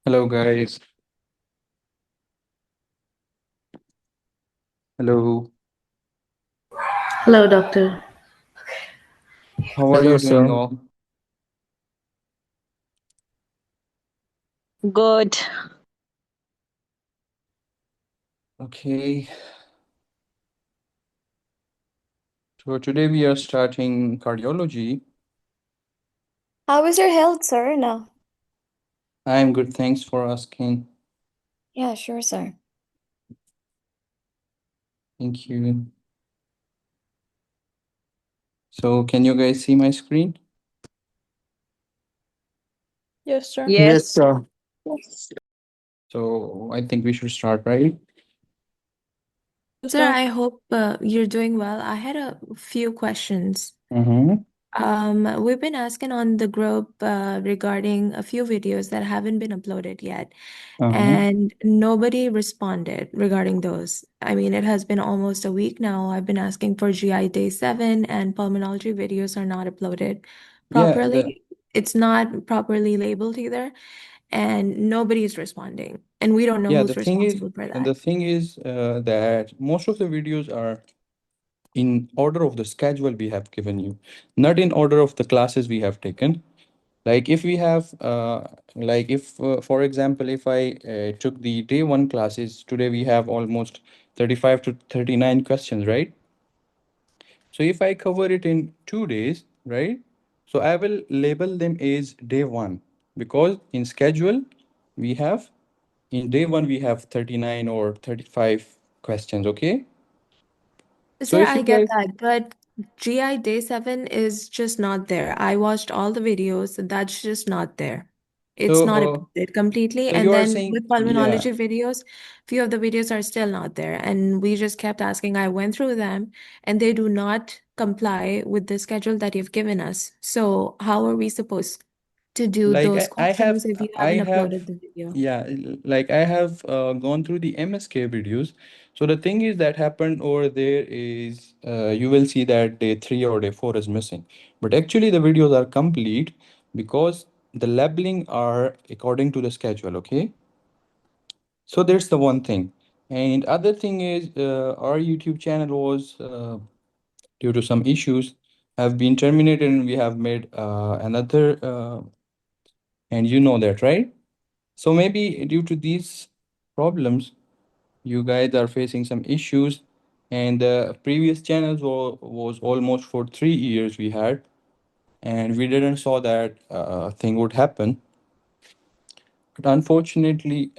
Hello, guys. Hello. Hello, doctor. How are Hello, you doing sir. all? Good. Okay. So today we are starting cardiology. How is your health, sir, now? I'm good. Thanks for asking. Yeah, sure, sir. Thank you. So can you guys see my screen? Yes, sir. Yes, Yes. sir. Yes. So I think we should start, right? Sir, I hope you're doing well. I had a few questions. Mm-hmm. We've been asking on the group regarding a few videos that haven't been uploaded yet, Uh-huh. and nobody responded regarding those. I mean, it has been almost a week now. I've been asking for GI Day 7, and pulmonology videos are not uploaded Yeah, the properly. It's not properly labeled either, and nobody is responding. And we don't know yeah, who's responsible for that. the thing is that most of the videos are in order of the schedule we have given you, not in order of the classes we have taken. Like if we have like if for example, if I took the day one classes, today we have almost 35 to 39 questions, right? So if I cover it in 2 days, right, So I will label them as day one, because in schedule we have, in day one we have 39 or 35 questions. Okay. So Sir, if I you get guys, that, but GI Day 7 is just not there. I watched all the videos, that's just not there. so It's not updated completely. so you And are then saying, with yeah, pulmonology videos, few of the videos are still not there. And we just kept asking. I went through them and they do not comply with the schedule that you've given us. So how are we supposed to do like those I have questions if you I haven't have uploaded the video? yeah, like I have gone through the MSK videos. So the thing is that happened over there is, you will see that day 3 or day 4 is missing, but actually the videos are complete because the labeling are according to the schedule. Okay. So that's the one thing. And other thing is, our YouTube channel was, due to some issues, have been terminated, and we have made another, and you know that, right? So maybe due to these problems, you guys are facing some issues. And the previous channels was almost for 3 years we had, and we didn't saw that thing would happen. But unfortunately,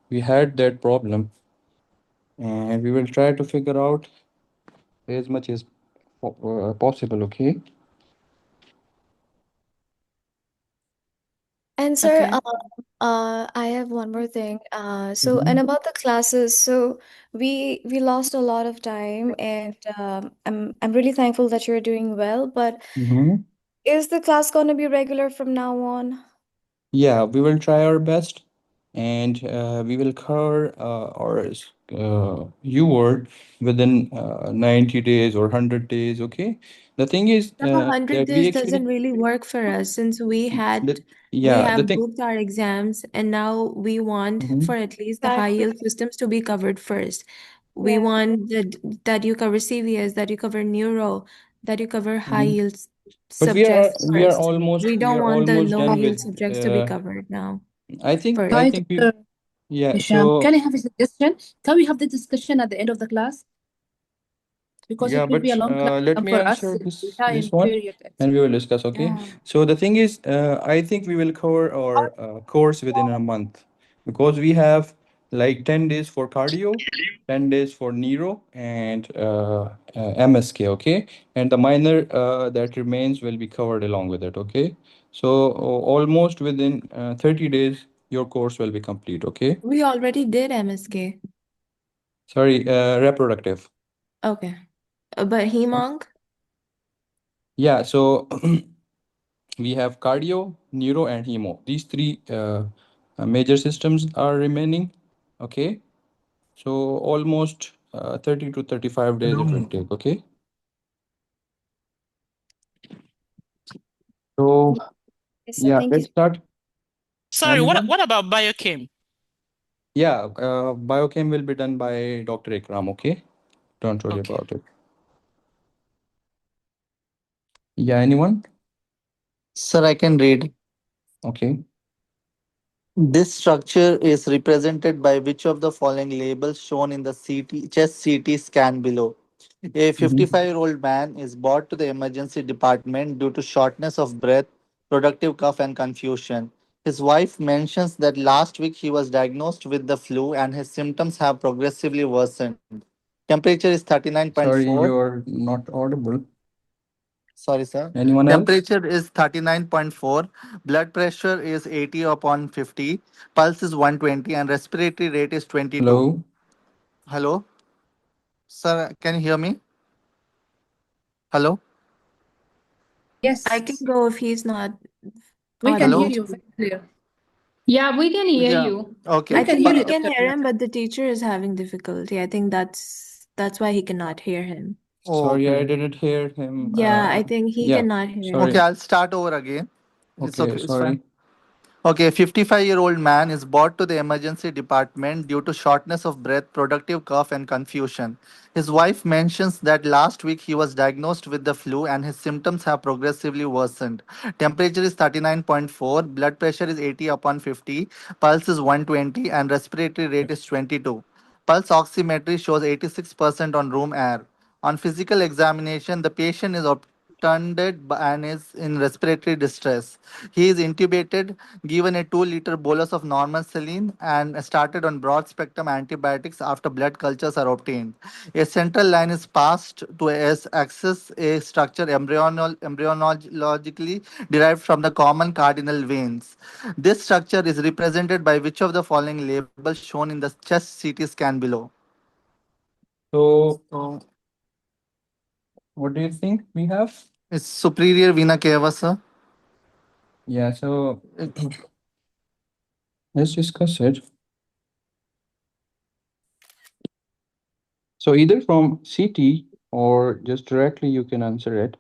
we had that problem, and we will try to figure out as much as possible. Okay. And sir, Okay. I have one more thing. And Mm-hmm. about the classes, so we lost a lot of time, and I'm really thankful that you're doing well. But Mm-hmm. is the class going to be regular from now on? Yeah, we will try our best, and we will cover our Uword within 90 days or 100 days. Okay. The thing is Now, 100 that we days doesn't actually, really work for us since the, we yeah, the have thing. booked our exams and now we want for Mhm. at least the high Exactly. yield systems to be covered first. We Yeah. want that you cover CVS, that you cover neuro, that you cover high Mhm. yield But subjects we are first. almost We we don't are want the almost low done yield with. subjects to be covered now I first. Hi, think we, Dr. yeah. Hisham. Can So I have a suggestion? Can we have the discussion at the end of the class? Because yeah, it will be but a long class let and me for us, answer the this time one, period. and we will discuss. Okay. Yeah. So the thing is, I think we will cover our course within a month, because we have like 10 days for cardio, 10 days for neuro, and MSK. Okay, and the minor that remains will be covered along with it. Okay, so almost within 30 days your course will be complete. Okay. We already did MSK. Sorry, reproductive. Okay. But Hemong, Yeah. So we have cardio, neuro, and hemo. These three major systems are remaining. Okay, so almost 30 to 35 days it will take. Okay, so Yes, sir. yeah, Thank you. let's start. Sorry, what Anyone? what about biochem? Yeah, biochem will be done by Dr. Ikram. Okay, don't worry Okay. about it. Yeah, anyone? Sir, I can read. Okay. This structure is represented by which of the following labels shown in the chest CT scan below. A Mhm. 55-year-old man is brought to the emergency department due to shortness of breath, productive cough, and confusion. His wife mentions that last week he was diagnosed with the flu and his symptoms have progressively worsened. Temperature is Sorry, 39.4. you're not audible. Sorry, sir. Anyone else? Temperature is 39.4. Blood pressure is 80 upon 50. Pulse is 120 and respiratory rate is 22. Hello. Hello? Sir, can you hear me? Hello? I can Yes, go if he's not we can hear audible. Hello? you very clear. Yeah, we can hear Yeah. you. We I Okay. can think hear we you, can Dr. hear him, Hisham. but the teacher is having difficulty. I think that's why he cannot hear him. Sorry, I Okay. didn't hear him. Yeah, I think he Yeah. cannot hear Okay, Sorry. him. I'll start over again. It's Okay. okay. It's fine. Sorry. Okay, a 55-year-old man is brought to the emergency department due to shortness of breath, productive cough, and confusion. His wife mentions that last week he was diagnosed with the flu and his symptoms have progressively worsened. Temperature is 39.4, blood pressure is 80 upon 50, pulse is 120, and respiratory rate is 22. Pulse oximetry shows 86% on room air. On physical examination, the patient is obtunded and is in respiratory distress. He is intubated, given a 2-liter bolus of normal saline, and started on broad spectrum antibiotics after blood cultures are obtained. A central line is passed to access a structure embryologically derived from the common cardinal veins. This structure is represented by which of the following labels shown in the chest CT scan below? So, So what do you think we have? it's superior vena cava, sir. Yeah, so let's discuss it. So, either from CT or just directly you can answer it.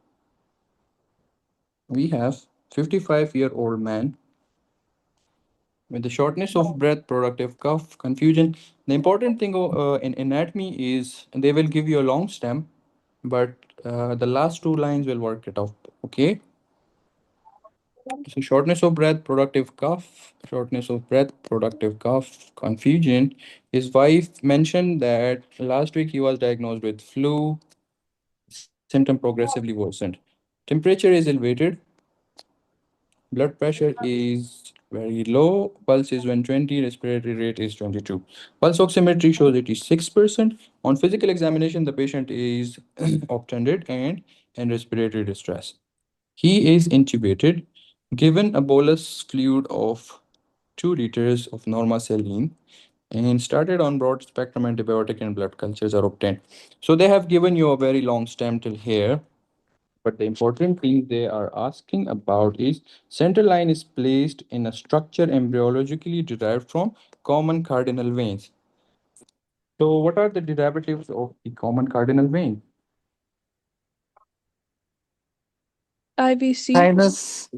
We have 55-year-old man with the shortness of breath, productive cough, confusion. The important thing in anatomy is they will give you a long stem, but the last two lines will work it out. Okay. So shortness of breath, productive cough, shortness of breath, productive cough, confusion. His wife mentioned that last week he was diagnosed with flu, symptom progressively worsened. Temperature is elevated, blood pressure is very low, pulse is 120, respiratory rate is 22. Pulse oximetry shows 86%. On physical examination, the patient is obtunded and in respiratory distress. He is intubated, given a bolus fluid of 2 liters of normal saline, and started on broad spectrum antibiotic and blood cultures are obtained. So they have given you a very long stem till here. But the important thing they are asking about is central line is placed in a structure embryologically derived from common cardinal veins. So what are the derivatives of the common cardinal vein? IBC. Sinus.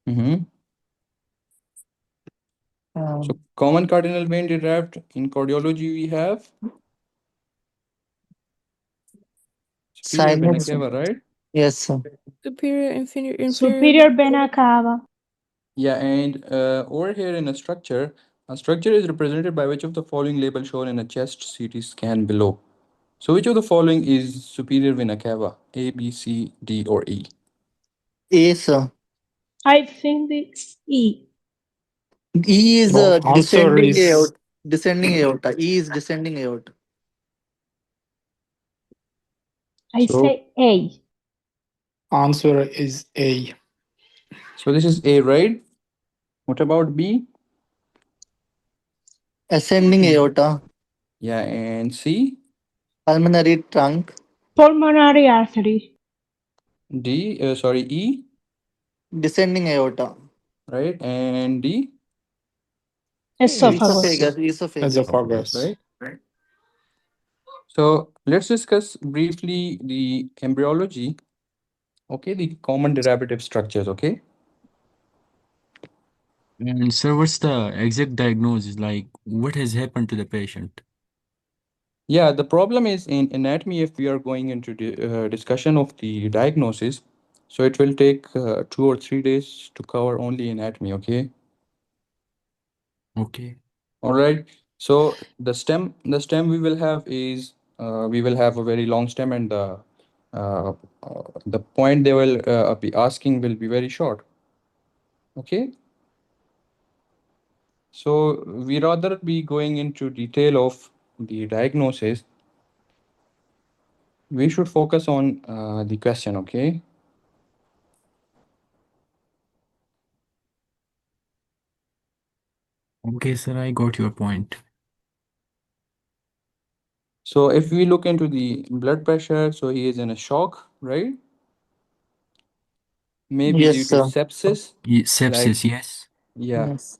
Mhm. So common cardinal vein derived in cardiology we have superior vena Sinus. cava, right? Yes, sir. Superior, inferior. Superior vena cava. Yeah, and over here in a structure is represented by which of the following label shown in a chest CT scan below. So which of the following is superior vena cava? A, B, C, D, or E? A, sir. I think it's E. E is So answer descending is aorta. Descending aorta. E is descending aorta. I So say A. answer is A. so this is A, right? What about B? Ascending aorta. Yeah, and C, Pulmonary trunk. Pulmonary artery. D, sorry, E, Descending aorta. right? And D, Esophagus. Esophagus. Esophagus. esophagus, Esophagus. right? So let's discuss briefly the embryology, okay, the common derivative structures, okay? And sir, what's the exact diagnosis? Like, what has happened to the patient? Yeah, the problem is in anatomy, if we are going into discussion of the diagnosis, so it will take 2 or 3 days to cover only anatomy, okay? Okay. All right. So the stem we will have is we will have a very long stem, and the point they will be asking will be very short. Okay. So we rather be going into detail of the diagnosis. We should focus on the question. Okay. Okay, sir, I got your point. So if we look into the blood pressure, so he is in a shock, right? Maybe Yes, due to sir. sepsis, like Sepsis, yes. yeah, Yes.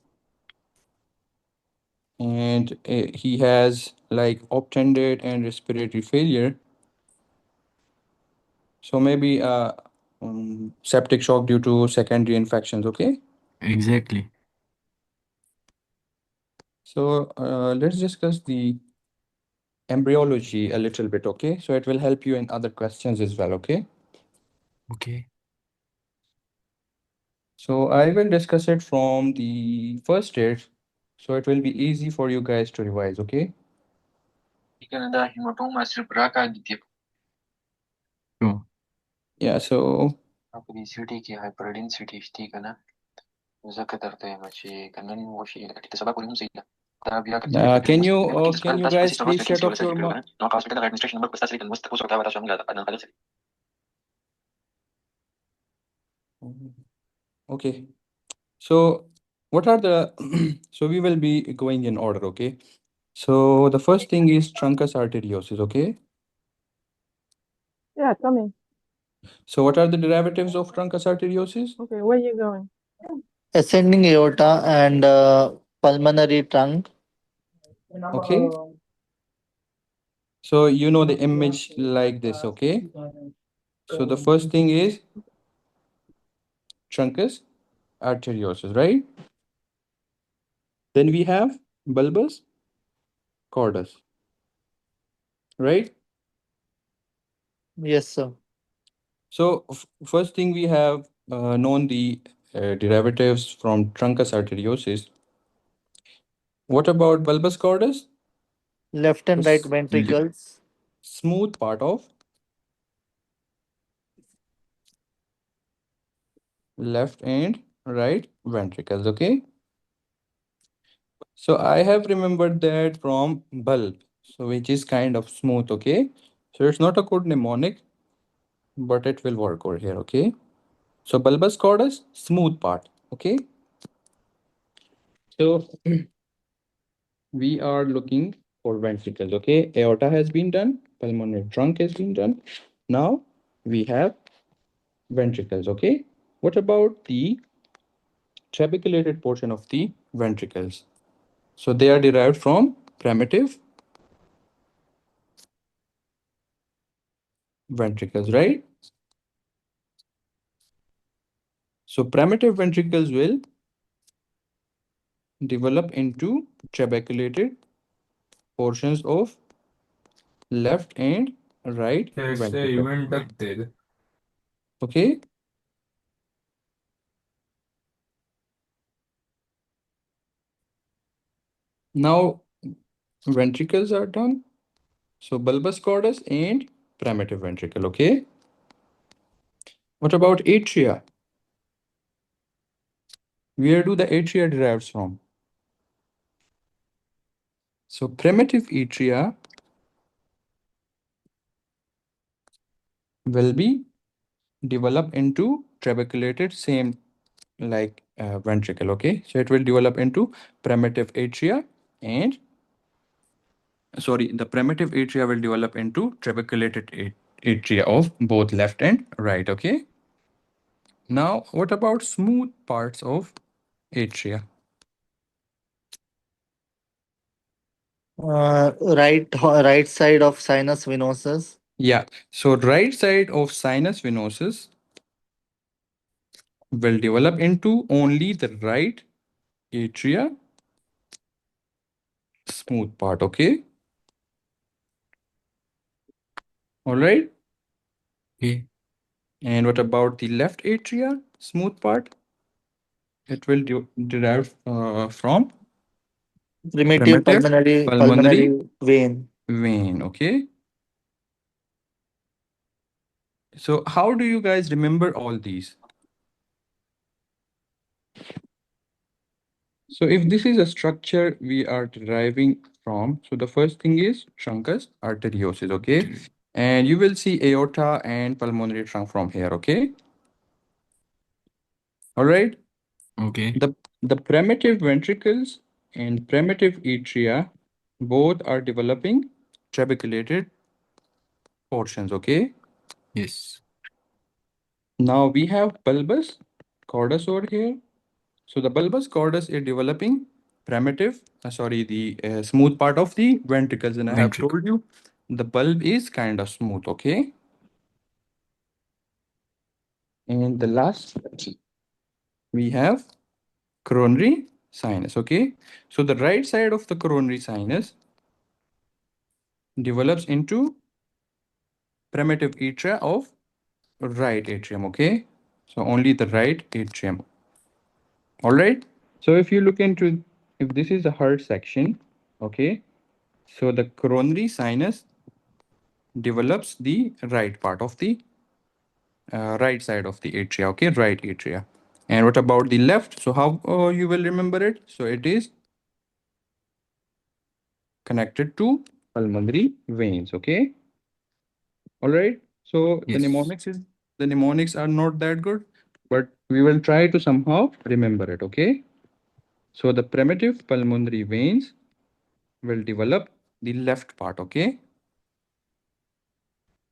and he has like obtunded and respiratory failure. So maybe septic shock due to secondary infections. Okay. Exactly. So let's discuss the embryology a little bit. Okay. So it will help you in other questions as well. Okay. Okay. So I will discuss it from the first stage. So it will be easy for you guys to revise. Okay. Sure. Yeah, so Obesity ki hyperdensity shtiga na مذاكرة ماشي كمان وشي اكتسابات كلهم زي ده can you guys please shut off your mic? Okay. So what are the so we will be going in order, okay? So the first thing is truncus arteriosus, okay? Yeah, coming. So what are the derivatives of truncus arteriosus? Okay, where you going? Ascending aorta and pulmonary trunk. Okay. So you know the image like this, okay? So the first thing is truncus arteriosus, right? Then we have bulbus cordus, right? Yes, sir. So first thing we have known the derivatives from truncus arteriosus. What about bulbus cordus? Left and right ventricles. Smooth part of left and right ventricles, okay? So I have remembered that from bulb, so which is kind of smooth, okay? So it's not a good mnemonic, but it will work over here, okay? So bulbus cordus, smooth part, okay? So we are looking for ventricles, okay? Aorta has been done, pulmonary trunk has been done. Now we have ventricles, okay? What about the trabeculated portion of the ventricles? So they are derived from primitive ventricles, right? So primitive ventricles will develop into trabeculated portions of left and right ventricle. Okay. Now ventricles are done. So bulbus cordus and primitive ventricle. Okay. What about atria? Where do the atria derives from? So primitive atria will be developed into trabeculated same like ventricle. Okay. So it will develop into primitive atria and sorry, the primitive atria will develop into trabeculated atria of both left and right, okay? Now, what about smooth parts of atria? Right side of sinus venosus. Yeah, so right side of sinus venosus will develop into only the right atria smooth part, okay? All right. Okay. And what about the left atria smooth part? It will derive from Primitive primitive pulmonary pulmonary vein. vein, okay? So how do you guys remember all these? So if this is a structure we are deriving from, so the first thing is truncus arteriosus, okay? And you will see aorta and pulmonary trunk from here, okay? All right. Okay. The primitive ventricles and primitive atria both are developing trabeculated portions, okay? Yes. Now we have bulbus cordus over here. So the bulbus cordus is developing primitive, the smooth part of the ventricles. And I have Ventricle. told you the bulb is kind of smooth, okay? And the last, we have coronary sinus, okay? So the right side of the coronary sinus develops into primitive atria of right atrium, okay? So only the right atrium. All right. So if you look into, if this is a heart section, okay? So the coronary sinus develops the right part of the right side of the atria, okay, right atria. And what about the left? So how you will remember it? So it is connected to pulmonary veins, okay. All right. So Yes. the mnemonics are not that good, but we will try to somehow remember it, okay. So the primitive pulmonary veins will develop the left part, okay.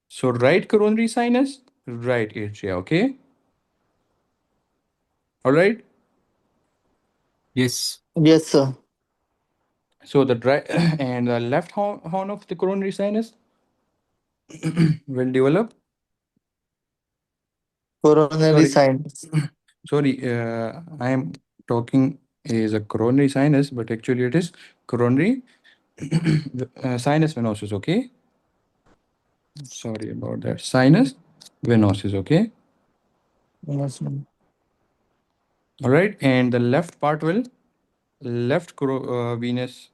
So right coronary sinus, right atria, okay. All right. Yes. Yes, sir. So the right and the left horn of the coronary sinus will develop. Coronary Sorry, sinus. sorry. I am talking is a coronary sinus, but actually it is coronary sinus venosus. Okay. Sorry about that. Sinus venosus. Okay. Yes, sir. All right. And the left part will left sinus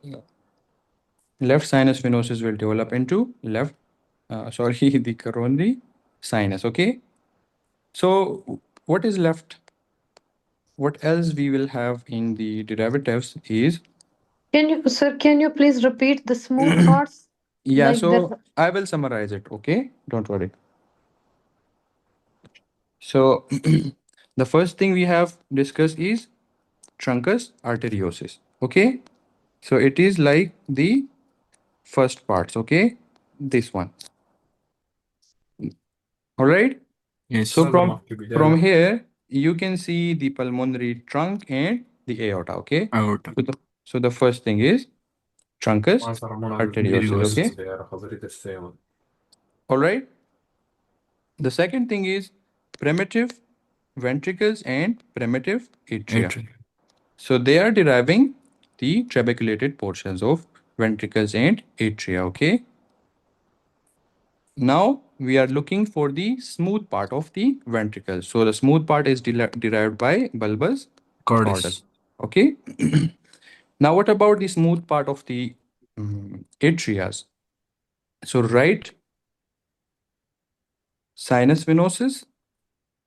venosus will develop into left. Sorry, the coronary sinus. Okay. So what is left? What else we will have in the derivatives is Can you please repeat the smooth parts? yeah. Like that. So I will summarize it. Okay. Don't worry. So the first thing we have discussed is truncus arteriosus. Okay. So it is like the first parts. Okay. This one. All right. Yes. So from here you can see the pulmonary trunk and the aorta. Okay. Aorta. So the first thing is truncus arteriosus. Okay. All right. The second thing is primitive ventricles and primitive atria. Atria. So they are deriving the trabeculated portions of ventricles and atria. Okay. Now we are looking for the smooth part of the ventricle. So the smooth part is derived by bulbous Cordis. cordus. Okay. Now what about the smooth part of the atrias? So right sinus venosus.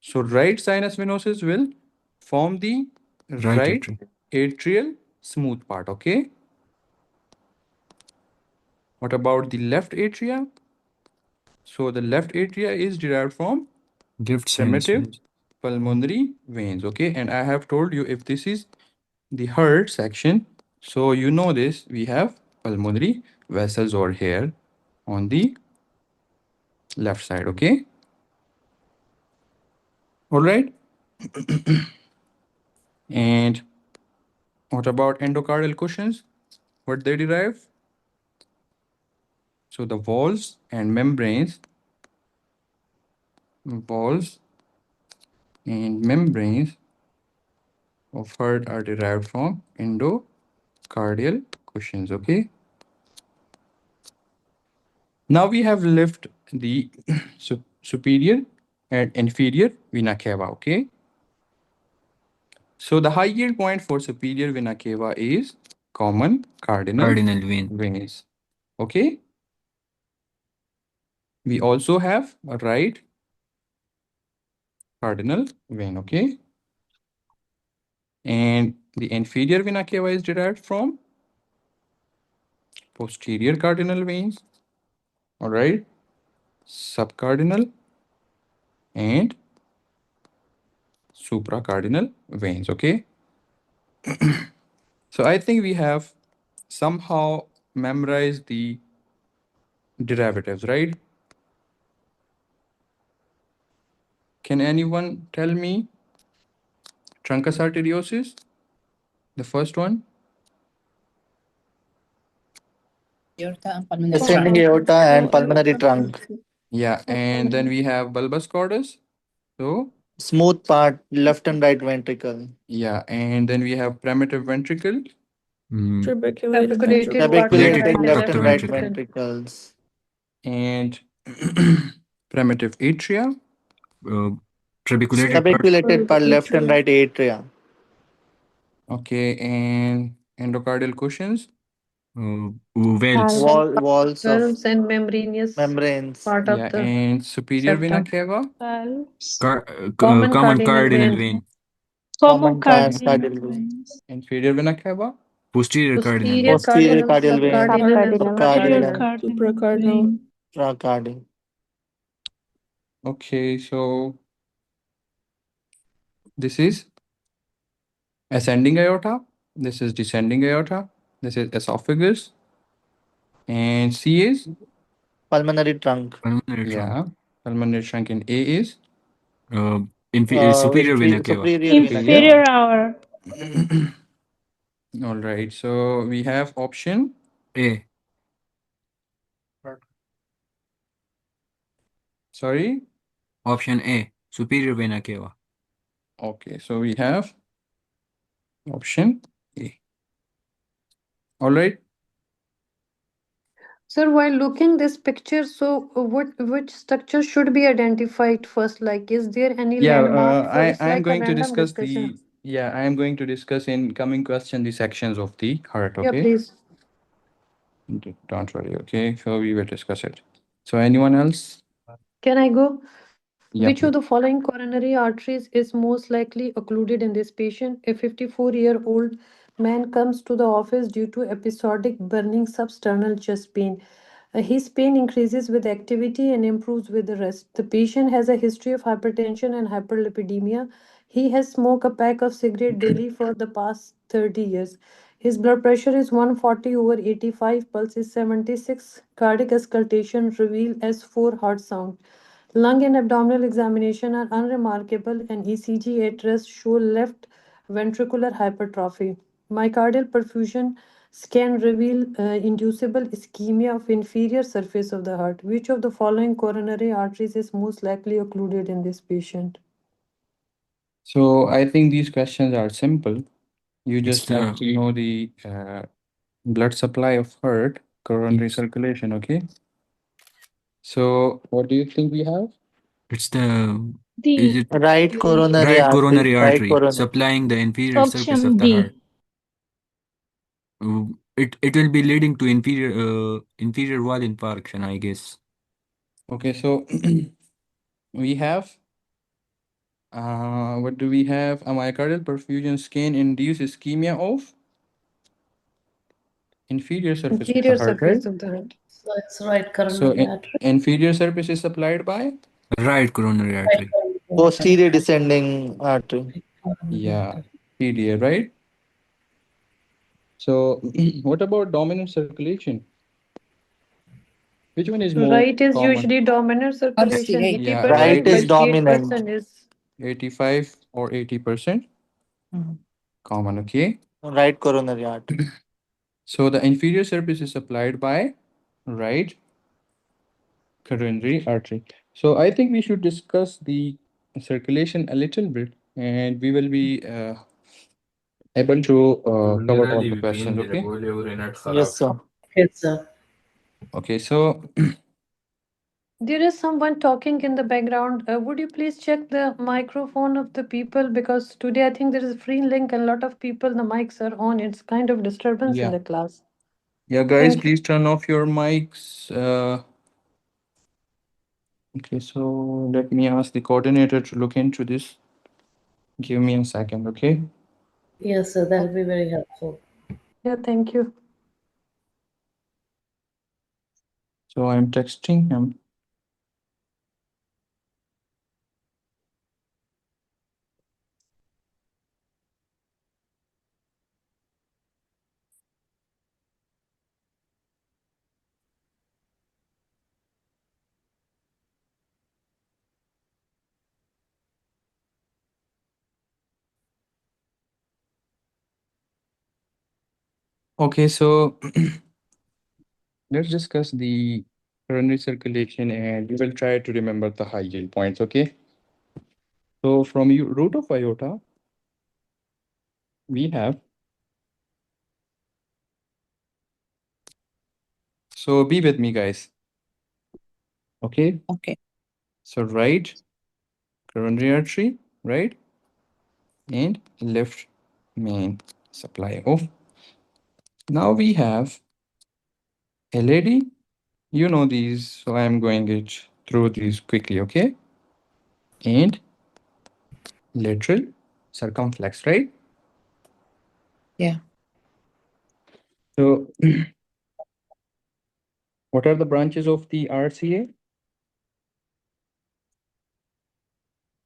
So right sinus venosus will form the Right right atria. atrial smooth part. Okay. What about the left atria? So the left atria is derived from Left sinus primitive veins. pulmonary veins. Okay. And I have told you if this is the heart section, so you know this, we have pulmonary vessels over here on the left side. Okay. All right. And what about endocardial cushions? What they derive? So the walls and membranes of heart are derived from endocardial cushions. Okay. Now we have left the superior and inferior vena cava. Okay. So the high yield point for superior vena cava is common cardinal Cardinal vein. veins. Okay. We also have a right cardinal vein. Okay. And the inferior vena cava is derived from posterior cardinal veins. All right. Subcardinal and supracardinal veins. Okay. So I think we have somehow memorized the derivatives, right? Can anyone tell me truncus arteriosus? The first one? Ascending aorta and pulmonary trunk. Yeah. And then we have bulbous cordus. So, Smooth part, left and right ventricle. yeah. And then we have primitive ventricle. Trabeculated Trabeculated ventricle. part of the Trabeculated right left Left and right ventricle. ventricles. And primitive atria. Uh, Trabeculated part. Trabeculated part, left and right atria. Okay. And endocardial cushions. Valves. Walls of Valves and membranous membranes. part of Yeah, the and superior vena septum. cava. Valves. Common Common cardinal cardinal vein. vein. Common And cardinal Cardinal. veins. inferior vena cava. Posterior cardinal Posterior vein. Posterior cardinal, cardial vein. subcardinal, and Subcardinal. Superior supracardinal. Cardinal. cardinal Supracardinal. vein. Cardinal. Okay, so this is ascending aorta. This is descending aorta. This is esophagus. And C is, Pulmonary trunk. Pulmonary trunk. yeah, pulmonary trunk. And A is Uh, Superior vena cava. Superior vena superior. cava. Inferior hour. All right, so we have option. A. Sorry. Option A. Superior vena cava. Okay, so we have option A. All right. Sir, while looking this picture, so which structure should be identified first? Like, is there any Yeah, landmark? So I it's am like a going to random discuss discussion. the yeah I am going to discuss in coming question the sections of the heart. Yeah, Okay, please. don't worry. Okay, so we will discuss it. So anyone else? Can I go? Yeah, Which of please. the following coronary arteries is most likely occluded in this patient? A 54-year-old man comes to the office due to episodic burning substernal chest pain. His pain increases with activity and improves with the rest. The patient has a history of hypertension and hyperlipidemia. He has smoked a pack of cigarettes daily for the past 30 years. His blood pressure is 140 over 85, pulse is 76, cardiac auscultation revealed as 4 heart sound. Lung and abdominal examination are unremarkable, and ECG at rest show left ventricular hypertrophy. Myocardial perfusion scan reveal inducible ischemia of inferior surface of the heart. Which of the following coronary arteries is most likely occluded in this patient? So I think these questions are simple. You It's just have the to know the blood supply of heart, coronary yes. circulation. Okay. So what do you think we have? It's the is D. it Right coronary right artery. coronary Right artery coronary. supplying the inferior surface Option of the heart. D. It will be leading to inferior wall infarction, I guess. Okay, so we have what do we have? A myocardial perfusion scan induce ischemia of inferior surface of the Inferior heart, right? surface of the heart. So it's right So coronary artery, inferior surface is supplied by, Right coronary right artery. coronary artery, Posterior descending artery. right coronary yeah, artery. PDA, right? So what about dominant circulation? Which one is more Right is common? usually dominant circulation, RCA. Yeah, 80%, right Right is but is dominant. 8% is 85 or 80% Mhm. common, okay? Right coronary artery. So the inferior surface is supplied by right coronary artery. So I think we should discuss the circulation a little bit, and we will be able to cover all the questions. Okay. Yes, sir. Yes, sir. Okay. So there is someone talking in the background. Would you please check the microphone of the people? Because today I think there is a free link and a lot of people, the mics are on. It's kind of disturbance in yeah, the class. yeah, guys, Thank you. please turn off your mics. Okay. So let me ask the coordinator to look into this. Give me a second. Okay. Yes, sir. That'll be very helpful. Yeah, thank you. So I'm texting him. Okay. So let's discuss the coronary circulation, and we will try to remember the high yield points. Okay. So from you root of aorta, we have. So be with me, guys. Okay. Okay. So right coronary artery, right, and left main supply of. Now we have LAD, you know these, so I'm going it through these quickly, okay? And lateral circumflex, right? Yeah. So what are the branches of the RCA?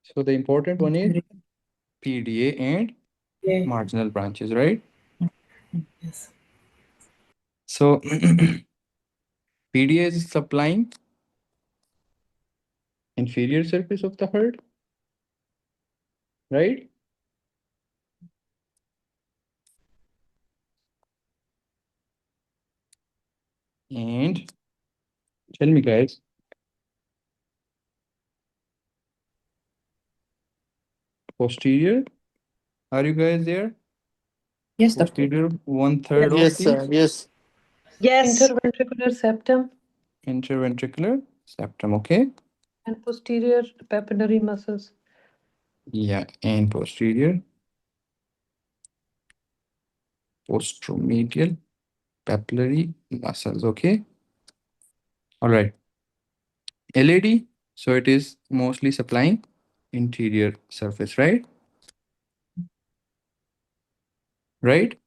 So the important one is PDA and Yeah. marginal branches, right? Yes. So PDA is supplying inferior surface of the heart, right? And tell me, guys, posterior, are you guys there? Yes, doctor. Posterior, 1/3 of Yes, the sir. Yes. Yes. Interventricular septum interventricular septum, okay? and posterior papillary muscles. Yeah, and posterior, posteromedial papillary muscles, okay? All right. LAD, so it is mostly supplying interior surface, right? Right?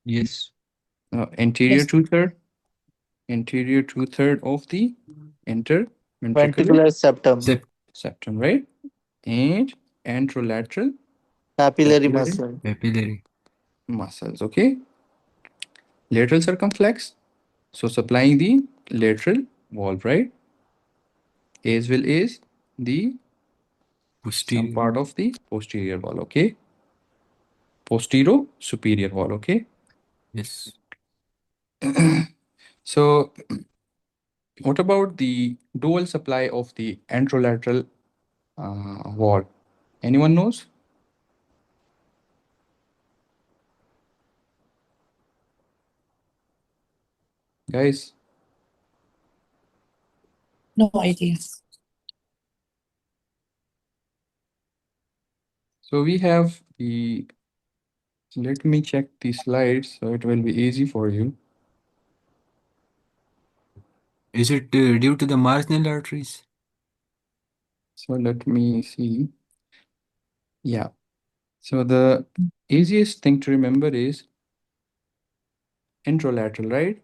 Yes. Anterior Yes. two-third, anterior two-third of the interventricular Ventricular septum. Sep septum, right? And anterolateral Papillary papillary muscle. Papillary. muscles, okay? Lateral circumflex, so supplying the lateral wall, right? As well as the some Posterior. part of the posterior wall, okay? Postero superior wall, okay? Yes. So what about the dual supply of the anterolateral wall? Anyone knows? Guys, No idea. so we have the, let me check the slides so it will be easy for you. Is it due to the marginal arteries? So let me see. Yeah. So the easiest thing to remember is anterolateral, right?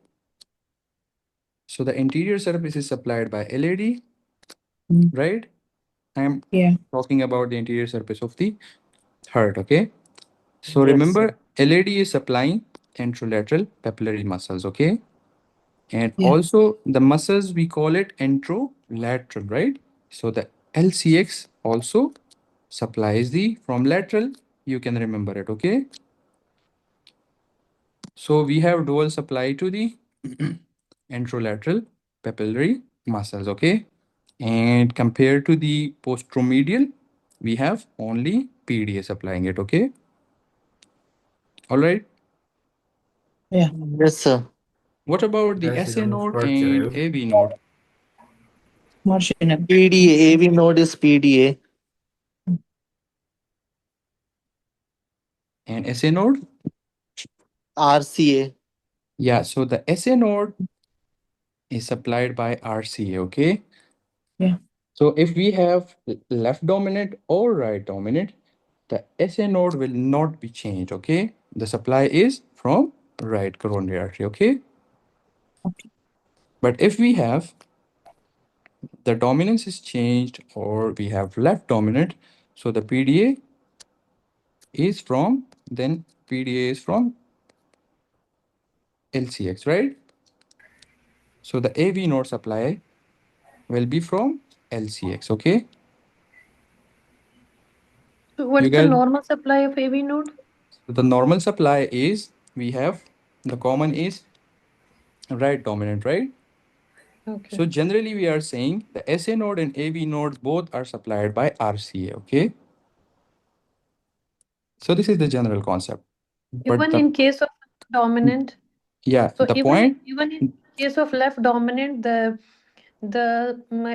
So the anterior surface is supplied by LAD, Mm. right? I'm Yeah. talking about the anterior surface of the heart, okay? So Yes, remember, sir. LAD is supplying anterolateral papillary muscles, okay? And Yeah. also the muscles, we call it anterolateral, right? So the LCX also supplies the from lateral, you can remember it, okay? So we have dual supply to the anterolateral papillary muscles, okay? And compared to the posteromedial, we have only PDA supplying it, okay? All right. Yeah. Yes, sir. What about the SA node and AV node? Marginal. PDA. AV node is PDA. And SA node? RCA. Yeah, so the SA node is supplied by RCA, okay? Yeah. So if we have left dominant or right dominant, the SA node will not be changed, okay? The supply is from right coronary artery, okay? Okay. But if we have the dominance is changed or we have left dominant, so the PDA is from, then PDA is from LCX, right? So the AV node supply will be from LCX, okay? So what You is the guys, normal supply of AV node? so the normal supply is, we have, the common is right dominant, right? Okay. So generally we are saying the SA node and AV node both are supplied by RCA, okay? So this is the general concept. But Even the, in case of dominant, yeah, so the even point, even in case of left dominant, the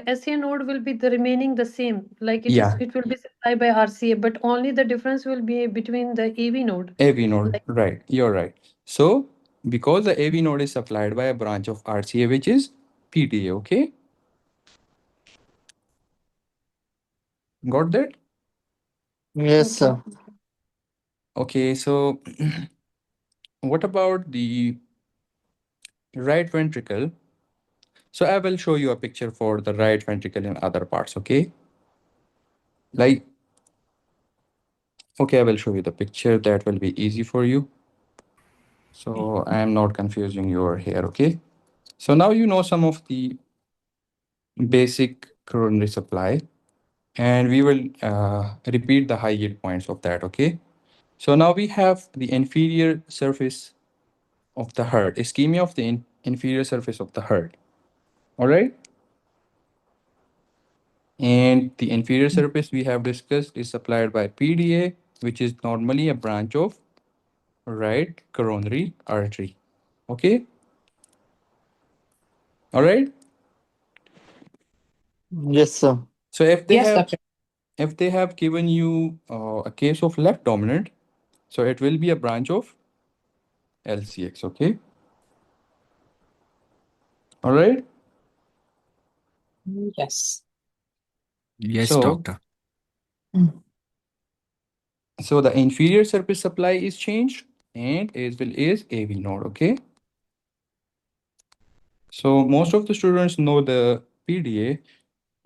SCA node will be the remaining the same. Like yeah, it will be supplied by RCA, but only the difference will be between the AV node. AV node, Like right, you're right. So because the AV node is supplied by a branch of RCA, which is PDA, okay? Got that? Yes, sir. Okay, so what about the right ventricle? So I will show you a picture for the right ventricle in other parts, okay? Like, okay, I will show you the picture. That will be easy for you. So I am not confusing your hair, okay? So now you know some of the basic coronary supply, and we will repeat the high yield points of that, okay? So now we have the inferior surface of the heart, ischemia of the inferior surface of the heart, all right? And the inferior surface we have discussed is supplied by PDA, which is normally a branch of right coronary artery, okay? All right? Yes, sir. So if they Yes, have doctor. if they have given you a case of left dominant, so it will be a branch of LCX, okay? All right? Yes. Yes, So, doctor. Mm. so the inferior surface supply is changed and as well is AV node, okay? So most of the students know the PDA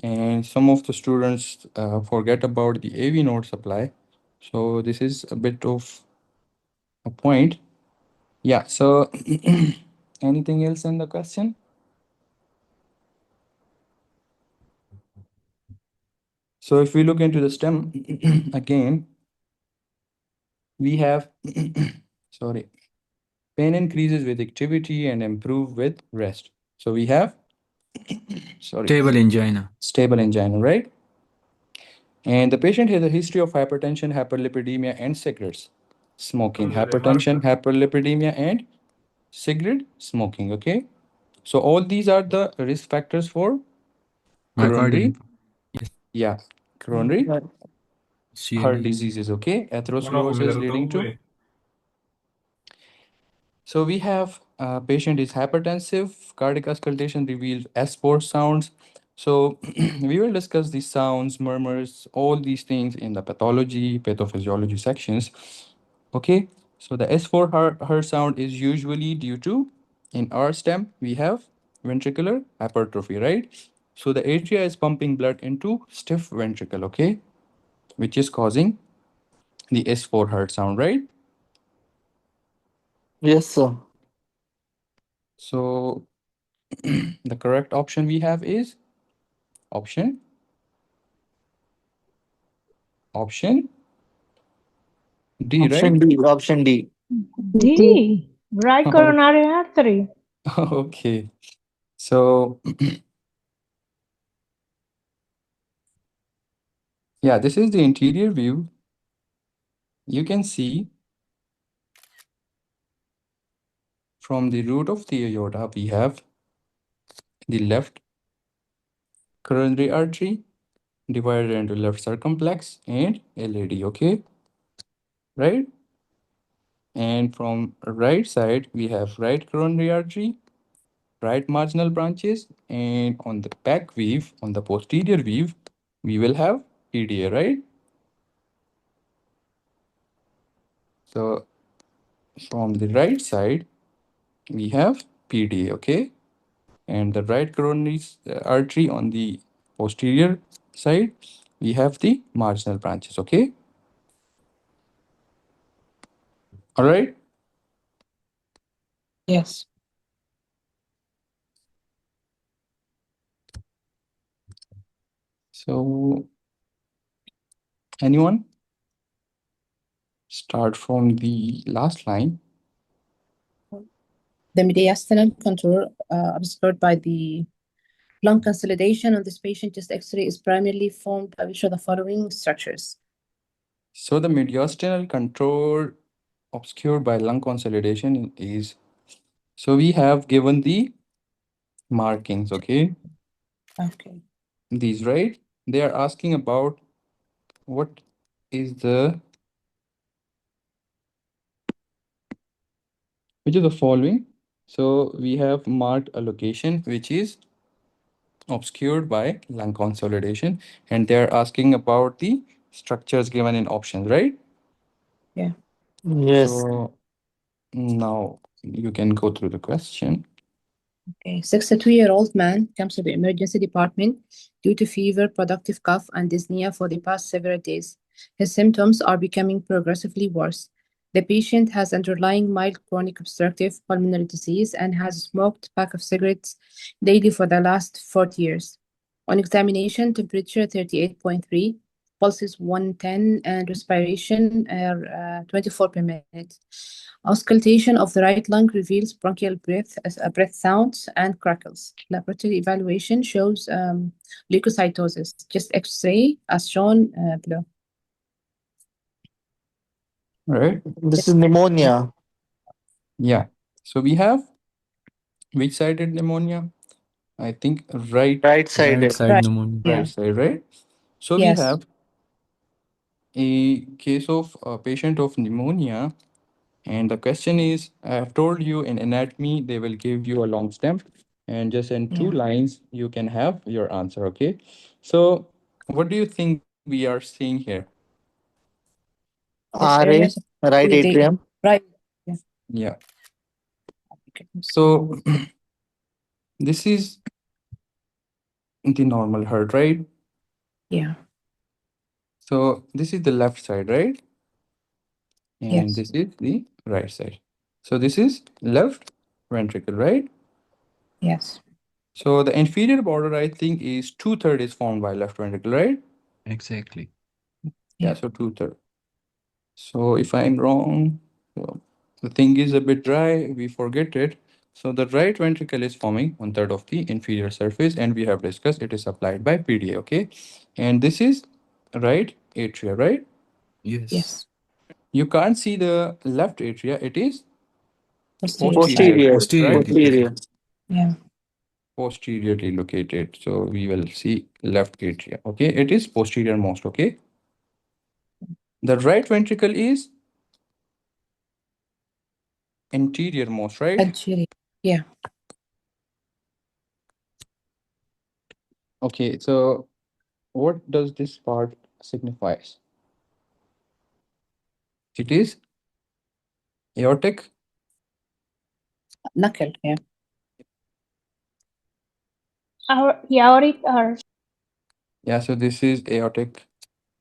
and some of the students forget about the AV node supply. So this is a bit of a point. Yeah, so anything else in the question? So if we look into the stem again, we have, sorry, pain increases with activity and improve with rest. So we have, sorry, Stable angina. stable angina, right? And the patient has a history of hypertension, hyperlipidemia, and cigarettes smoking. Hypertension, hyperlipidemia, and cigarette smoking, okay? So all these are the risk factors for coronary, Myocardial. Yes. yeah, coronary heart CLE. diseases, okay? Atherosclerosis leading to. So we have patient is hypertensive, cardiac auscultation reveals S4 sounds. So we will discuss these sounds, murmurs, all these things in the pathology, pathophysiology sections. Okay, so the S4 her sound is usually due to, in our stem, we have ventricular hypertrophy, right? So the atria is pumping blood into stiff ventricle, okay, which is causing the S4 heart sound, right? Yes, sir. So the correct option we have is option option D, right? Option D. Option D. D. Right coronary artery. Okay. So yeah, this is the interior view. You can see from the root of the aorta, we have the left coronary artery divided into left circumflex and LAD, okay? Right? And from right side, we have right coronary artery, right marginal branches, and on the back weave, on the posterior weave, we will have PDA, right? So from the right side, we have PDA, okay? And the right coronary artery on the posterior side, we have the marginal branches, okay? All right? Yes. So anyone? Start from the last line. The mediastinal contour obscured by the lung consolidation on this patient chest X-ray is primarily formed by which of the following structures? So the mediastinal control obscured by lung consolidation is, so we have given the markings, okay? Okay. These, right? They are asking about what is the which is the following. So we have marked a location which is obscured by lung consolidation, and they're asking about the structures given in options, right? Yeah. Yes. So now you can go through the question. Okay. 62-year-old man comes to the emergency department due to fever, productive cough, and dyspnea for the past several days. His symptoms are becoming progressively worse. The patient has underlying mild chronic obstructive pulmonary disease and has smoked a pack of cigarettes daily for the last 40 years. On examination, temperature 38.3, pulse is 110, and respiration 24 per minute. Auscultation of the right lung reveals bronchial breath sounds and crackles. Laboratory evaluation shows leukocytosis. Chest X-ray as shown below. Right? This is pneumonia. Yeah. So we have which sided pneumonia? I think right Right Right sided. side Right. pneumonia. Yeah. right side, right? So we Yes. have a case of a patient of pneumonia, and the question is, I have told you in anatomy they will give you a long stem, and just in two Yeah. lines you can have your answer. Okay. So what do you think we are seeing here? This area RA, is right the atrium. right. Yeah. Yeah. Okay. So this is the normal heart, right? Yeah. So this is the left side, right? And Yes. this is the right side. So this is left ventricle, right? Yes. So the inferior border, I think, is 2/3 is formed by left ventricle, right? Exactly. Yeah, Yeah. so 2/3. So if I'm wrong, well, the thing is a bit dry, we forget it. So the right ventricle is forming 1/3 of the inferior surface, and we have discussed it is supplied by PDA, okay? And this is right atria, right? Yes. Yes. You can't see the left atria, it is Posterior. posterior, Posterior. right? Posterior. Yeah. Posteriorly located. So we will see left atria, okay? It is posterior most, okay? The right ventricle is anterior most, right? Anterior. Yeah. Okay, so what does this part signifies? It is aortic. Knuckle. Yeah. Our aortic arch. Yeah, so this is aortic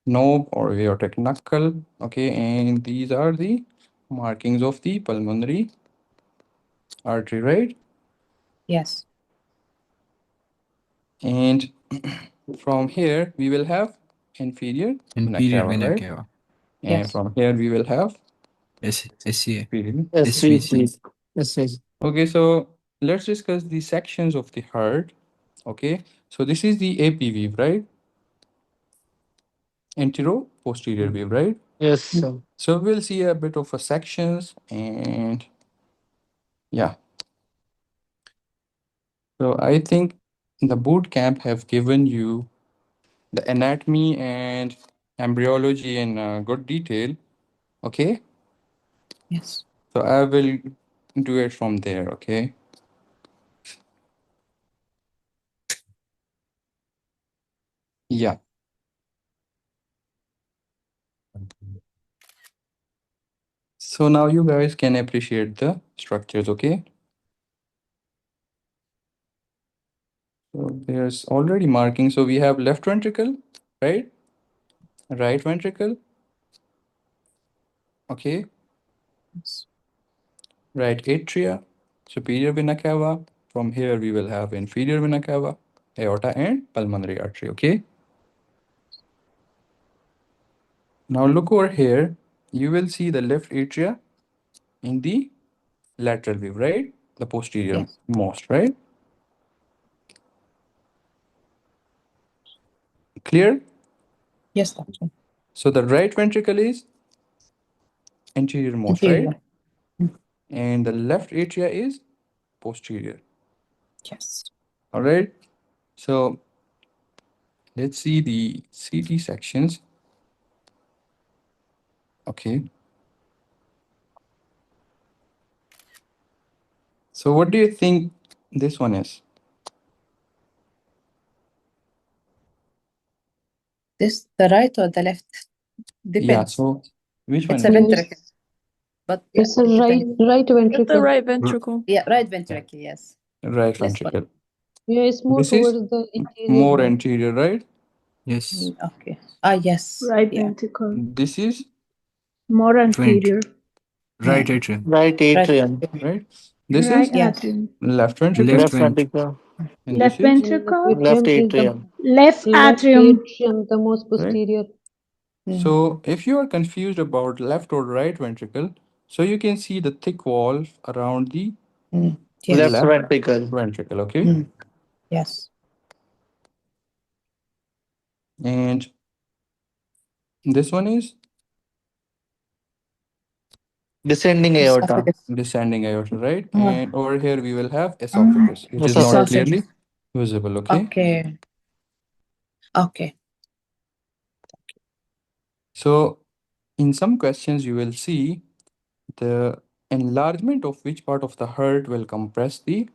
knob or aortic knuckle. Okay, and these are the markings of the pulmonary artery, right? Yes. And from here we will have inferior vena Inferior cava, vena right? cava. And Yes. from here we will have SCA. superior. SVC. SVC. Okay, so let's discuss the sections of the heart. Okay, so this is the AP weave, right? Antero posterior weave, right? Yes, sir. So we'll see a bit of a sections, and yeah. So I think the boot camp have given you the anatomy and embryology in good detail. Okay, Yes. so I will do it from there. Okay. Yeah. So now you guys can appreciate the structures. Okay. So there's already marking. So we have left ventricle, right? Right ventricle. Okay. Yes. Right atria, superior vena cava. From here we will have inferior vena cava, aorta, and pulmonary artery. Okay. Now look over here. You will see the left atria in the lateral view, right? The posterior Yes. most, right? Clear? Yes, doctor. So the right ventricle is anterior most, right? Inferior. Mm. And the left atria is posterior. Yes. All right. So let's see the CT sections. Okay. So what do you think this one is? This the right or the left? Yeah, Depends. so which It's one a is it? ventricle, but yeah, It's a it right depends. right It's the ventricle. right R- ventricle. Yeah, right ventricle, yes. Right This one. ventricle. Yeah, it's more This is towards the interior more one. anterior, right? Yes. Okay. Ah, yes. Right Yeah. ventricle. This is More Vent. anterior. Right Hmm. atrium. Right Right. atrium. right. This Right is Yeah. atrium. left ventricle, Left Left vent. ventricle. and this Left is ventricle. Left Atrium is the atrium. Left left atrium. atrium, the most right. posterior. Hmm. So if you are confused about left or right ventricle, so you can see the thick wall around the Hmm. Left Yes. left ventricle. ventricle, okay? Hmm. Yes. And this one is Descending aorta. Esophagus. descending aorta, right? Ah. And over here we will have esophagus, which is not Esophagus. clearly Esophagus. visible, okay? Okay. Okay. So in some questions you will see the enlargement of which part of the heart will compress the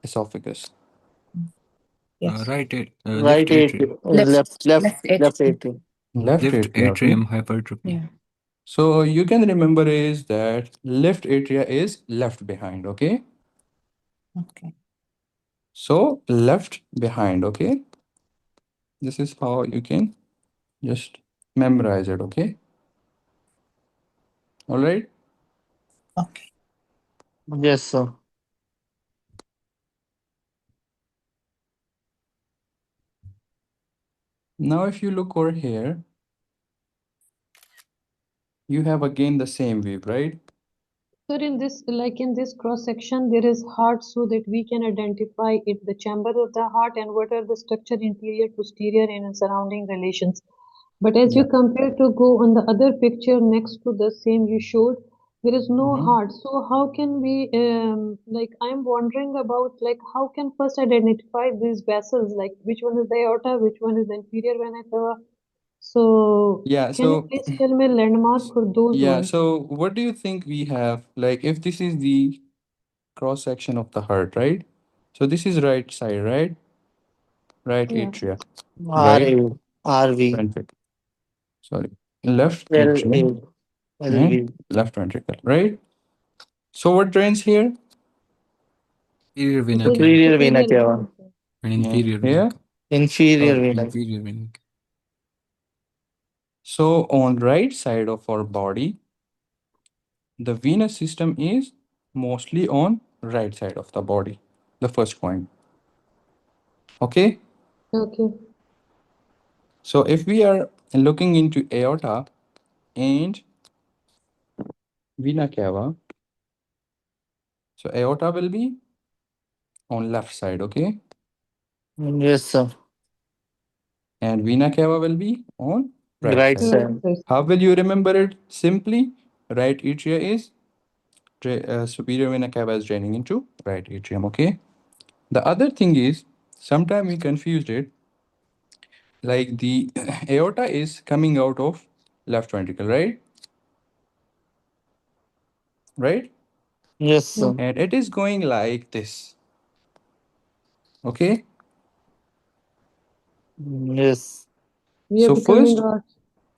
esophagus. Yes. Left Right atrium. atrium. Left. Left Left atrium. atrium. Left Left atria, okay? atrium hypertrophy. Yeah. So you can remember is that left atria is left behind, okay? Okay. So left behind, okay? This is how you can just memorize it, okay? All right. Okay. Yes, sir. Now if you look over here, you have again the same wave, right? So in this, like in this cross section, there is heart so that we can identify it, the chamber of the heart and what are the structure interior, posterior and surrounding relations. But as you Yeah. compare to go on the other picture next to the same you showed, there is no Mhm. heart. So how can we, like I'm wondering about like how can first identify these vessels, like which one is the aorta, which one is the inferior vena cava. So Yeah, can you so please tell me a landmark for those yeah, ones? so what do you think we have? Like if this is the cross section of the heart, right? So this is right side, right? Right Yeah. atria, right RA. RV. ventricle. Sorry, left LA. atrium and LV. left ventricle, right? So what drains here? Inferior It vena is cava Superior vena superior cava. vena cava. and And inferior vena here, cava. Inferior sorry. vena. Inferior vena cava. So on right side of our body, the venous system is mostly on right side of the body. The first point. Okay. Okay. So if we are looking into aorta and vena cava, so aorta will be on left side, okay? Yes, sir. And vena cava will be on right Right side. Right side. side. How will you remember it? Simply, right atria is superior vena cava is draining into right atrium, okay? The other thing is, sometimes we confused it, like the aorta is coming out of left ventricle, right? Right? Yes, Yeah. sir. And it is going like this, okay? Yes. We are So becoming first, our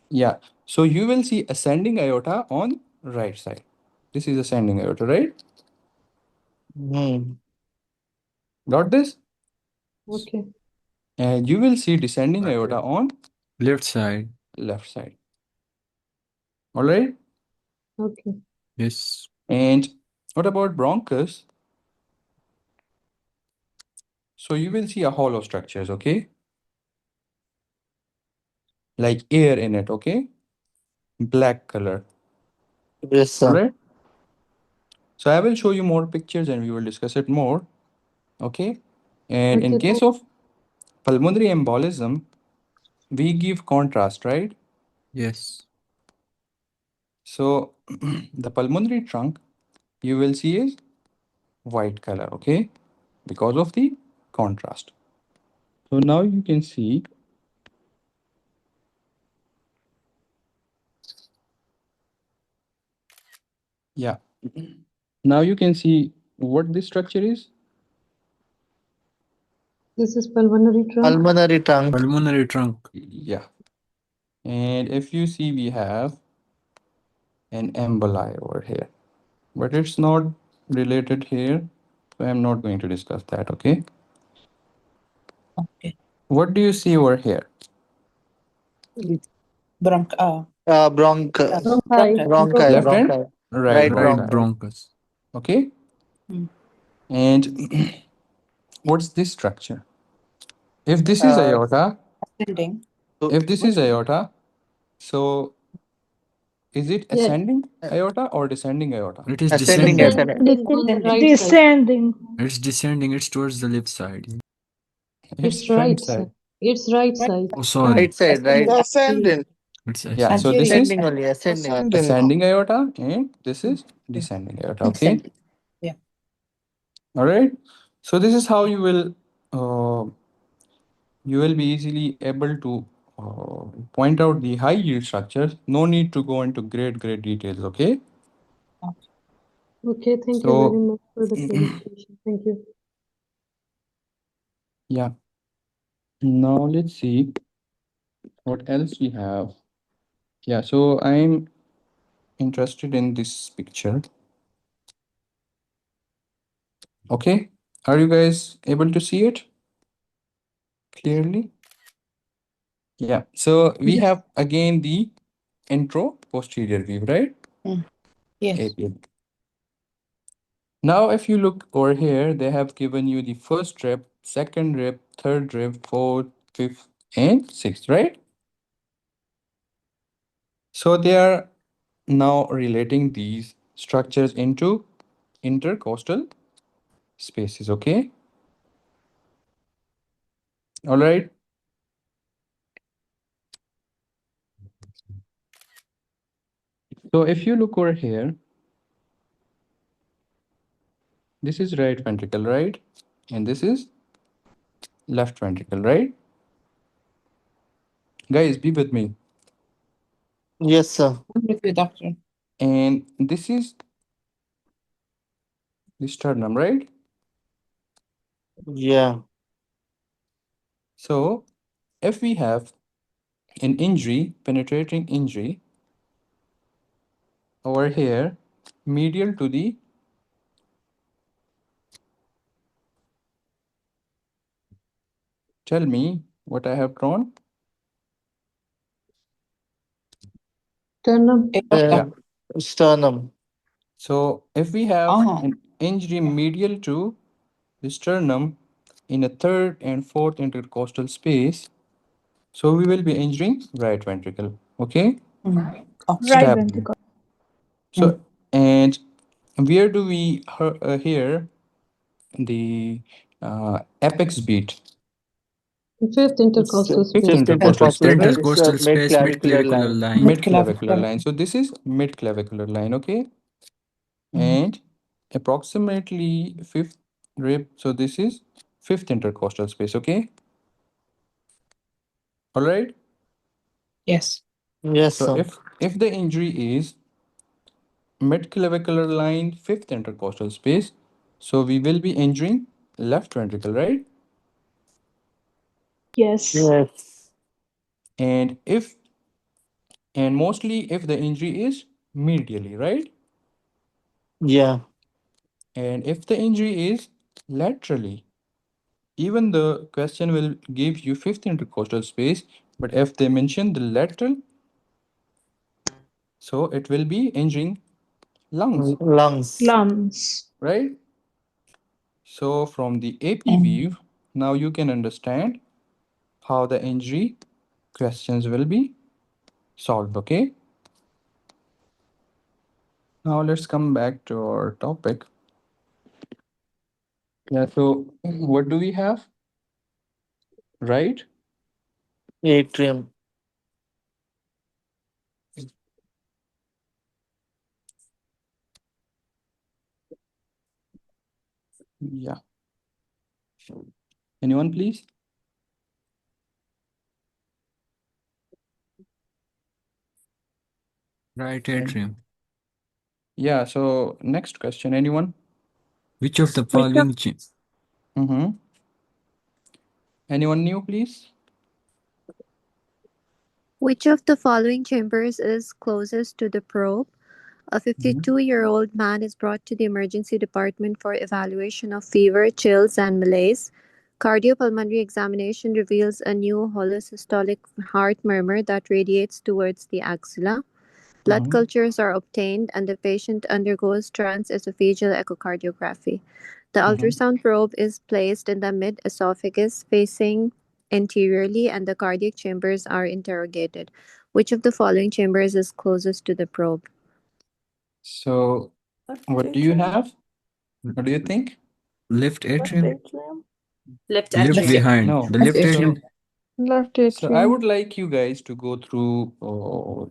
yeah, so you will see ascending aorta on right side. This is ascending aorta, right? Hmm. Got this? okay. And you will see descending aorta on Left side. left side. All right? Okay. Yes. And what about bronchus? So you will see a hollow structures, okay? Like air in it, okay? Black color. Yes, All sir. right? So I will show you more pictures and we will discuss it more, okay? And in Okay. case of pulmonary embolism, we give contrast, right? Yes. So the pulmonary trunk you will see is white color, okay? Because of the contrast. So now you can see, yeah. Now you can see what this structure is? This is pulmonary trunk. Pulmonary trunk. Pulmonary trunk. Yeah. And if you see, we have an emboli over here, but it's not related here, so I'm not going to discuss that. Okay. Okay. What do you see over here? Bronch. Bronchus. Bronchi. Bronchi. Left hand? Bronchi. Right, Right Right bronchi. bronchi. bronchus. Okay. Mm. And what's this structure? If this is Uh, aorta, Ascending. if this is aorta, so is it Yes. ascending aorta or descending aorta? It is Ascending. descending. Ascending. Descending. It's descending. It's towards the left side. It's right side. It's right side. Oh, sorry. Right side. Right. Ascending. It's Yeah, so this is Ascending only. Ascending. ascending aorta and this is descending aorta. Okay. Ascending. Yeah. All right. So this is how you will be easily able to point out the high yield structures. No need to go into great details. Okay. Okay, thank you So very much for the clarification. Thank you. yeah. Now let's see what else we have. Yeah. So I'm interested in this picture. Okay. Are you guys able to see it clearly? Yeah. So we Yes. have again the intro posterior view, right? Yes. APL. Now, if you look over here, they have given you the first rib, second rib, third rib, fourth, fifth, and sixth, right? So they are now relating these structures into intercostal spaces, okay? All right. So if you look over here, this is right ventricle, right? And this is left ventricle, right? Guys, be with me. Yes, sir. I'm with you, doctor. And this is the sternum, right? Yeah. So if we have an injury, penetrating injury over here, medial to the tell me what I have drawn. Sternum. Yeah. Sternum. So if we have Ah. an injury medial to the sternum in a third and fourth intercostal space, so we will be injuring right ventricle. Okay. Mm. Right Step. ventricle. So and where do we hear the apex beat? Fifth intercostal Fifth space. intercostal Fifth space, right? intercostal space, Mid-clavicular mid-clavicular line. line. Mid-clavicular line. So this is mid-clavicular line, okay? And approximately fifth rib. So this is fifth intercostal space, okay? All right. Yes. Yes, So sir. if the injury is mid-clavicular line, fifth intercostal space, so we will be injuring left ventricle, right? Yes. Yes. And mostly if the injury is medially, right? Yeah. And if the injury is laterally, even the question will give you fifth intercostal space, but if they mention the lateral, so it will be injuring lungs, Lungs. Lungs. right? So from the AP view, now you can understand how the injury questions will be solved, okay? Now let's come back to our topic. Yeah, so what do we have? Right? Atrium. Yeah. Anyone, please? Right atrium. Yeah, so next question, anyone? Which of the Which of, following Mm-hmm. Anyone new, please? which of the following chambers is closest to the probe? A Mhm. 52-year-old man is brought to the emergency department for evaluation of fever, chills, and malaise. Cardiopulmonary examination reveals a new holosystolic heart murmur that radiates towards the axilla. Blood Mhm. cultures are obtained and the patient undergoes transesophageal echocardiography. The Mhm. ultrasound probe is placed in the mid esophagus facing anteriorly and the cardiac chambers are interrogated. Which of the following chambers is closest to the probe? So, what do you have? What do you think? left atrium? Left Left Left atrium. behind. No. The left left atrium. atrium. Left So I atrium. would like you guys to go through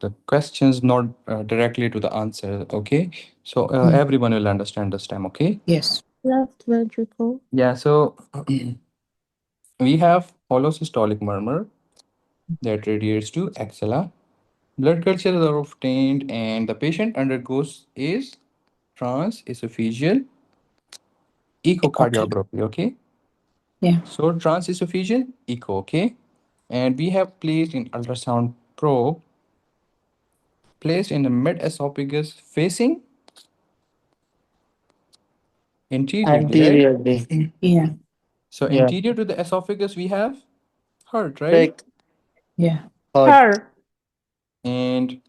the questions, not directly to the answer. Okay. So everyone will understand this time. Okay. Yes. Left ventricle. Yeah. So we have holosystolic murmur that radiates to axilla. Blood cultures are obtained, and the patient undergoes is transesophageal echocardiography. Okay. Yeah. So transesophageal echo. Okay. And we have placed in ultrasound probe placed in the mid esophagus facing anteriorly, right? Anteriorly. Yeah. So Yeah. anterior to the esophagus, we have heart, right? Trach. Yeah. Heart. Her. And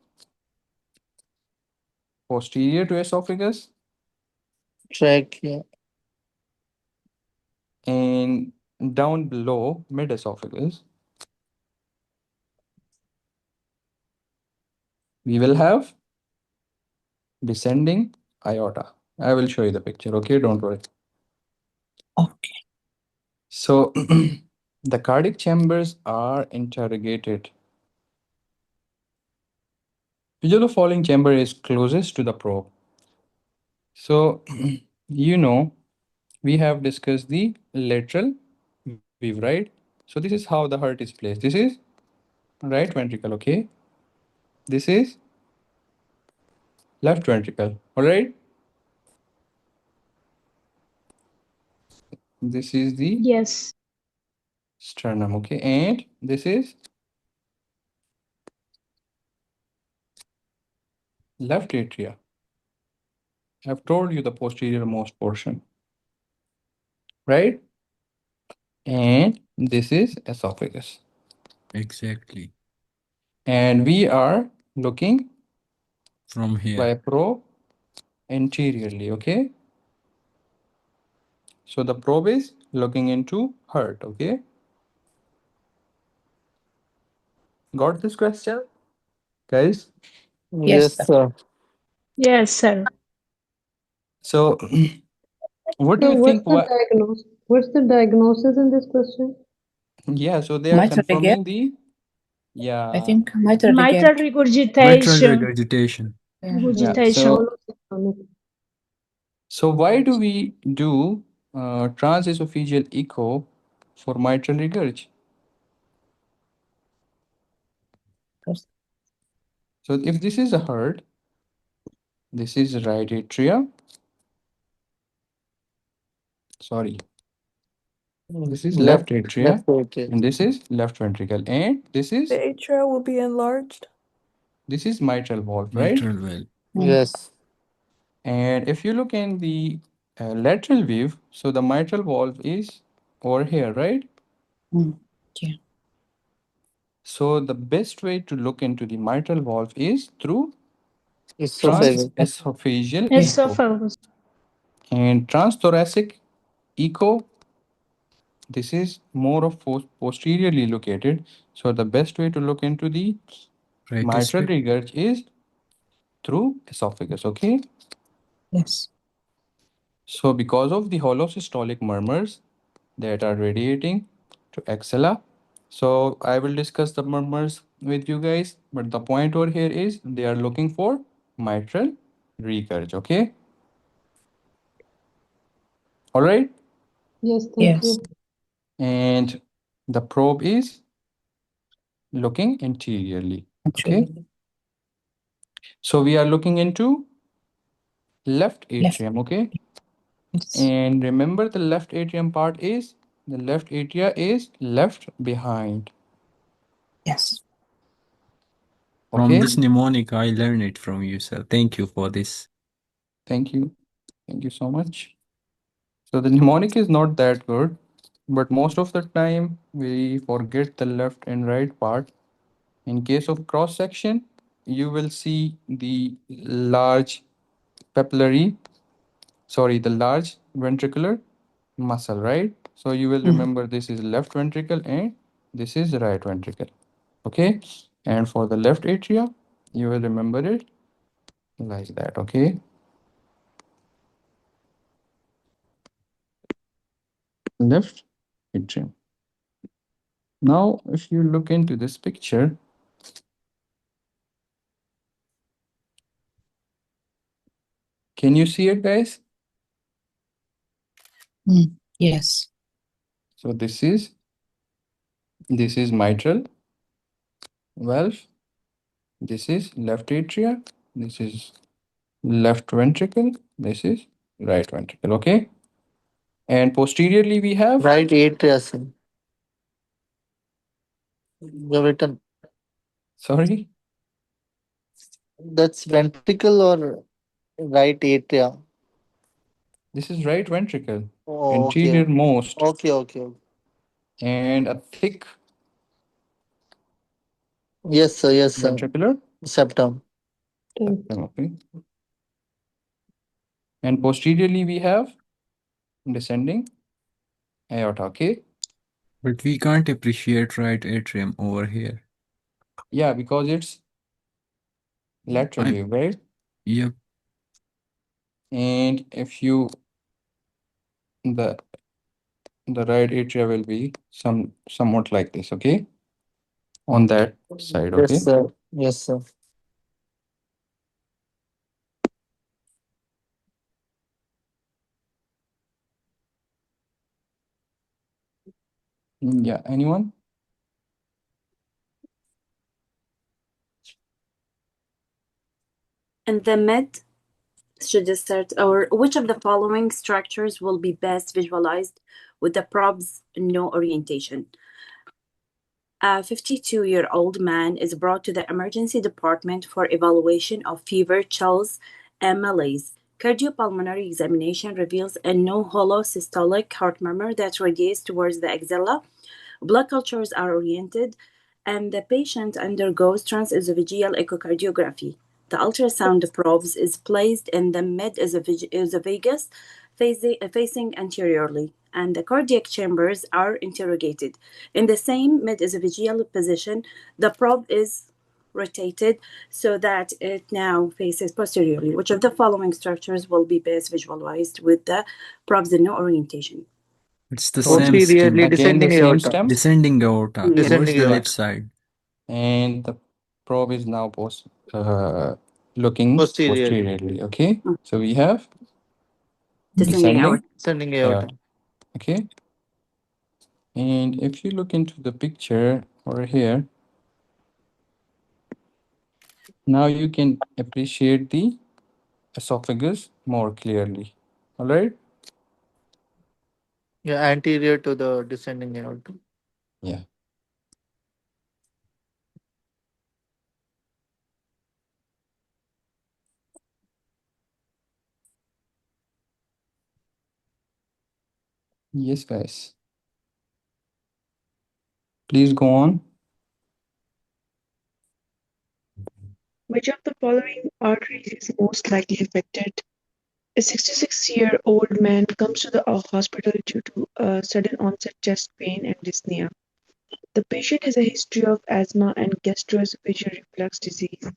posterior to esophagus, Trach. Yeah. and down below mid esophagus, we will have descending aorta. I will show you the picture, okay? Don't worry. Okay. So the cardiac chambers are interrogated. Which of the following chamber is closest to the probe? So, you know, we have discussed the lateral view, right? So this is how the heart is placed. This is right ventricle, okay? This is left ventricle, all right? This is the Yes. sternum, okay? And this is left atria. I've told you the posterior most portion, right? And this is esophagus. Exactly. And we are looking From by here. probe anteriorly, okay? So the probe is looking into heart, okay? Got this question, guys? Yes, Yes, sir. sir. Yes, sir. So what do So you think? What? what's the diagnosis in this question? Yeah, so they are Mitral regurg. confirming the, I yeah, think mitral Mitral regurg. Mitral regurgitation. regurgitation. Yeah. yeah. Regurgitation. So why do we do transesophageal echo for mitral regurg? First. So if this is a heart, this is right atria. Sorry, this is Left. left atria, Left atrium. and this is left ventricle, and this is atria will be enlarged. this is mitral valve, right? Mitral valve. Yes. And if you look in the lateral view, so the mitral valve is over here, right? Yeah. So the best way to look into the mitral valve is through Esophagus. transesophageal Yes. echo. Esophagus. And transthoracic echo, this is more of posteriorly located. So the best way to look into the mitral Tricuspid. regurg is through esophagus, okay? Yes. So because of the holosystolic murmurs that are radiating to axilla, so I will discuss the murmurs with you guys, but the point over here is they are looking for mitral regurg, okay? All right? Yes, thank Yes. you. And the probe is looking anteriorly, okay? Actually. So we are looking into left Left. atrium, okay? And remember, the left atrium part is, the left atria is left behind. Yes. From Okay, this mnemonic, I learned it from you, sir. Thank you for this. thank you. Thank you so much. So the mnemonic is not that good, but most of the time we forget the left and right part. In case of cross section, you will see the large papillary, sorry, the large ventricular muscle, right? So you will remember this is left ventricle and this is right ventricle. Okay, and for the left atria, you will remember it like that. Okay, left atrium. Now, if you look into this picture, can you see it, guys? Yes. So this is mitral valve. This is left atria. This is left ventricle. This is right ventricle. Okay, and posteriorly we have Right atria, sir. You have written sorry, that's ventricle or right atria? this is right ventricle, Oh, anterior okay. most, Okay. and a thick Yes, sir. ventricular Septum. septum. Okay, and posteriorly we have descending aorta. Okay, But we can't appreciate right atrium over here. yeah, because it's laterally, right? Yep. And if you the right atria will be somewhat like this. Okay, on that side. Yes, Okay, sir. Yes, sir. yeah, anyone? And the mid should start, or which of the following structures will be best visualized with the prob's no orientation? A 52-year-old man is brought to the emergency department for evaluation of fever, chills, and malaise. Cardiopulmonary examination reveals a no hollow systolic heart murmur that radiates towards the axilla. Blood cultures are oriented, and the patient undergoes transesophageal echocardiography. The ultrasound probes is placed in the mid-esophagus, facing anteriorly, and the cardiac chambers are interrogated. In the same mid-esophageal position, the probe is rotated so that it now faces posteriorly. Which of the following structures will be best visualized with the probes in no orientation? It's the So same Posteriorly stem. again, the descending same aorta. stem, Descending aorta Yes. towards Descending the left aorta. side. and the probe is now looking Posteriorly. posteriorly. Okay, so we have Descending descending aorta. Descending aorta. aorta. Okay, and if you look into the picture over here, now you can appreciate the esophagus more clearly. All right. Yeah, anterior to the descending aorta. Yeah. Yes, guys. Please go on. Which of the following arteries is most likely affected? A 66-year-old man comes to the hospital due to sudden onset chest pain and dyspnea. The patient has a history of asthma and gastroesophageal reflux disease,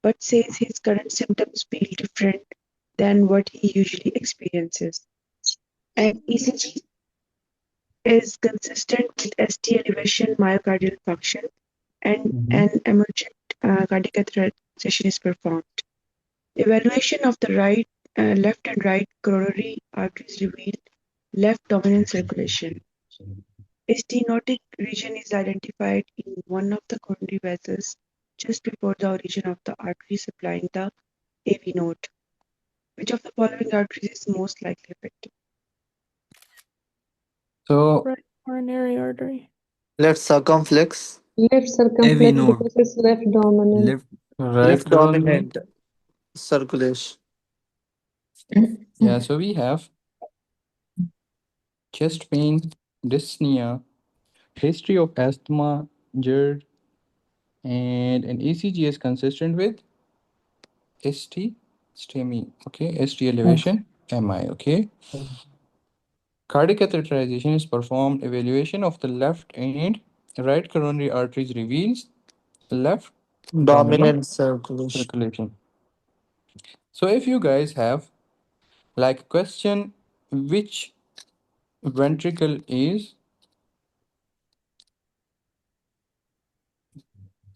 but says his current symptoms feel different than what he usually experiences. An ECG is consistent with ST elevation myocardial function, and an emergent cardiac catheterization is performed. Evaluation of the left and right coronary arteries reveal left dominant circulation. A stenotic region is identified in one of the coronary vessels just before the origin of the artery supplying the AV node. Which of the following arteries is most likely affected? So Right coronary artery. Left circumflex. Left AV circumflex node. because it's left dominant. Left right Left coronary. dominant circulation. Yeah, so we have chest pain, dyspnea, history of asthma, GERD, and an ECG is consistent with ST, STEMI, okay, ST elevation, MI, okay. Cardiac catheterization is performed. Evaluation of the left and right coronary arteries reveals left dominant Dominant circulation. circulation. So if you guys have like a question, which ventricle is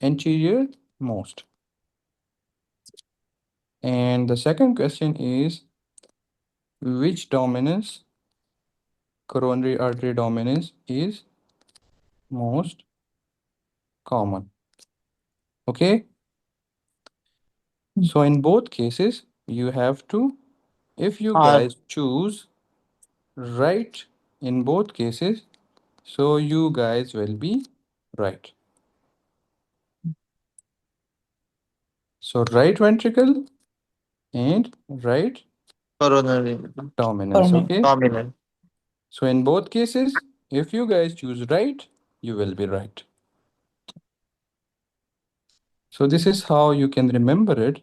anterior most? And the second question is which dominance, coronary artery dominance is most common? Okay. So in both cases, you have to, if you Art. guys choose right in both cases, so you guys will be right. So right ventricle and right Coronary. dominance, okay? Dominant. So in both cases, if you guys choose right, you will be right. So this is how you can remember it.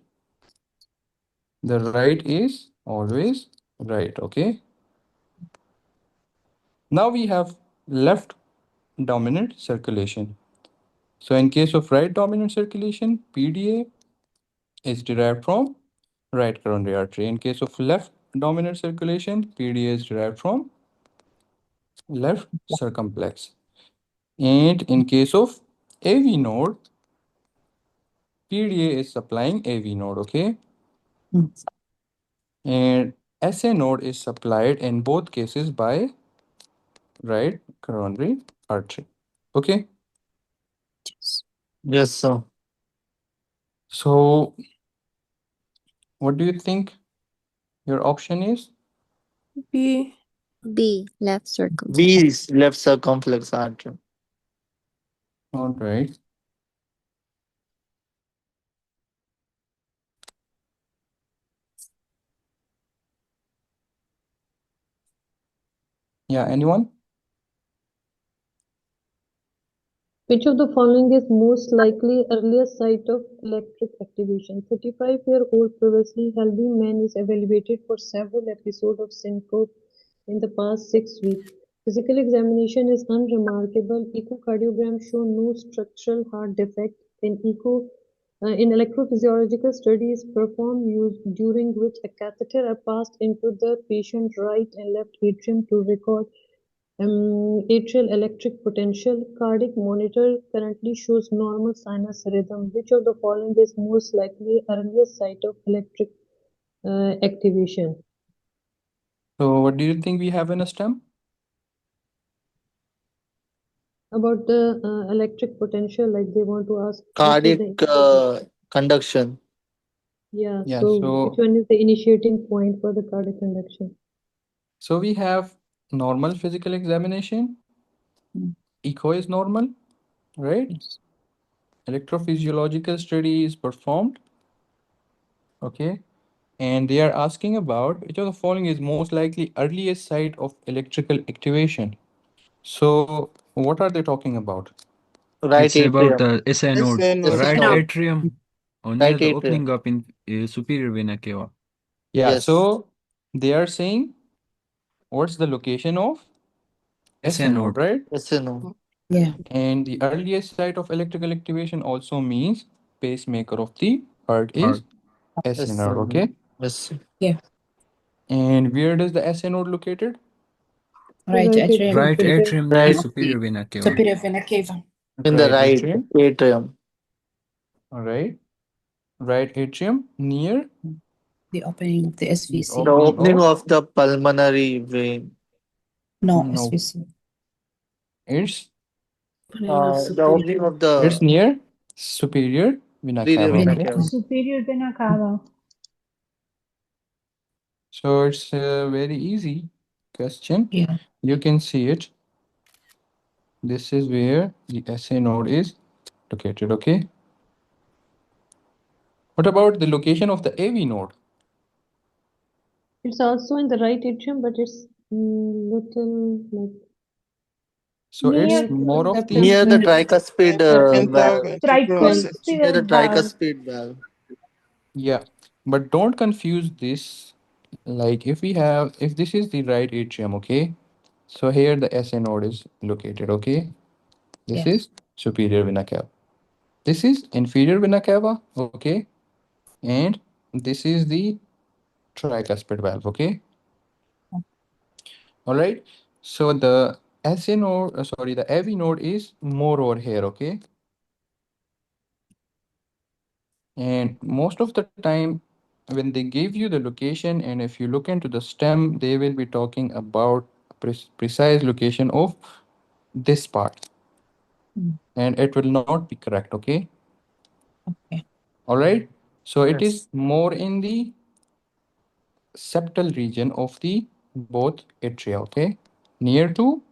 The right is always right, okay? Now we have left dominant circulation. So in case of right dominant circulation, PDA is derived from right coronary artery. In case of left dominant circulation, PDA is derived from left circumflex. And in case of AV node, PDA is supplying AV node, okay? And SA node is supplied in both cases by right coronary artery, okay? Yes, sir. So what do you think your option is? B. B. Left circumflex. B is left circumflex artery. All right. Yeah, anyone? Which of the following is most likely earliest site of electric activation? 35-year-old previously healthy man is evaluated for several episodes of syncope in the past 6 weeks. Physical examination is unremarkable. Echocardiogram show no structural heart defect. In electrophysiological studies performed during which a catheter are passed into the patient's right and left atrium to record atrial electric potential. Cardiac monitor currently shows normal sinus rhythm. Which of the following is most likely earliest site of electric activation? So what do you think we have in a stem? About the electric potential, like they want to ask which is Cardiac the initiating. conduction. Yeah, Yeah, so which so one is the initiating point for the cardiac conduction? we have normal physical examination. Echo is normal, right? Electrophysiological study is performed, okay? And they are asking about which of the following is most likely earliest site of electrical activation. So what are they talking about? Right It's about atrium. the SA node. Yes, Right no. atrium or near Right the atrium. opening up in superior vena cava. Yeah, Yes. so they are saying what's the location of SA SA node, node. right? Yes, no. Yeah. And the earliest site of electrical activation also means pacemaker of the heart is Heart. SA Yes, node, okay? yes. Yeah. And where does the SA node located? Right Right atrium. atrium. Right atrium near Right superior vena cava. Superior vena cava. in the Right right atrium. atrium. All right. Right atrium near The opening of the the SVC. The opening opening of of the pulmonary vein. No, no. SVC. It's The opening of it's the near superior vena superior cava, vena okay? cava. Superior vena cava. So it's a very easy question. Yeah. You can see it This is where the SA node is located, okay? What about the location of the AV node? It's also in the right atrium, but it's little like So near it's to the more of the septum. Near the tricuspid valve. Near the Tricuspid valve. tricuspid valve. yeah, but don't confuse this. Like if this is the right atrium, okay? So here the SA node is located, okay? This Yes. is superior vena cava. This is inferior vena cava, okay? And this is the tricuspid valve, okay? All right. So the SA node, sorry, the AV node is more over here, okay? And most of the time, when they give you the location, and if you look into the stem, they will be talking about precise location of this part, and it will not be correct, okay? Okay. All right. So it is Yes. more in the septal region of the both atria, okay? Near to,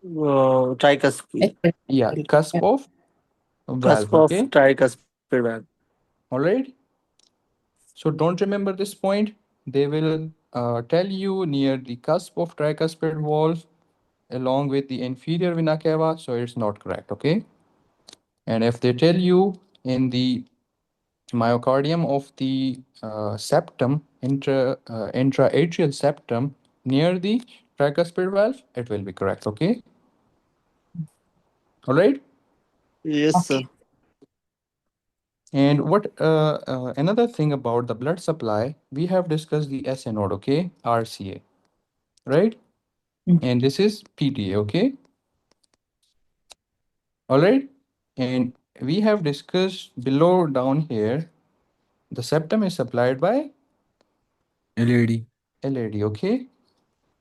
Tricuspid. yeah, cusp of Cusp valve, of okay? tricuspid valve. All right. So don't remember this point. They will tell you near the cusp of tricuspid valve along with the inferior vena cava, so it's not correct, okay? And if they tell you in the myocardium of the septum, intraatrial septum near the tricuspid valve, it will be correct, okay? All right. Yes, sir. Okay. And what another thing about the blood supply, we have discussed the SA node, okay? RCA, right? And this is PTA, okay? All right. And we have discussed below down here, the septum is supplied by LAD. LAD, okay?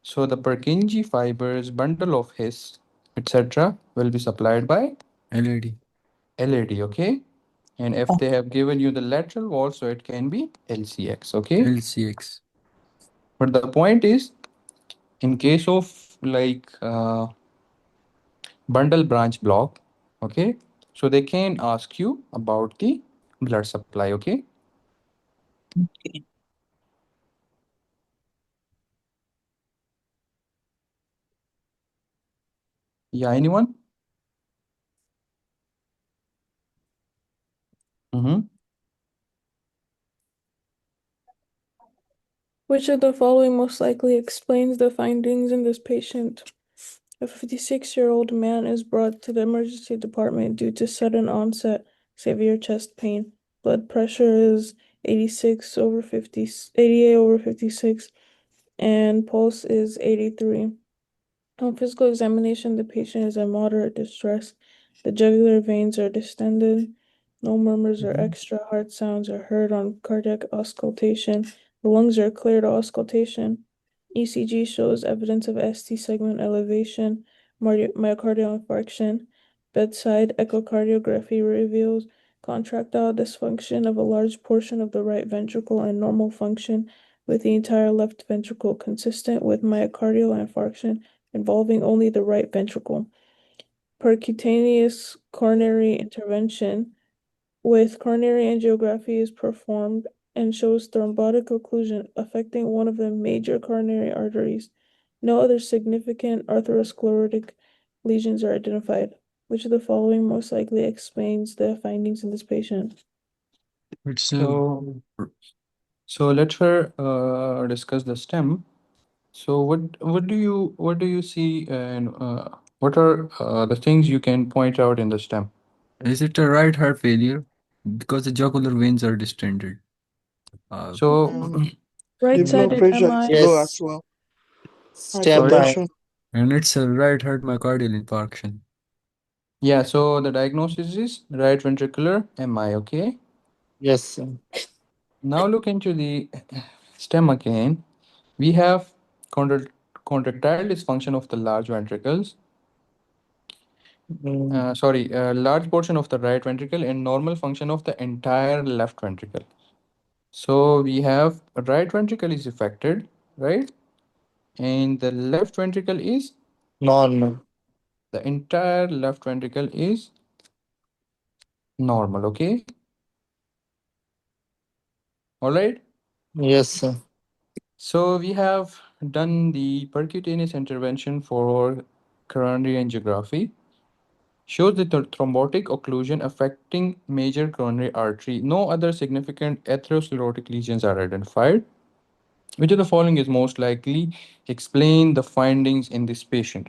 So the Purkinje fibers, bundle of His, etc. will be supplied by LAD. LAD, okay? And if they have given you the lateral wall, so it can be LCX, okay? LCX. But the point is, in case of like bundle branch block, okay? So they can ask you about the blood supply, okay? Okay. Yeah, anyone? Mm-hmm. Which of the following most likely explains the findings in this patient? A 56-year-old man is brought to the emergency department due to sudden onset severe chest pain. Blood pressure is 88 over 56, and pulse is 83. On physical examination, the patient is in moderate distress. The jugular veins are distended. No murmurs or extra heart sounds are heard on cardiac auscultation. The lungs are clear to auscultation. ECG shows evidence of ST segment elevation, myocardial infarction. Bedside echocardiography reveals contractile dysfunction of a large portion of the right ventricle and normal function, with the entire left ventricle consistent with myocardial infarction involving only the right ventricle. Percutaneous coronary intervention with coronary angiography is performed and shows thrombotic occlusion affecting one of the major coronary arteries. No other significant atherosclerotic lesions are identified. Which of the following most likely explains the findings in this patient? It's So, so let's discuss the stem. So what do you see, and what are the things you can point out in the stem? Is it a right heart failure? Because the jugular veins are distended. So Right-sided MI. Yes. Stem sorry. And it's a right heart myocardial infarction. Yeah, so the diagnosis is right ventricular MI, okay? Yes, sir. Now look into the stem again. We have contractile dysfunction of the large ventricles. Sorry, large portion of the right ventricle and normal function of the entire left ventricle. So we have right ventricle is affected, right? And the left ventricle is Normal. The entire left ventricle is normal, okay? All right. Yes, sir. So we have done the percutaneous intervention for coronary angiography. Shows the thrombotic occlusion affecting major coronary artery. No other significant atherosclerotic lesions are identified. Which of the following is most likely explain the findings in this patient?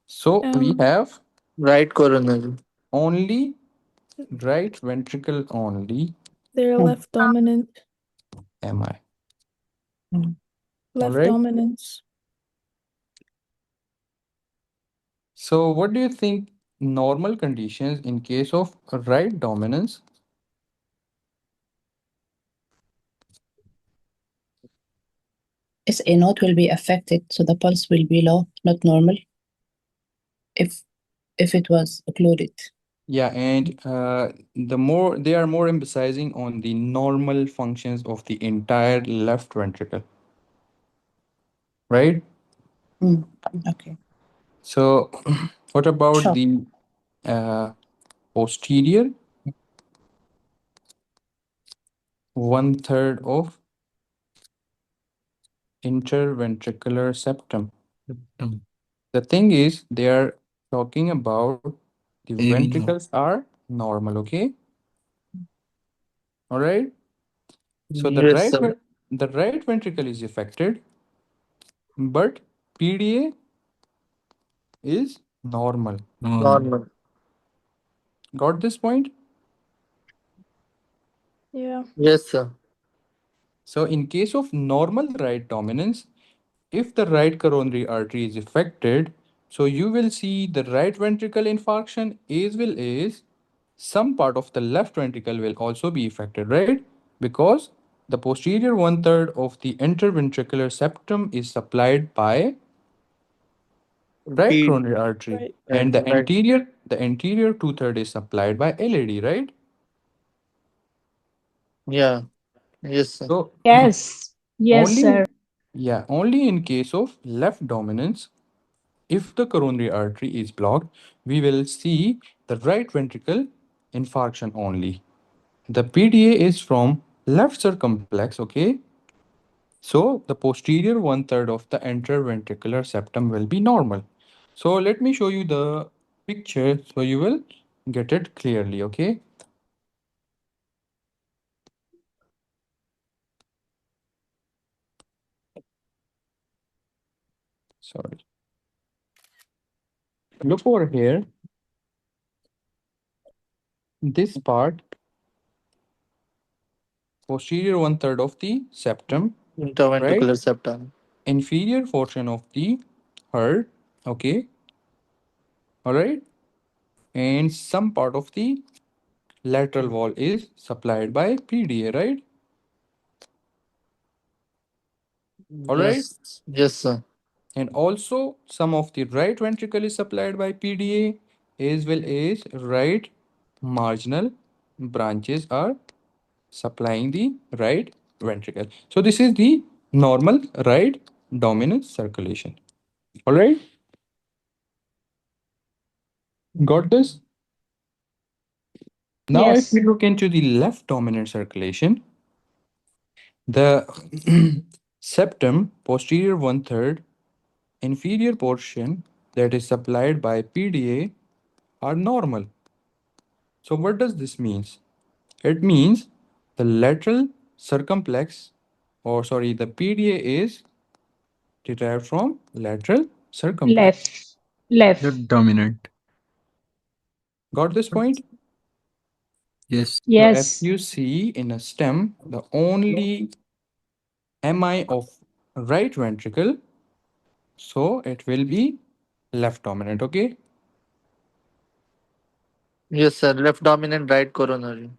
So we have Right coronary. only right ventricle only. They're left dominant. Am I? Mm. All Left right. dominance. So what do you think normal conditions in case of right dominance? SA node will be affected, so the pulse will be low, not normal, if it was occluded. Yeah, and they are more emphasizing on the normal functions of the entire left ventricle, right? Mm. Okay. So what about Shock. the posterior 1/3 of interventricular septum? Septum. The thing is, they are talking about the AV node. ventricles are normal, okay? All right. So Yes, sir. the right ventricle is affected, but PDA is normal. Normal. Normal. Got this point? Yeah. Yes, sir. So in case of normal right dominance, if the right coronary artery is affected, so you will see the right ventricle infarction as well as some part of the left ventricle will also be affected, right? Because the posterior 1/3 of the interventricular septum is supplied by right P. coronary artery, Right. and Right. the anterior 2/3 is supplied by LAD, right? Yeah. Yes, sir. So Yes. Yes, only sir. yeah, only in case of left dominance, if the coronary artery is blocked, we will see the right ventricle infarction only. The PDA is from left circumflex, okay? So the posterior 1/3 of the interventricular septum will be normal. So let me show you the picture so you will get it clearly, okay? Sorry. Look over here. This part, posterior 1/3 of the septum, right? Interventricular septum. Inferior portion of the heart, okay? All right. And some part of the lateral wall is supplied by PDA, right? All right. Yes. Yes, sir. And also some of the right ventricle is supplied by PDA as well as right marginal branches are supplying the right ventricle. So this is the normal right dominant circulation. All right. Got this? Now, if we Yes. look into the left dominant circulation, the septum, posterior 1/3, inferior portion that is supplied by PDA are normal. So, what does this mean? It means the lateral circumflex, or sorry, the PDA is derived from lateral circumflex. Left. Left. Left dominant. Got this point? Yes. So, as Yes. you see in a stem, the only MI of right ventricle, so it will be left dominant, okay? Yes, sir. Left dominant, right coronary.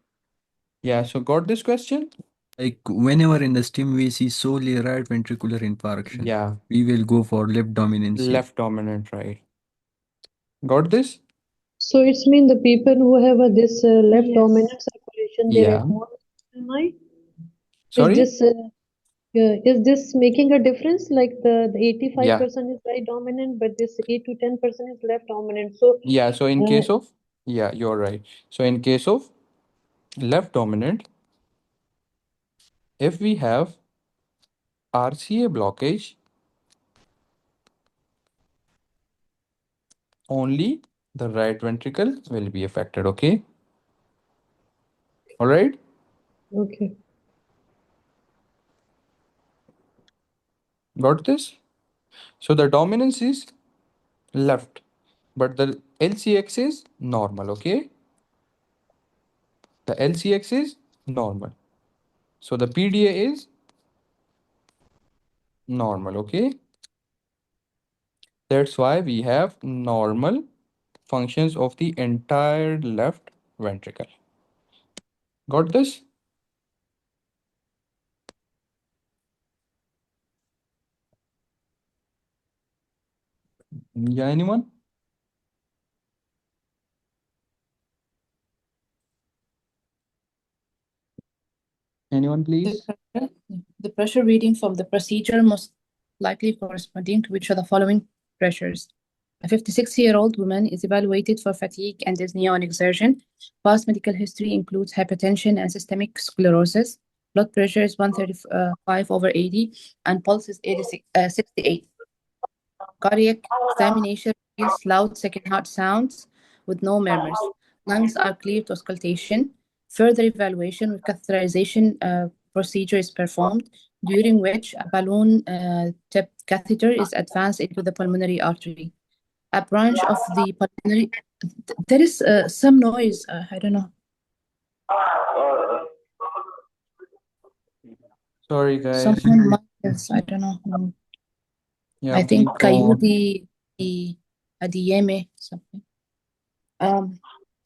Yeah, so got this question? Like whenever in the stim we see solely right ventricular infarction, Yeah, we will go for left dominancy. left dominant, right? Got this? So it's mean the people who have this left Yes. dominant circulation, they're Yeah. at more MI. Is Sorry? this Yeah, is this making a difference? Like the Yeah. 85% is right dominant, but this 8 to 10% is left dominant. So, Yeah. So in uh, case of, yeah, you're right. So in case of left dominant, if we have RCA blockage, only the right ventricle will be affected. Okay. All right. okay. Got this? So the dominance is left, but the LCX is normal. Okay. The LCX is normal. So the PDA is normal. Okay. That's why we have normal functions of the entire left ventricle. Got this? Yeah, anyone? Anyone, please? The pressure reading from the procedure most likely corresponding to which of the following pressures? A 56-year-old woman is evaluated for fatigue and dyspnea on exertion. Past medical history includes hypertension and systemic sclerosis. Blood pressure is 135/80, and pulse is 68. Cardiac examination reveals loud second heart sounds with no murmurs. Lungs are clear to auscultation. Further evaluation with catheterization procedure is performed, during which a balloon tipped catheter is advanced into the pulmonary artery. A branch of the pulmonary. There is some noise. I don't know. Sorry, guys. Someone might. Yes, I don't know. Yeah, I think keep on. Adiyeme something.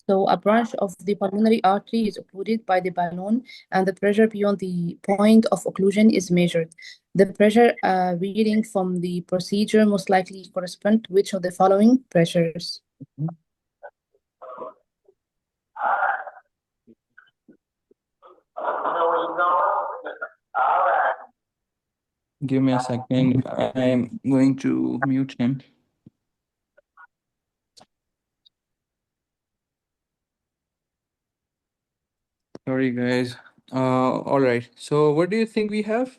So a branch of the pulmonary artery is occluded by the balloon, and the pressure beyond the point of occlusion is measured. The pressure reading from the procedure most likely correspond to which of the following pressures? Give me a second. I'm going to mute him. Sorry, guys. All right. So, what do you think we have?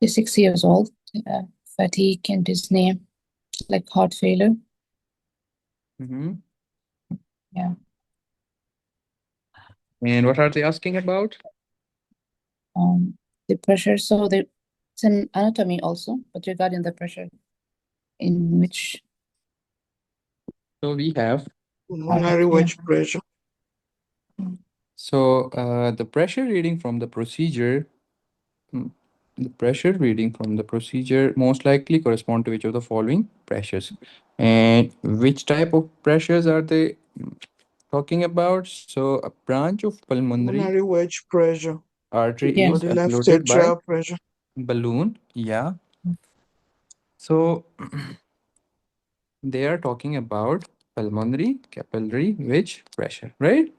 He's 6 years old, fatigue and dyspnea, like heart failure. Mm-hmm. Yeah. And what are they asking about? The pressure. So it's an anatomy also, but regarding the pressure, in which So we have pulmonary wedge pressure. So the pressure reading from the procedure, the pressure reading from the procedure most likely correspond to which of the following pressures, and which type of pressures are they talking about? So a branch of Pulmonary wedge pressure. artery Yeah. Or is the left occluded by atrial pressure. balloon. Yeah. So they are talking about pulmonary capillary wedge pressure, right?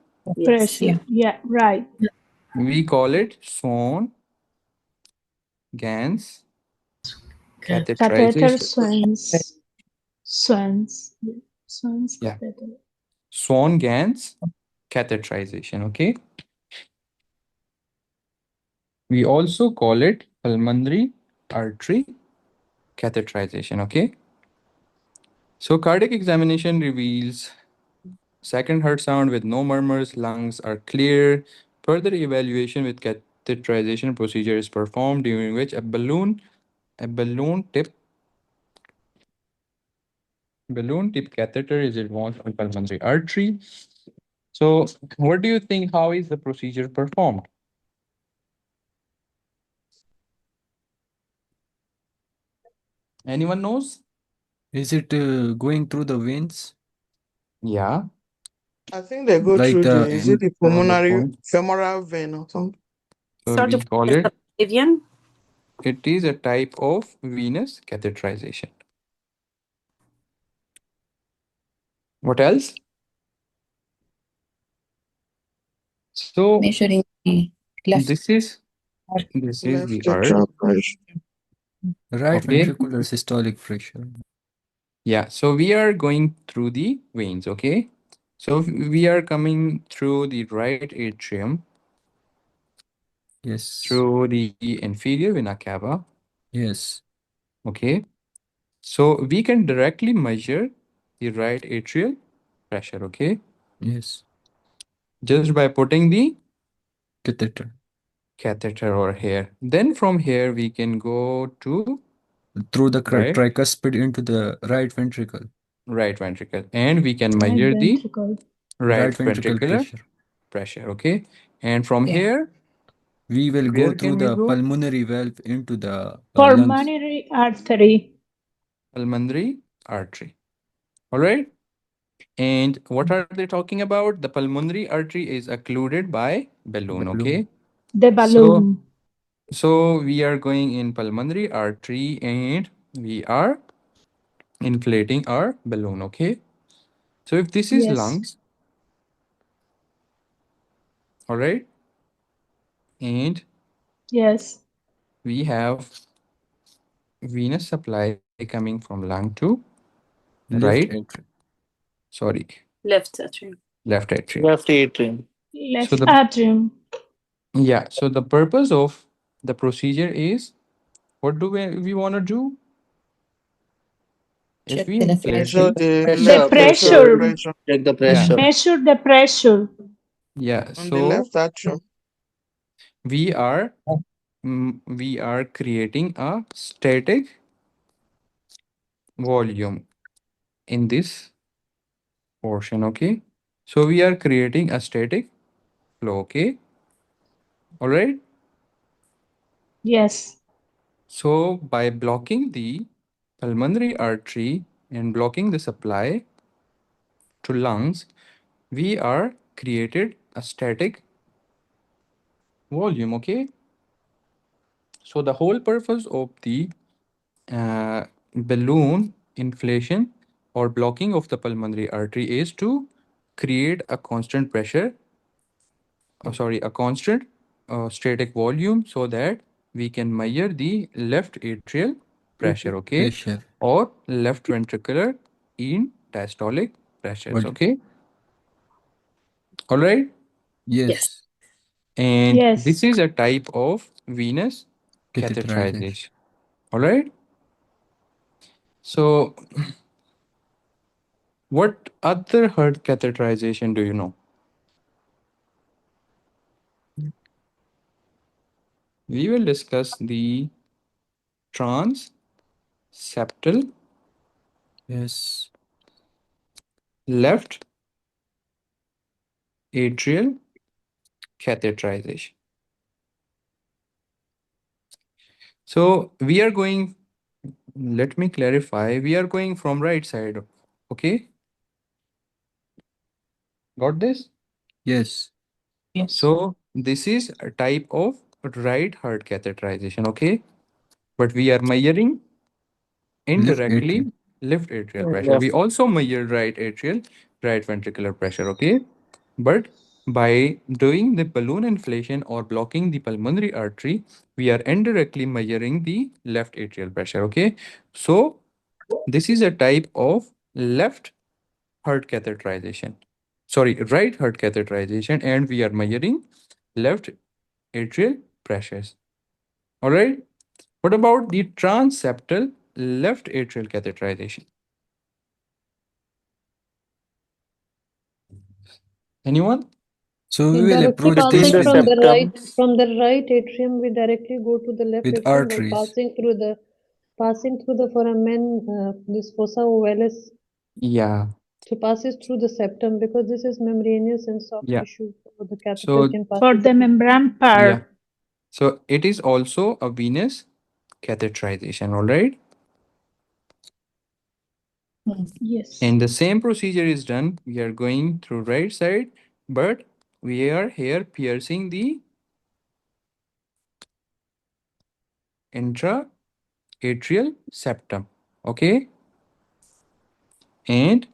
Pressure. Yeah, right. We call it Swan Ganz Catheter catheterization. Swans Yeah. catheter. Swan Ganz catheterization. Okay. We also call it pulmonary artery catheterization. Okay. So cardiac examination reveals second heart sound with no murmurs, lungs are clear. Further evaluation with catheterization procedure is performed, during which a balloon tip catheter is advanced on pulmonary artery. So what do you think? How is the procedure performed? Anyone knows? Is it going through the veins? Yeah. I think they go Like through the is it the Around the pulmonary point. femoral vein or something? So Sort we of call it, avian. it is a type of venous catheterization. What else? So Measuring the left this is heart. the Left heart. atrial pressure. Right Okay. ventricular systolic pressure. Yeah. So we are going through the veins. Okay. So we are coming through the right atrium, Yes. through the inferior vena cava. Yes. Okay. So we can directly measure the right atrial pressure. Okay. Yes. Just by putting the Catheter. over here. Then from here we can go to Through the right tricuspid into the right ventricle. right ventricle, and we can Right measure the ventricle. right ventricle ventricular pressure. pressure. Okay. And from Yeah. here, We will go where through can we the go? pulmonary valve into the lungs. Pulmonary artery. Pulmonary artery. All right. And what are they talking about? The pulmonary artery is occluded by balloon. Okay. The So balloon. we are going in pulmonary artery and we are inflating our balloon. Okay. So if this is Yes. lungs, all right, and Yes. we have venous supply coming from lung to Left right, atrium. sorry, Left atrium. left atrium. Left atrium. So Left atrium. yeah, so the purpose of the procedure is, what do we want to do? If Check we the left inflate Measure the the Pressure. The left Pressure. atrial pressure. pressure Check the yeah, pressure. Measure the pressure. yeah, on the so left atrium. we are we are creating a static volume in this portion. Okay, so we are creating a static flow. Okay, all right. Yes. So by blocking the pulmonary artery and blocking the supply to lungs, we are created a static volume. Okay, so the whole purpose of the balloon inflation or blocking of the pulmonary artery is to create a constant pressure, sorry, a constant static volume, so that we can measure the left atrial pressure. Okay, Pressure. or left ventricular in diastolic pressures. But Okay, all right. yes, And this Yes. is a type of venous catheterization. catheterization. All right. So what other heart catheterization do you know? We will discuss the transseptal Yes. left atrial catheterization. So we are going, let me clarify, we are going from right side. Okay, got this? Yes. Yes. So this is a type of right heart catheterization. Okay, but we are measuring Left indirectly atrium. left atrial pressure. Left. We also measure right atrial, right ventricular pressure. Okay, but by doing the balloon inflation or blocking the pulmonary artery, we are indirectly measuring the left atrial pressure. Okay, so this is a type of left heart catheterization, sorry, right heart catheterization, and we are measuring left atrial pressures. All right. What about the transseptal left atrial catheterization? Anyone? So we In will directly approach Between this the passing with from the septum. right atrium, we directly go to the left atrium by arteries. passing through the foramen, this fossa ovalis, Yeah. to passes through the septum, because this is membranous and soft Yeah. tissue, so the catheter So can pass For through the the membrane yeah. part. So it is also a venous catheterization. All right. Yes. And the same procedure is done. We are going through right side, but we are here piercing the intra-atrial septum. Okay. And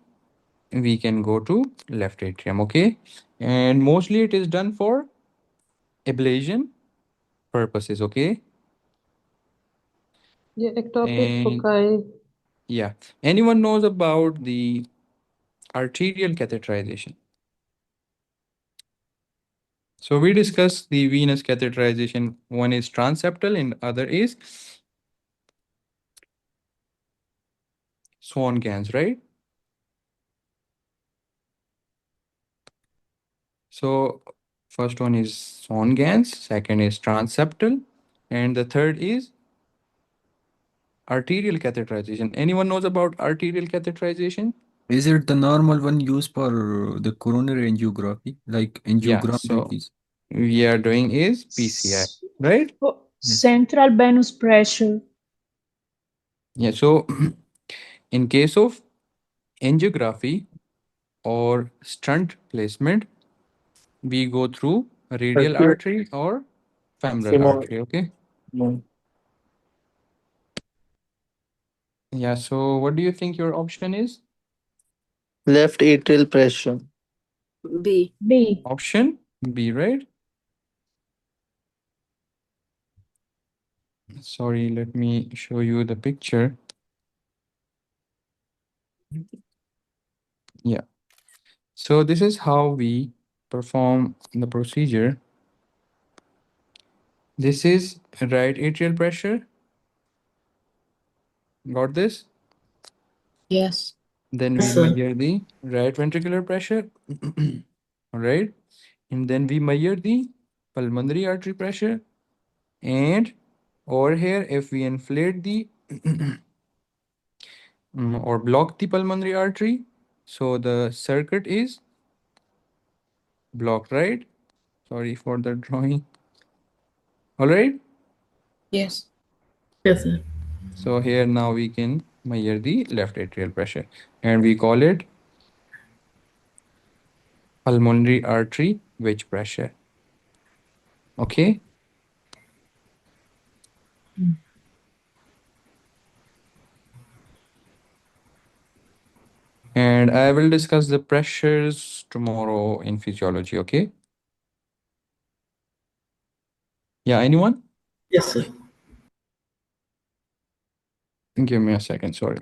we can go to left atrium, okay? And mostly it is done for ablation purposes, okay? Yeah, ectopic And foci. yeah, anyone knows about the arterial catheterization? So we discussed the venous catheterization. One is transeptal and other is Swan-Ganz, right? So first one is Swan-Ganz, second is transeptal, and the third is arterial catheterization. Anyone knows about arterial catheterization? Is it the normal one used for the coronary angiography, like Yeah, angiogram so release? we are doing is PCI, right? Yes. Central venous pressure. Yeah, so in case of angiography or stent placement, we go through radial artery or femoral artery, okay? Yeah, so what do you think your option is? Left atrial pressure. B. B. Option B, right? Sorry, let me show you the picture. Yeah. So this is how we perform the procedure. This is right atrial pressure. Got this? Yes. Then we measure the right ventricular pressure. All right. And then we measure the pulmonary artery pressure. And over here, if we inflate the or block the pulmonary artery, so the circuit is blocked, right? Sorry for the drawing. All right. Yes. Yes, sir. So here now we can measure the left atrial pressure and we call it pulmonary artery wedge pressure. Okay. And I will discuss the pressures tomorrow in physiology. Okay. Yeah. Anyone? Yes, sir. Give me a second. Sorry.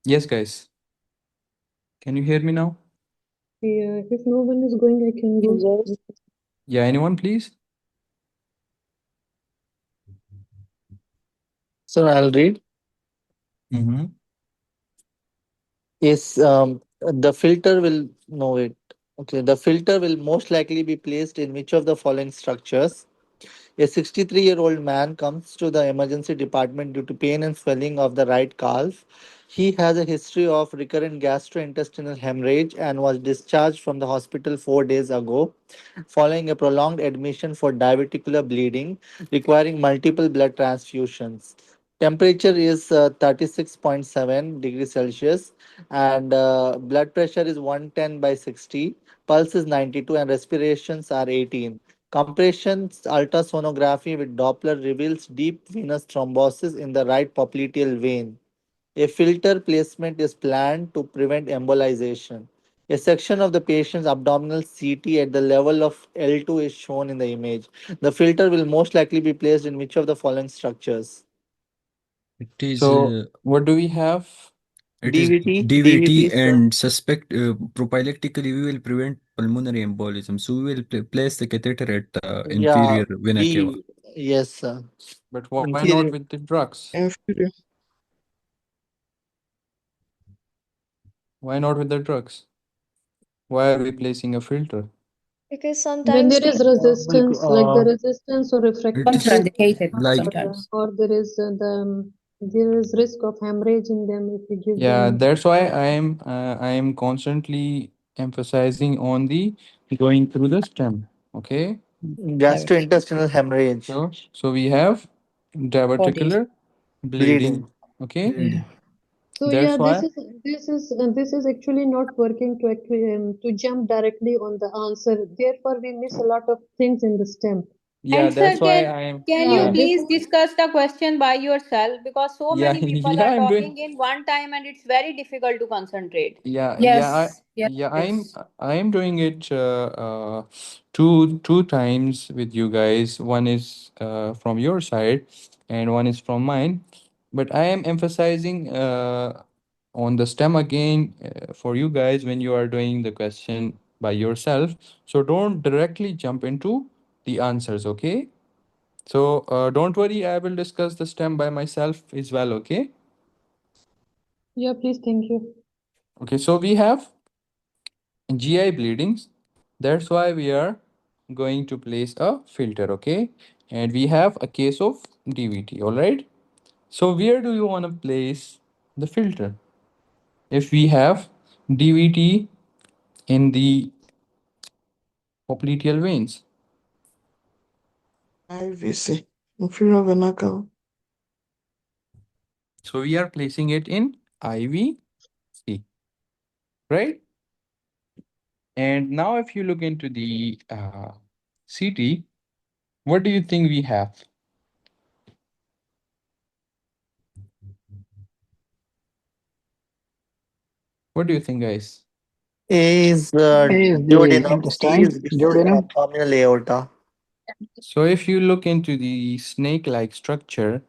Yes, guys. Can you hear me now? Yeah, if no one is going, I can go. Yes. Yeah. Anyone, please? So I'll read. Mm-hmm. Is the filter will know it. Okay, the filter will most likely be placed in which of the following structures? A 63-year-old man comes to the emergency department due to pain and swelling of the right calf. He has a history of recurrent gastrointestinal hemorrhage and was discharged from the hospital 4 days ago following a prolonged admission for diverticular bleeding requiring multiple blood transfusions. Temperature is 36.7 degrees Celsius and blood pressure is 110 by 60. Pulse is 92 and respirations are 18. Compression ultrasonography with Doppler reveals deep venous thrombosis in the right popliteal vein. A filter placement is planned to prevent embolization. A section of the patient's abdominal CT at the level of L2 is shown in the image. The filter will most likely be placed in which of the following structures? It is So what do we have? it is DVT, DVT DVT, sir. and suspect prophylactically we will prevent pulmonary embolism. So we will place the catheter at the Yeah, inferior vena cava. B. Yes, sir. But why not Inferior. with the drugs? Inferior. Why not with the drugs? Why are we placing a filter? Because When sometimes there is the resistance, like the resistance or It is Contraindicated like sometimes. or there is risk of hemorrhage in them if we give Yeah, them. that's why I am constantly emphasizing on the going through the stem. Okay. Gastrointestinal hemorrhage. So we have Body. diverticular bleeding. Bleeding. Okay. bleeding. So yeah, That's why. this is actually not working to actually to jump directly on the answer. Therefore, we miss a lot of things in the stem. Yeah, And sir, that's why I am. can you Yeah, Yeah. please therefore, discuss the question by yourself because so Yeah. many people Yeah. are I'm doing. talking in one time and it's very difficult to concentrate. Yes, yes, Yeah, yes. I'm doing it two times with you guys. One is from your side and one is from mine. But I am emphasizing on the stem again for you guys when you are doing the question by yourself. So don't directly jump into the answers, okay? So don't worry, I will discuss the stem by myself as well, okay? yeah, please, thank you. Okay, so we have GI bleedings. That's why we are going to place a filter, okay? And we have a case of DVT, all right? So where do you want to place the filter? If we have DVT in the popliteal veins, IVC. Inferior vena cava. so we are placing it in IVC, right? And now if you look into the CT, what do you think we have? What do you think, guys? A is A is the duodenum. C intestine, is duodenum. abdominal aorta. So if you look into the snake-like structure,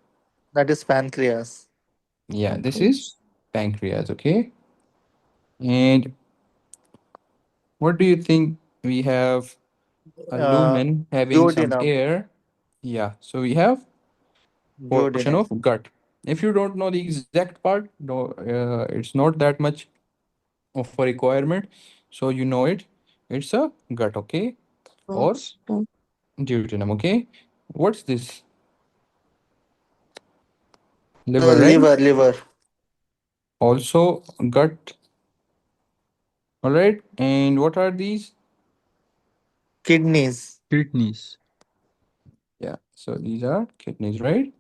That is pancreas. yeah, this is pancreas, okay? And what do you think? We have a Uh, lumen having some duodenum. air. Yeah, so we have portion Duodenum. of gut. If you don't know the exact part, no, it's not that much of a requirement. So you know it. It's a gut, okay? Or duodenum, okay? What's this? Liver, right? Liver. Also gut. All right. And what are these? Kidneys. Kidneys. Yeah. So these are kidneys, right?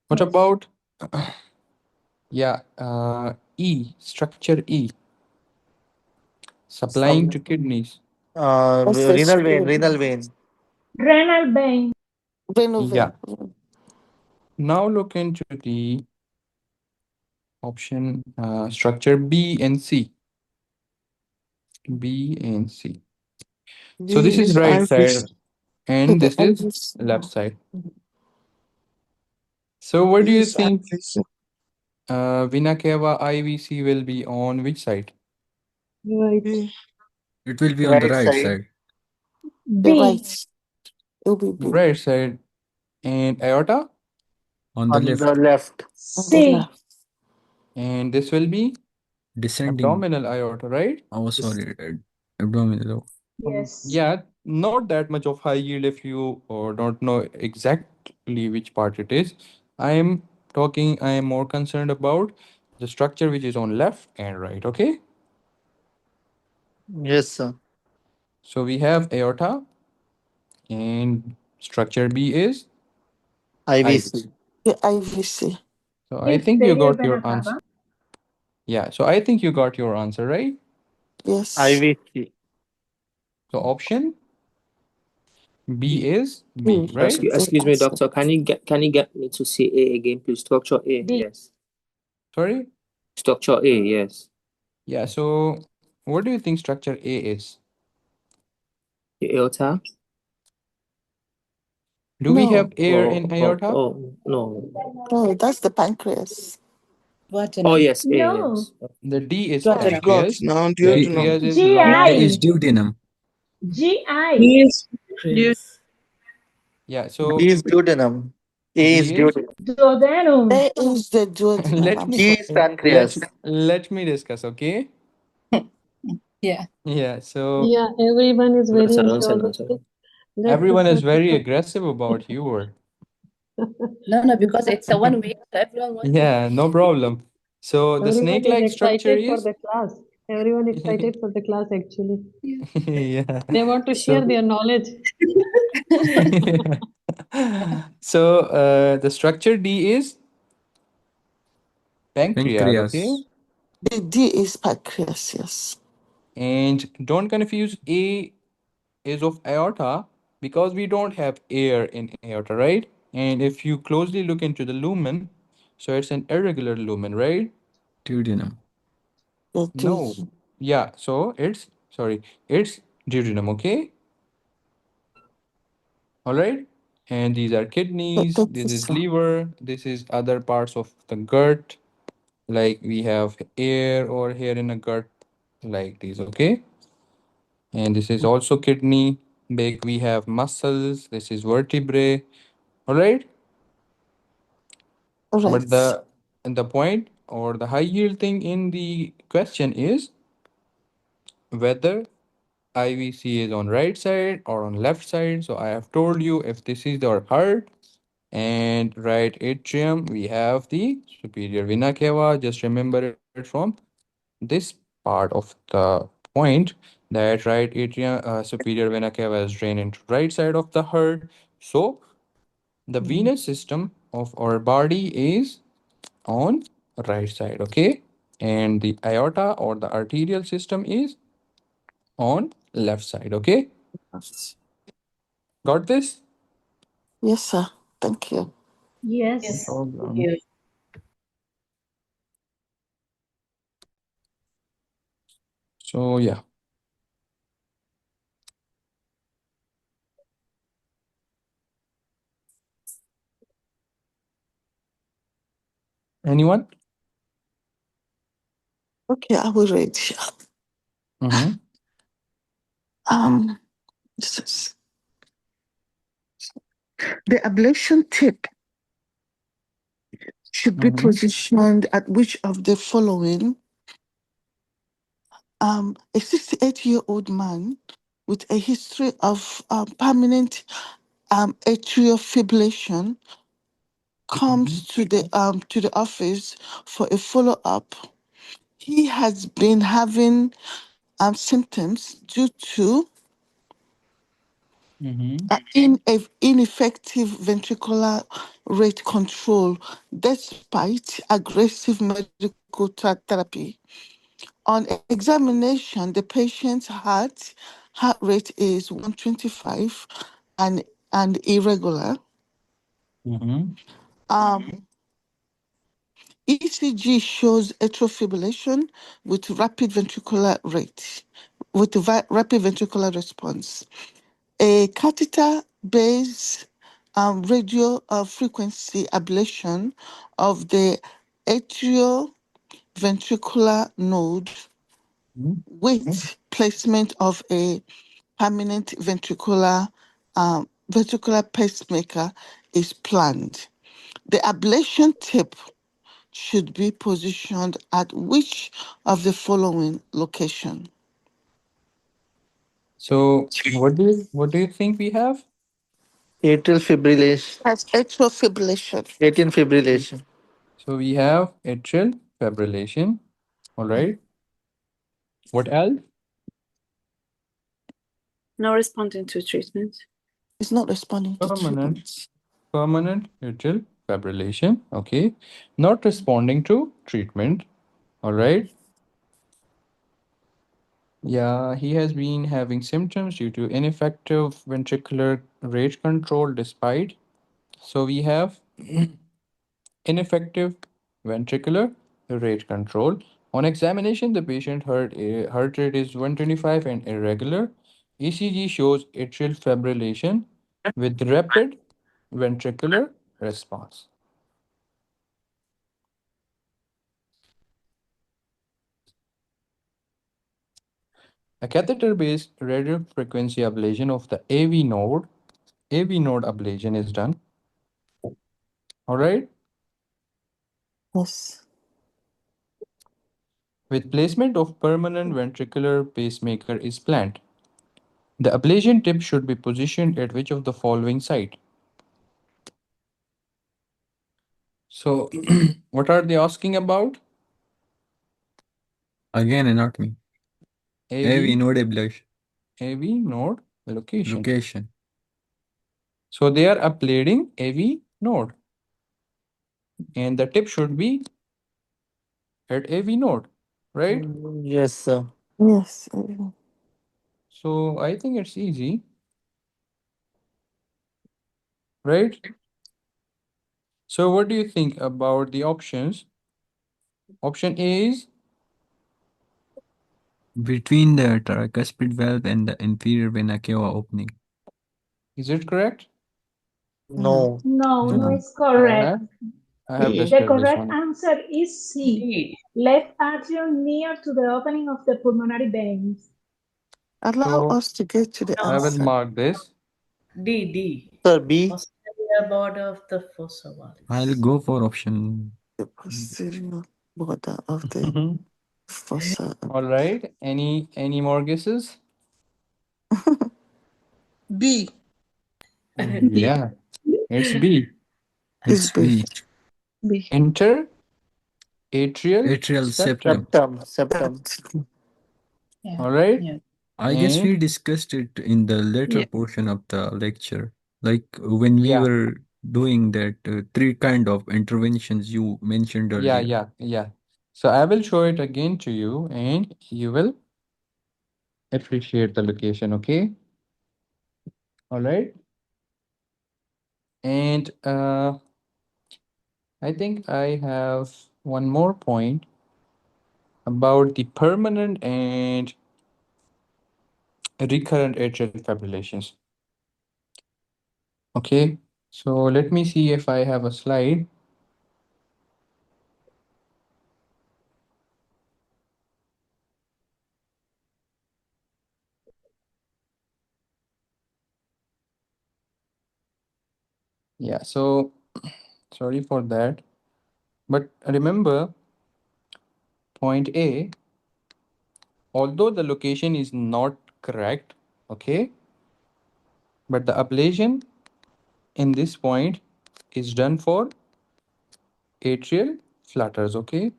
What Yes. about yeah, structure E, supplying Some to kidneys. renal vein. Renal vein. Yeah. Now look into the option structure B and C. B and C. So this is This right IVC. side and this is left side. So what do you This think IVC. vena cava IVC will be on which side? Right. It will be on the Right right side. side. B. Right side. And aorta? On the On the left. left. C. And this will be Descending. abdominal aorta, right? Oh, sorry. Abdominal. Yes. Yeah, not that much of high yield if you don't know exactly which part it is. I am more concerned about the structure which is on left and right, okay? Yes, sir. So we have aorta and structure B is IVC. IVC. So I think you Inferior got vena your cava. answer. Yeah, so I think you got your answer, right? IVC. So option B is B, right? Excuse me, doctor. Can you get me to say A again, please? Structure A, B. yes. Sorry? Structure A, yes. Yeah, so what do you think structure A is? The aorta. Do we have air in Oh, aorta? no. No, that's the pancreas. Oh, yes, A, No. yes. The D is The gut pancreas. now, D, duodenum. Pancreas is D large. is GI. duodenum. GI. Yes. Yes. Yeah, D so is duodenum. A is D is duodenum. Duodenum. A is the duodenum. let me D is let pancreas. let me discuss, okay? Yeah. Yeah, so Yeah, everyone is very Answer. enthusiastic. Let everyone is very Sarika. aggressive about humor. No, because it's a 1 week, so everyone wants to. Yeah, no problem. So the Everyone is snake-like structure excited for is the class. Everyone excited for the class actually. yeah. They want to share So their knowledge. so the structure D is pancreas, okay? Pancreas. The D is pancreas, yes. And don't confuse A is of aorta because we don't have air in aorta, right? And if you closely look into the lumen, so it's an irregular lumen, right? Duodenum. It No. is. Yeah, so it's duodenum, okay? All right. And these are kidneys, That this is is so. liver, this is other parts of the gut. Like we have air over here in a gut, like these, okay? And this is also kidney. Like we have muscles, this is vertebrae, all right? All But right. the point or the high yield thing in the question is whether IVC is on right side or on left side. So I have told you if this is our heart and right atrium, we have the superior vena cava. Just remember it from this part of the point that right atrium, superior vena cava is drained into right side of the heart. So the venous system of our body is on right side, okay? And the aorta or the arterial system is on left side, okay? Yes, Got this? yes, sir. Thank you. No Yes. problem. So yeah. Anyone? Okay, I will read. Mm-hmm. Um, this is- the ablation tip should be Mm-hmm. positioned at which of the following? A 68-year-old man with a history of permanent atrial fibrillation Mm-hmm. comes to the office for a follow-up. He has been having symptoms due to Mm-hmm. ineffective ventricular rate control despite aggressive medical therapy. On examination, the patient's heart rate is 125 and irregular. Mm-hmm. Um, ECG shows atrial fibrillation with rapid ventricular rate, rapid ventricular response. A catheter-based radio frequency ablation of the atrioventricular node with placement of a permanent ventricular pacemaker is planned. The ablation tip should be positioned at which of the following location? So what do you think we have? Atrial fibrillation. That's atrial fibrillation. Atrial fibrillation. So we have atrial fibrillation. All right. What else? No responding to treatment. It's not responding to Permanent. treatment. Permanent atrial fibrillation. Okay. Not responding to treatment. All right. Yeah, he has been having symptoms due to ineffective ventricular rate control despite. So we have ineffective ventricular rate control. On examination, the patient heart rate is 125 and irregular. ECG shows atrial fibrillation with rapid ventricular response. A catheter-based radiofrequency ablation of the AV node ablation is done. All right. Yes. with placement of permanent ventricular pacemaker is planned. The ablation tip should be positioned at which of the following site? So, what are they asking about? Again, anatomy. AV AV, node ablation. AV node location. Location. So they are uploading AV node, and the tip should be at AV node, right? Yes, sir. Yes. So I think it's easy, right? So what do you think about the options? Option A is, Between the tricuspid valve and the inferior vena cava opening. is it correct? No. No, no, No. it's correct. I have The displayed this correct one. answer is C. D. Left atrium near to the opening of the pulmonary veins. Allow So us to get to the I will answer. mark this. D. Sir, B. Posterior border of the fossa I'll valis. go for option. The posterior border of the fossa. All right. Any more guesses? B Yeah, it's B. is It's B. B. B. Enter atrial Atrial septum. septum. Septum. Yeah. All right. Yeah. I guess we And discussed it in the later Yeah. portion of the lecture. Like when we yeah, were doing that three kind of interventions you mentioned earlier. yeah. So I will show it again to you, and you will appreciate the location. Okay. All right. And I think I have one more point about the permanent and recurrent atrial fibrillations. Okay. So let me see if I have a slide. Yeah, so sorry for that. But remember, point A, although the location is not correct, okay, but the ablation in this point is done for atrial flutters, okay?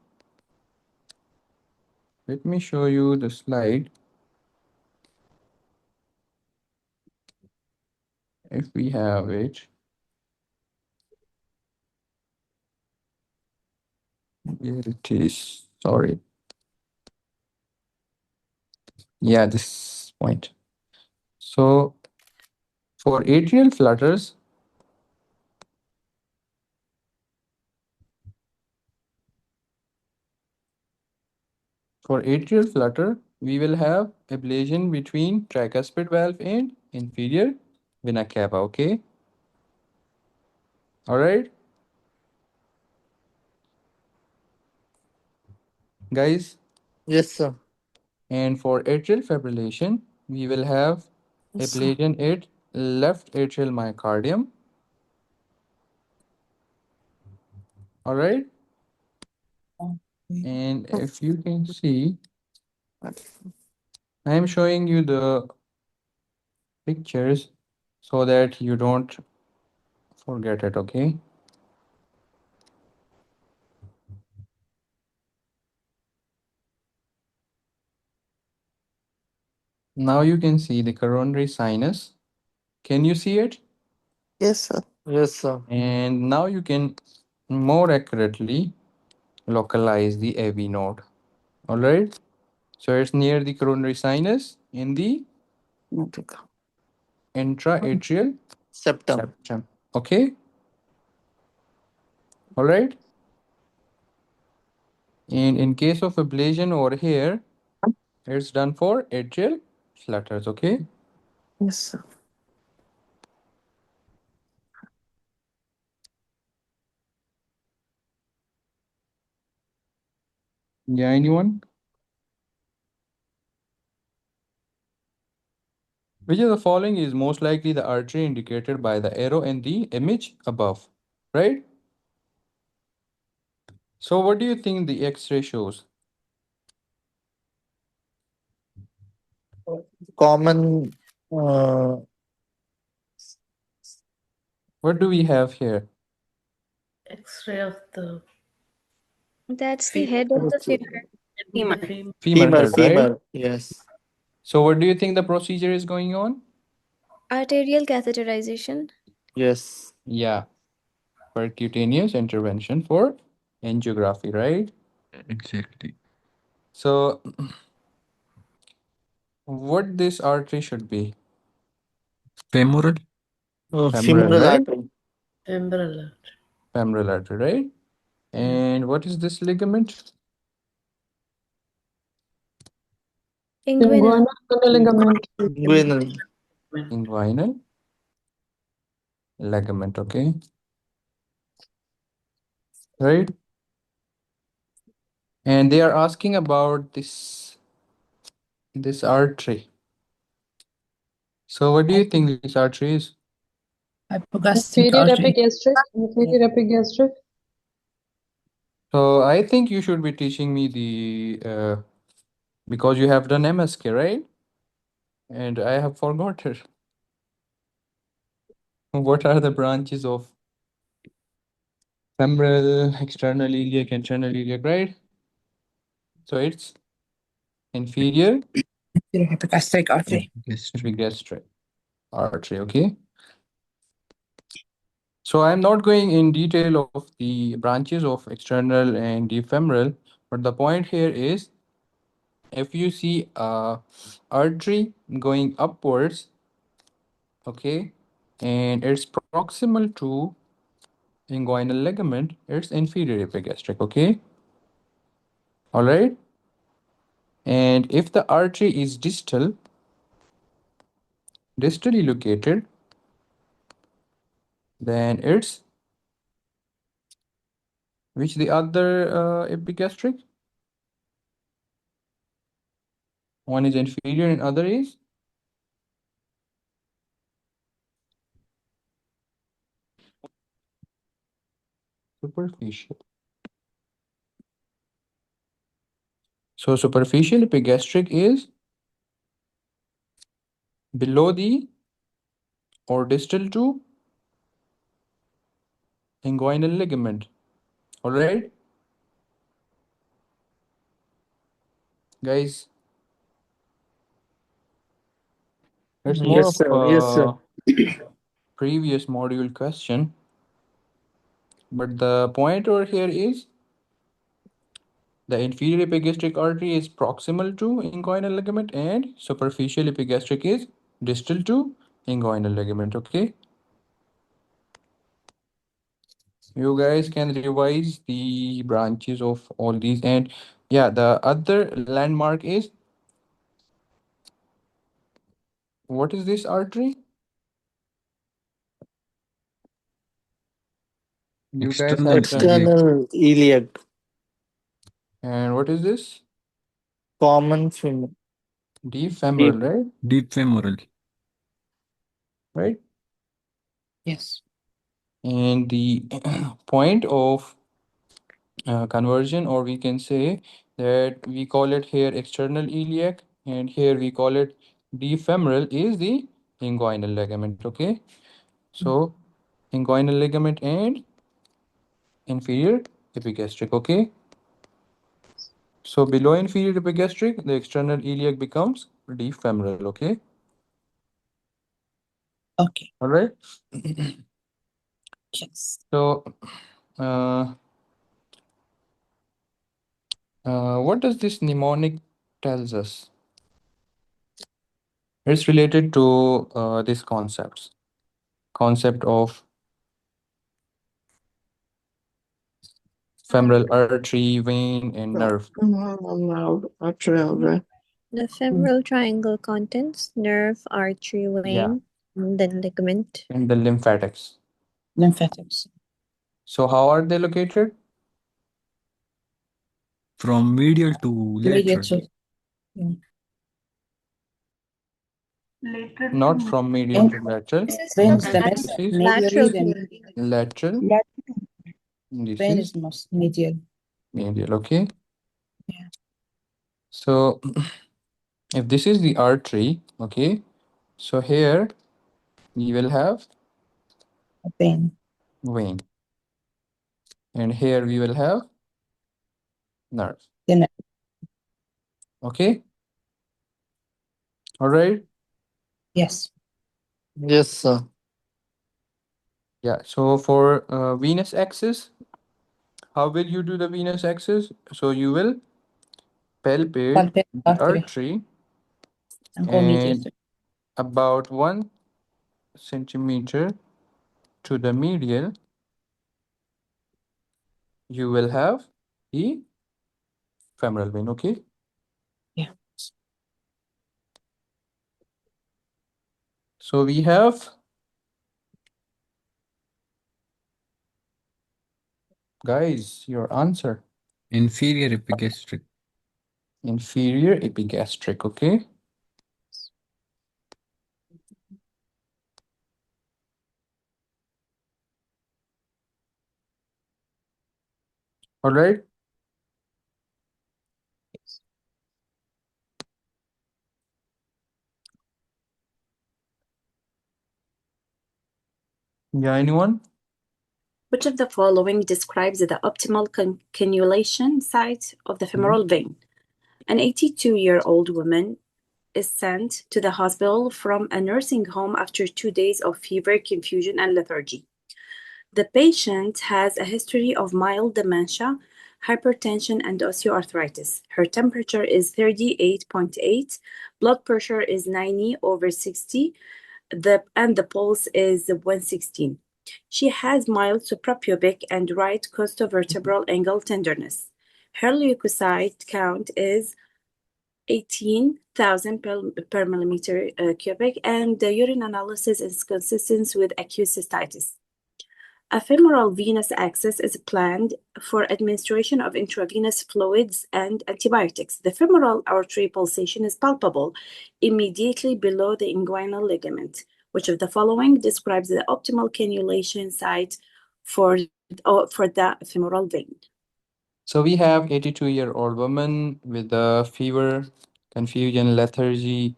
Let me show you the slide. If we have it. Here it is. Sorry. Yeah, this point. So for atrial flutters, we will have ablation between tricuspid valve and inferior vena cava, okay? All right, guys. Yes, sir. And for atrial fibrillation, we will have Yes, sir. ablation at left atrial myocardium. All right. And if you can see, I am showing you the pictures so that you don't forget it, okay? Now you can see the coronary sinus. Can you see it? Yes, sir. Yes, sir. And now you can more accurately localize the AV node. All right. So it's near the coronary sinus in the intraatrial Septum. septum. Okay. All right. And in case of ablation over here, it's done for atrial flutters. Okay. Yes, sir. Yeah, anyone? Which of the following is most likely the artery indicated by the arrow in the image above, right? So what do you think the X-ray shows? Common. What do we have here? X-ray of the That's the head of the femur. Femur. Femur head, right? Femur. Yes. So what do you think the procedure is going on? Arterial catheterization. Yes. Yeah, percutaneous intervention for angiography, right? Exactly. So what this artery should be? Femoral. Femoral, Femoral right? artery. femoral. Femoral artery, right? And what is this ligament? Inguinal. Inguinal ligament. Inguinal. Inguinal ligament, okay? Right? And they are asking about this artery. So what do you think this artery is? Hypogastric Inferior artery. epigastric. Inferior epigastric. So I think you should be teaching me because you have done MSK, right? And I have forgotten. What are the branches of femoral, external iliac, internal iliac, right? So it's inferior Inferior hypogastric artery. epigastric artery, okay? So I'm not going in detail of the branches of external and the femoral, but the point here is if you see a artery going upwards, okay, and it's proximal to inguinal ligament, it's inferior epigastric, okay? All right. And if the artery is distally located, then it's which the other epigastric? One is inferior and other is superficial. So superficial epigastric is below the or distal to inguinal ligament. All right, guys. It's more Yes, of sir. Yes, sir. a previous module question, but the point over here is the inferior epigastric artery is proximal to inguinal ligament and superficial epigastric is distal to inguinal ligament, okay? You guys can revise the branches of all these. And yeah, the other landmark is, what is this artery? You guys External have done. iliac. External iliac. And what is this? Common femur. Deep femoral, right? Deep femoral. Right? Yes. And the point of conversion, or we can say that we call it here external iliac, and here we call it deep femoral, is the inguinal ligament, okay? So inguinal ligament and inferior epigastric, okay? So below inferior epigastric, the external iliac becomes deep femoral, okay? Okay. All right. Yes. So, what does this mnemonic tells us? It's related to this concept of femoral artery, vein, and nerve. The femoral triangle contains nerve, artery, Yeah, vein, and then ligament. and the lymphatics. Lymphatics. So how are they located? From medial to Medial lateral. to yeah. Not from medial to lateral. Vein is the This most is medially, then lateral. This vein is is most medial. medial, okay? Yeah. So If this is the artery, okay, so here we will have Vein. vein, and here we will have nerve. The nerve. Okay, all right. Yes. Yes, sir. Yeah, so for venous axis, how will you do the venous axis? So you will palpate Palpate the artery artery and go medial. and about 1 centimeter to the medial, you will have the femoral vein. Okay. Yeah. So we have, guys, your answer. Inferior epigastric. Inferior epigastric. Okay. All right. Yeah, anyone? Which of the following describes the optimal cannulation site of the femoral vein? An 82-year-old woman is sent to the hospital from a nursing home after 2 days of fever, confusion, and lethargy. The patient has a history of mild dementia, hypertension, and osteoarthritis. Her temperature is 38.8, blood pressure is 90/60, and the pulse is 116. She has mild suprapubic and right costovertebral angle tenderness. Her leukocyte count is 18,000 per millimeter cubic, and the urine analysis is consistent with acute cystitis. A femoral venous access is planned for administration of intravenous fluids and antibiotics. The femoral artery pulsation is palpable immediately below the inguinal ligament. Which of the following describes the optimal cannulation site for the femoral vein? So we have 82-year-old woman with a fever, confusion, lethargy,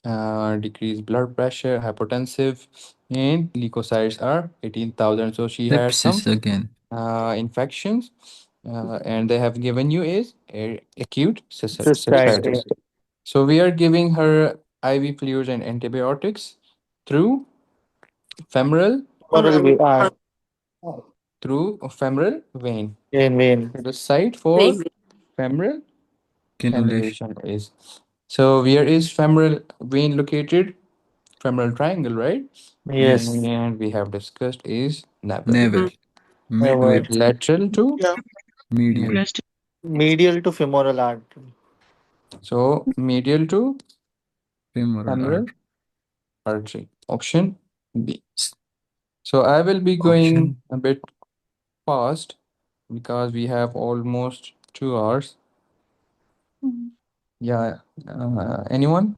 decreased blood pressure, hypotensive, and leukocytes are 18,000. So she has some Sepsis again. infections, and they have given you is acute Cystitis. cystitis. So we are giving her IV fluids and antibiotics through femoral Femoral vein. through femoral vein. Vein. The site for Vein. femoral Cannulation. cannulation is. So where is femoral vein located? Femoral triangle, right? Yes. And we have discussed is navel. Navel. Never. Midway. Lateral to Medial. medial. Medial to femoral artery. So medial to Femoral femoral artery. artery. Option B. So I will be going Option. a bit fast because we have almost 2 hours. Yeah. Anyone?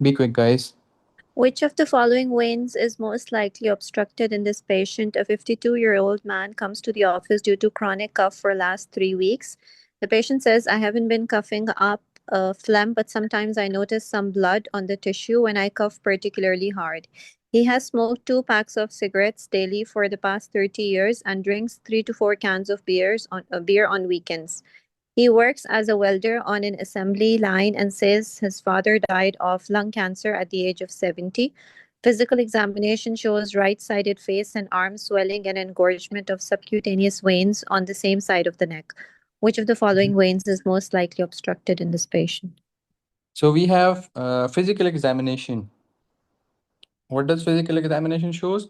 Be quick, guys. Which of the following veins is most likely obstructed in this patient? A 52-year-old man comes to the office due to chronic cough for last 3 weeks. The patient says, I haven't been coughing up phlegm, but sometimes I notice some blood on the tissue when I cough particularly hard. He has smoked 2 packs of cigarettes daily for the past 30 years and drinks 3 to 4 cans of beer on weekends. He works as a welder on an assembly line and says his father died of lung cancer at the age of 70. Physical examination shows right sided face and arm swelling and engorgement of subcutaneous veins on the same side of the neck. Which of the following veins is most likely obstructed in this patient? So we have physical examination. What does physical examination shows?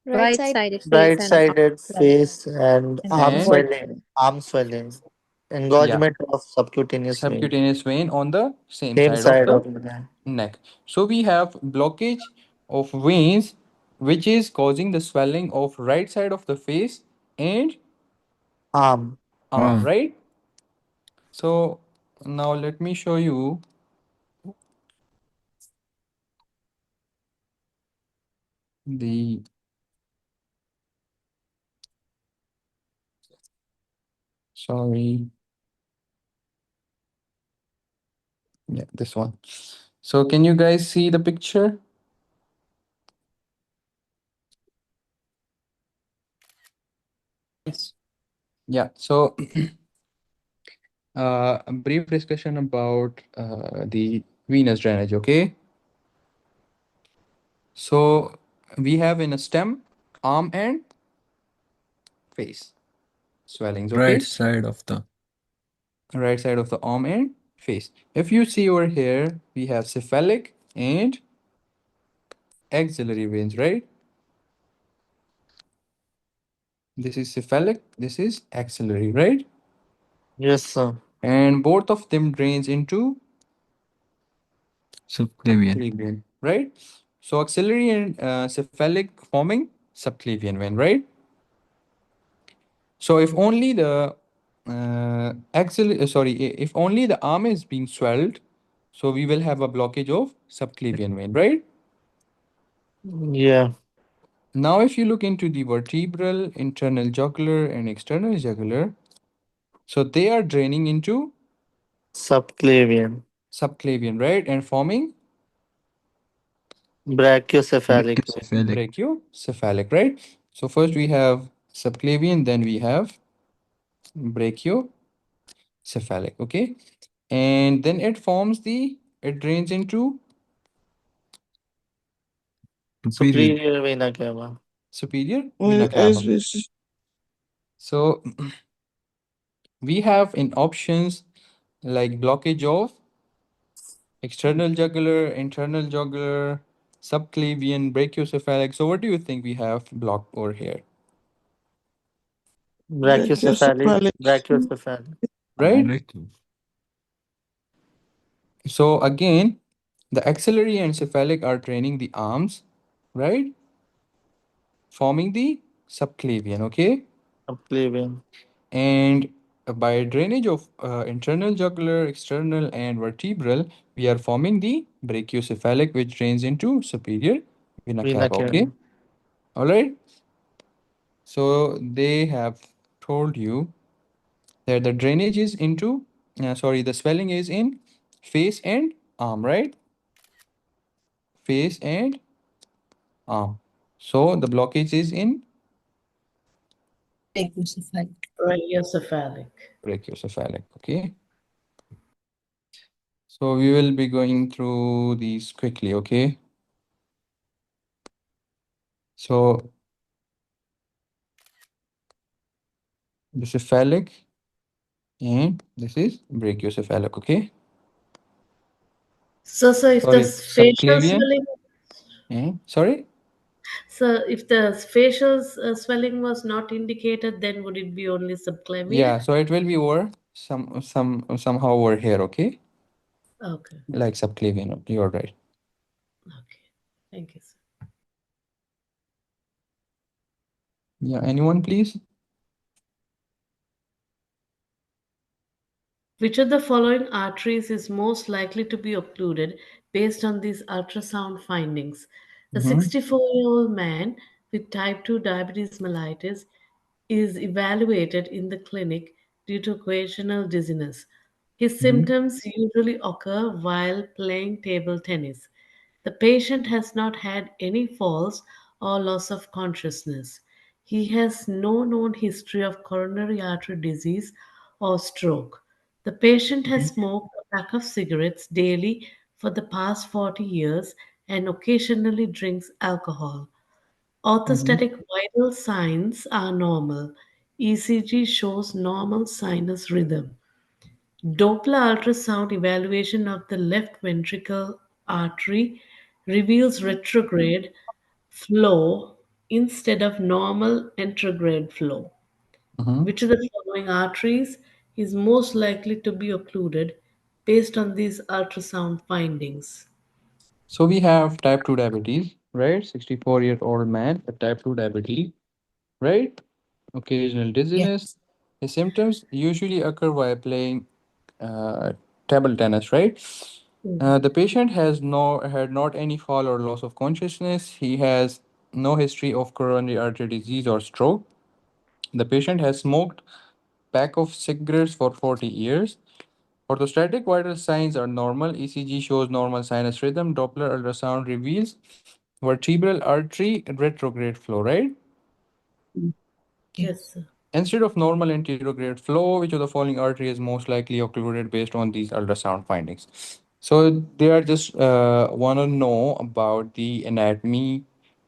Right sided face Right and arm sided swelling face and and arm And swelling. engorgement. Arm swelling. yeah, Engorgement of subcutaneous vein. subcutaneous vein on the same Same side of side the of the neck. neck. So we have blockage of veins, which is causing the swelling of right side of the face and Arm. arm, right? So now let me show you the Sorry. Yeah, this one. So can you guys see the picture? Yes. Yeah. So a brief discussion about the venous drainage. Okay. So we have in a stem, arm and face swellings. Right Okay. side of the Right side of the arm and face. If you see over here, we have cephalic and axillary veins, right? This is cephalic, this is axillary, right? Yes, sir. And both of them drains into subclavian. subclavian, right? So axillary and cephalic forming subclavian vein, right? So if only the if only the arm is being swelled, so we will have a blockage of subclavian vein, right? Yeah. Now, if you look into the vertebral, internal jugular, and external jugular, so they are draining into Subclavian. subclavian, right? And forming Brachiocephalic. Brachiocephalic. brachiocephalic, right? So first we have subclavian, then we have brachiocephalic, okay? And then it drains into Superior. Superior vena cava. superior vena cava. So we have in options like blockage of external jugular, internal jugular, subclavian, brachiocephalic. So what do you think we have blocked over here? Brachiocephalic. Brachiocephalic. Right? Brachio. So again, the axillary and cephalic are training the arms, right? Forming the subclavian, okay? Subclavian. And by drainage of internal jugular, external, and vertebral, we are forming the brachiocephalic, which drains into superior vena Vena cava, okay? cava. All right. So they have told you that the drainage is into, the swelling is in face and arm, right? Face and arm. So the blockage is in Brachiocephalic. Brachiocephalic. brachiocephalic, okay? So we will be going through these quickly, okay? So this is cephalic and this is brachiocephalic, okay? So, if the Sorry, facial subclavian swelling, and sorry? so if the facial swelling was not indicated, then would it be only subclavian? Yeah, so it will be over somehow over here, okay? Okay, Like subclavian, you're right. okay. Thank you, sir. Yeah, anyone please? Which of the following arteries is most likely to be occluded based on these ultrasound findings? A Mm-hmm. 64-year-old man with type 2 diabetes mellitus is evaluated in the clinic due to occasional dizziness. His Mm-hmm. symptoms usually occur while playing table tennis. The patient has not had any falls or loss of consciousness. He has no known history of coronary artery disease or stroke. The patient has smoked a pack of cigarettes daily for the past 40 years and occasionally drinks alcohol. Mm-hmm. Orthostatic vital signs are normal. ECG shows normal sinus rhythm. Doppler ultrasound evaluation of the left ventricle artery reveals retrograde flow instead of normal anterograde flow. Mm-hmm. Which of the following arteries is most likely to be occluded based on these ultrasound findings? So we have type 2 diabetes, right? 64-year-old man with type 2 diabetes, right? Occasional dizziness. Yes. His symptoms usually occur while playing uh, table tennis, right? The patient has had not any fall or loss of consciousness. He has no history of coronary artery disease or stroke. The patient has smoked pack of cigarettes for 40 years. Orthostatic vital signs are normal. ECG shows normal sinus rhythm. Doppler ultrasound reveals vertebral artery retrograde flow, right? Yes, sir. Instead of normal anterograde flow, which of the following artery is most likely occluded based on these ultrasound findings? So they are just want to know about the anatomy,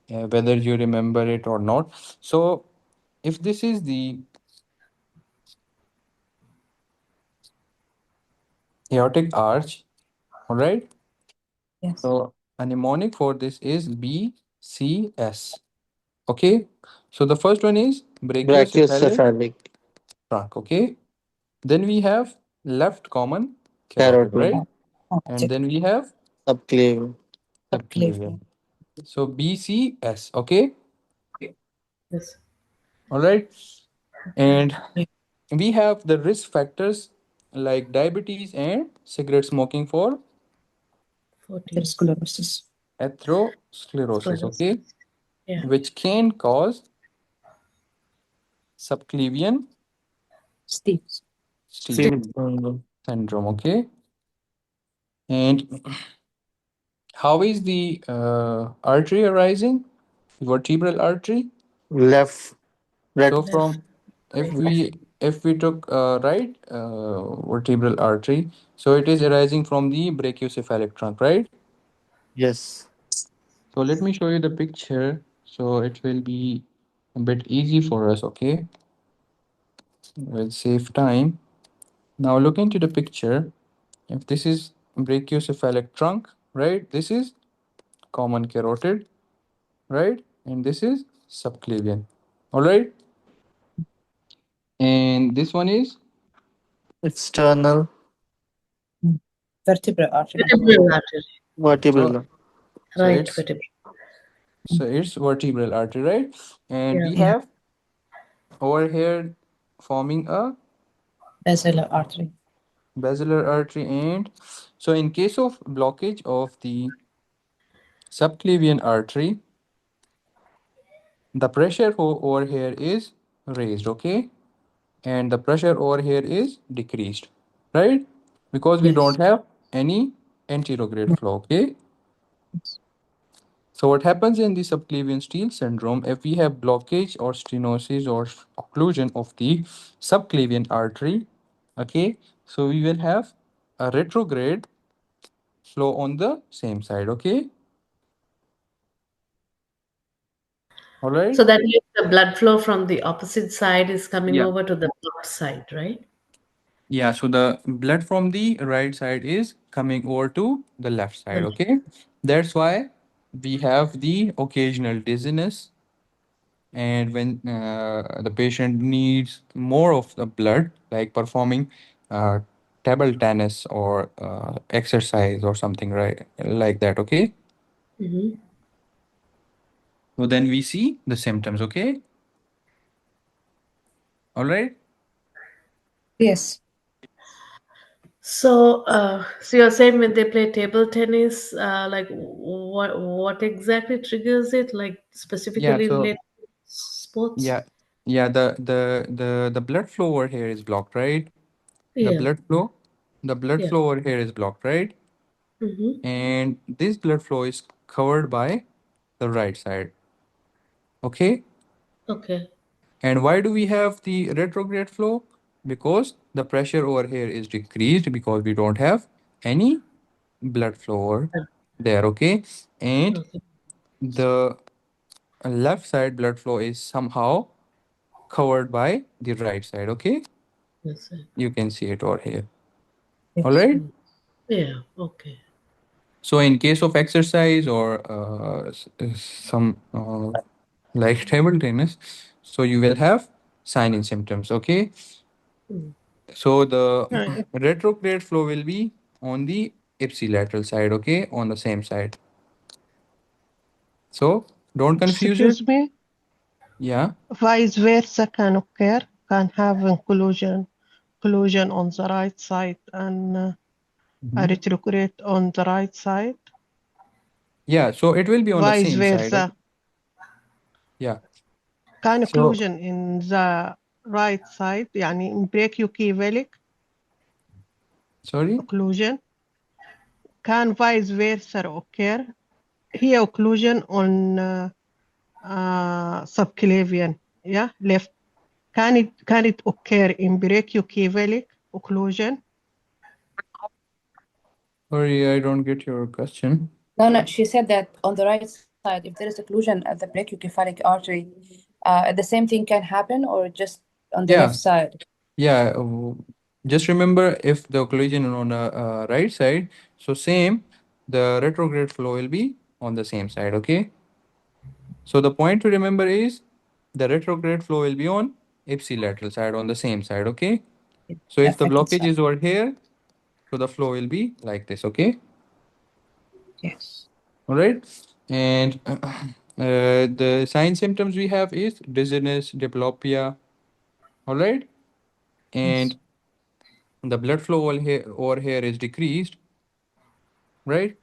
whether you remember it or not. So if this is the aortic arch, all right? Yes. So a mnemonic for this is BCS. Okay. So the first one is brachiocephalic Brachiocephalic. trunk. Okay. Then we have left common carotid, Carotid. right? And then we have Subclavian. subclavian. So BCS. Okay. Yes. All right. And we have the risk factors like diabetes and cigarette smoking for 40. Sclerosis. atherosclerosis. Okay. Yeah. Which can cause subclavian Steve. steep syndrome. Okay. And how is the artery arising? Vertebral artery. Left. So Ret- from if we took right vertebral artery, so it is arising from the brachiocephalic trunk, right? yes. So let me show you the picture, so it will be a bit easy for us. Okay, we'll save time. Now look into the picture. If this is brachiocephalic trunk, right? This is common carotid, right? And this is subclavian. All right. And this one is External Vertebral artery. Vertebral artery. vertebral. so so Right, it's vertebral. so it's vertebral artery, right? And Yeah. we Yeah. have over here forming a Basilar artery. basilar artery. And so in case of blockage of the subclavian artery, the pressure over here is raised, okay? And the pressure over here is decreased, right? Because we Yes. don't have any anterograde flow, okay? So what happens in the subclavian steal syndrome, if we have blockage or stenosis or occlusion of the subclavian artery, okay, so we will have a retrograde flow on the same side, okay? All right? So that means the blood flow from the opposite side is coming Yeah. over to the blocked side, right? Yeah, so the blood from the right side is coming over to the left side, Mm. okay? That's why we have the occasional dizziness, and when the patient needs more of the blood, like performing uh, table tennis or exercise or something, right? Like that, okay? Mm-hmm. So then we see the symptoms, okay? All right? Yes. So you're saying when they play table tennis, like what exactly triggers it? Like Yeah, specifically so related to sports? yeah, yeah, the blood flow over here is blocked, right? The Yeah. blood flow, the blood Yeah. flow over here is blocked, right? Mm-hmm. And this blood flow is covered by the right side, okay? Okay. And why do we have the retrograde flow? Because the pressure over here is decreased because we don't have any blood flow over there, okay? And Okay. the left side blood flow is somehow covered by the right side, okay? Yes, sir. You can see it over here. All Yes. right. Yeah. Okay. So in case of exercise or some like table tennis, so you will have sign and symptoms, okay? Mm. So the Right. retrograde flow will be on the ipsilateral side, okay, on the same side. So don't confuse it. Excuse me, Yeah. vice versa can occur, can have inclusion on the right side and a Mhm. retrograde on the right side, Yeah. So it will be on the vice same side. Okay? versa, Yeah. can So occlusion in the right side يعني in brachiocephalic Sorry? occlusion can vice versa occur here occlusion on subclavian yeah left can it occur in brachiocephalic occlusion? Sorry, I don't get your question. No, she said that on the right side, if there is occlusion at the brachiocephalic artery, the same thing can happen, or just on the left Yeah, side? yeah. Just remember, if the occlusion is on the right side, so same, the retrograde flow will be on the same side, okay? So the point to remember is the retrograde flow will be on ipsilateral side, on the same side, okay? So The if the affected blockage side. is over here, so the flow will be like this, okay? Yes. All right. And the sign symptoms we have is dizziness, diplopia, all right? Yes. And the blood flow over here is decreased, right?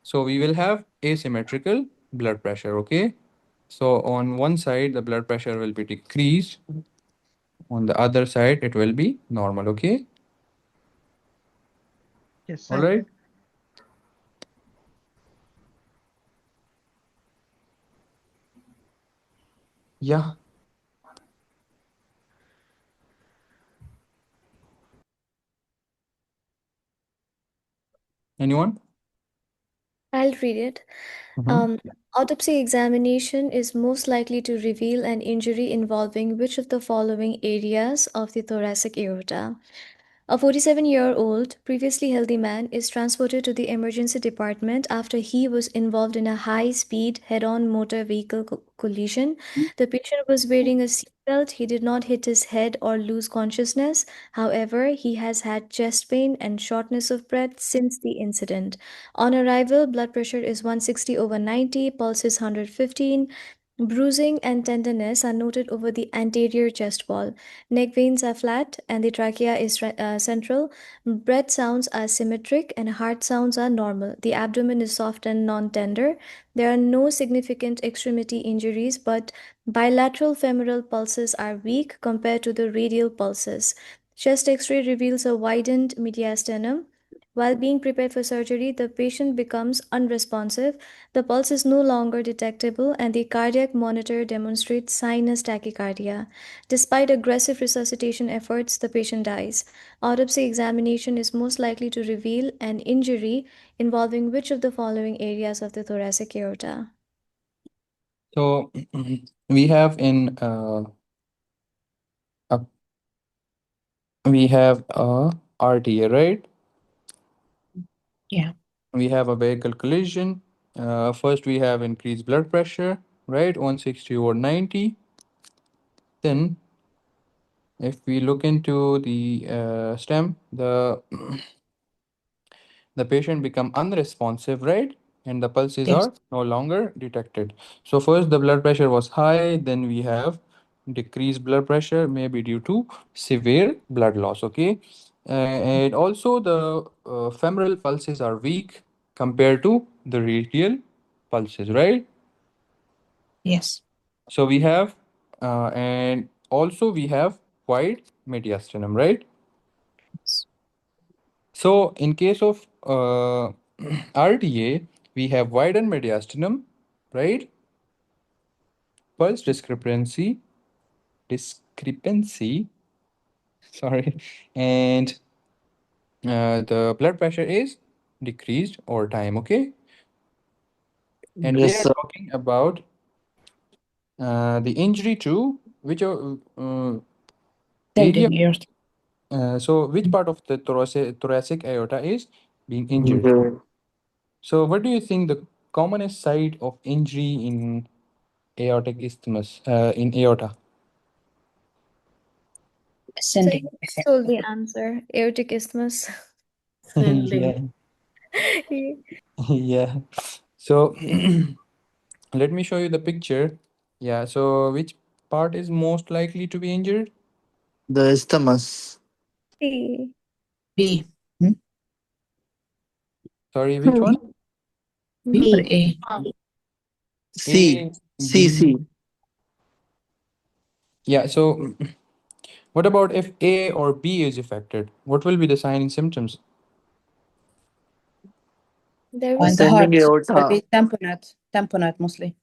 So we will have asymmetrical blood pressure, okay? So on one side, the blood pressure will be decreased. On the other side, it will be normal, okay? Yes, All thank you. right. Yeah. Anyone? I'll read it. Mhm. Um, Autopsy examination is most likely to reveal an injury involving which of the following areas of the thoracic aorta? A 47-year-old, previously healthy man is transported to the emergency department after he was involved in a high speed head on motor vehicle collision. The patient was wearing a seatbelt. He did not hit his head or lose consciousness. However, he has had chest pain and shortness of breath since the incident. On arrival, blood pressure is 160 over 90, pulse is 115. Bruising and tenderness are noted over the anterior chest wall. Neck veins are flat and the trachea is central. Breath sounds are symmetric and heart sounds are normal. The abdomen is soft and non tender. There are no significant extremity injuries, but bilateral femoral pulses are weak compared to the radial pulses. Chest x ray reveals a widened mediastinum. While being prepared for surgery, the patient becomes unresponsive. The pulse is no longer detectable, and the cardiac monitor demonstrates sinus tachycardia. Despite aggressive resuscitation efforts, the patient dies. Autopsy examination is most likely to reveal an injury involving which of the following areas of the thoracic aorta? So we have a we have a RTA, right? Yeah. We have a vehicle collision. First, we have increased blood pressure, right? 160 over 90. Then, if we look into the stem, the patient become unresponsive, right? And the pulses Yes. are no longer detected. So first the blood pressure was high, then we have decreased blood pressure, maybe due to severe blood loss, okay? And also the femoral pulses are weak compared to the radial pulses, right? Yes. So we have, and also we have wide mediastinum, right? So in case of RDA, we have widened mediastinum, right? Pulse discrepancy, sorry, and the blood pressure is decreased over time, okay? And they Yes, are sir. talking about the injury to which area, Tendon aorta. so which part of the thoracic aorta is being injured? Mhm. So what do you think the commonest site of injury in aortic isthmus, in aorta? So Ascending, you I think. told the answer, aortic isthmus. Yeah, yeah. So let me show you the picture. Yeah, so which part is most likely to be injured? The isthmus. C. B. Hmm? Sorry, which one? B or B. A? C. A, C. B, C. Yeah, so what about if A or B is affected? What will be the sign and symptoms? There On will the heart, Ascending will aorta. be tamponade mostly.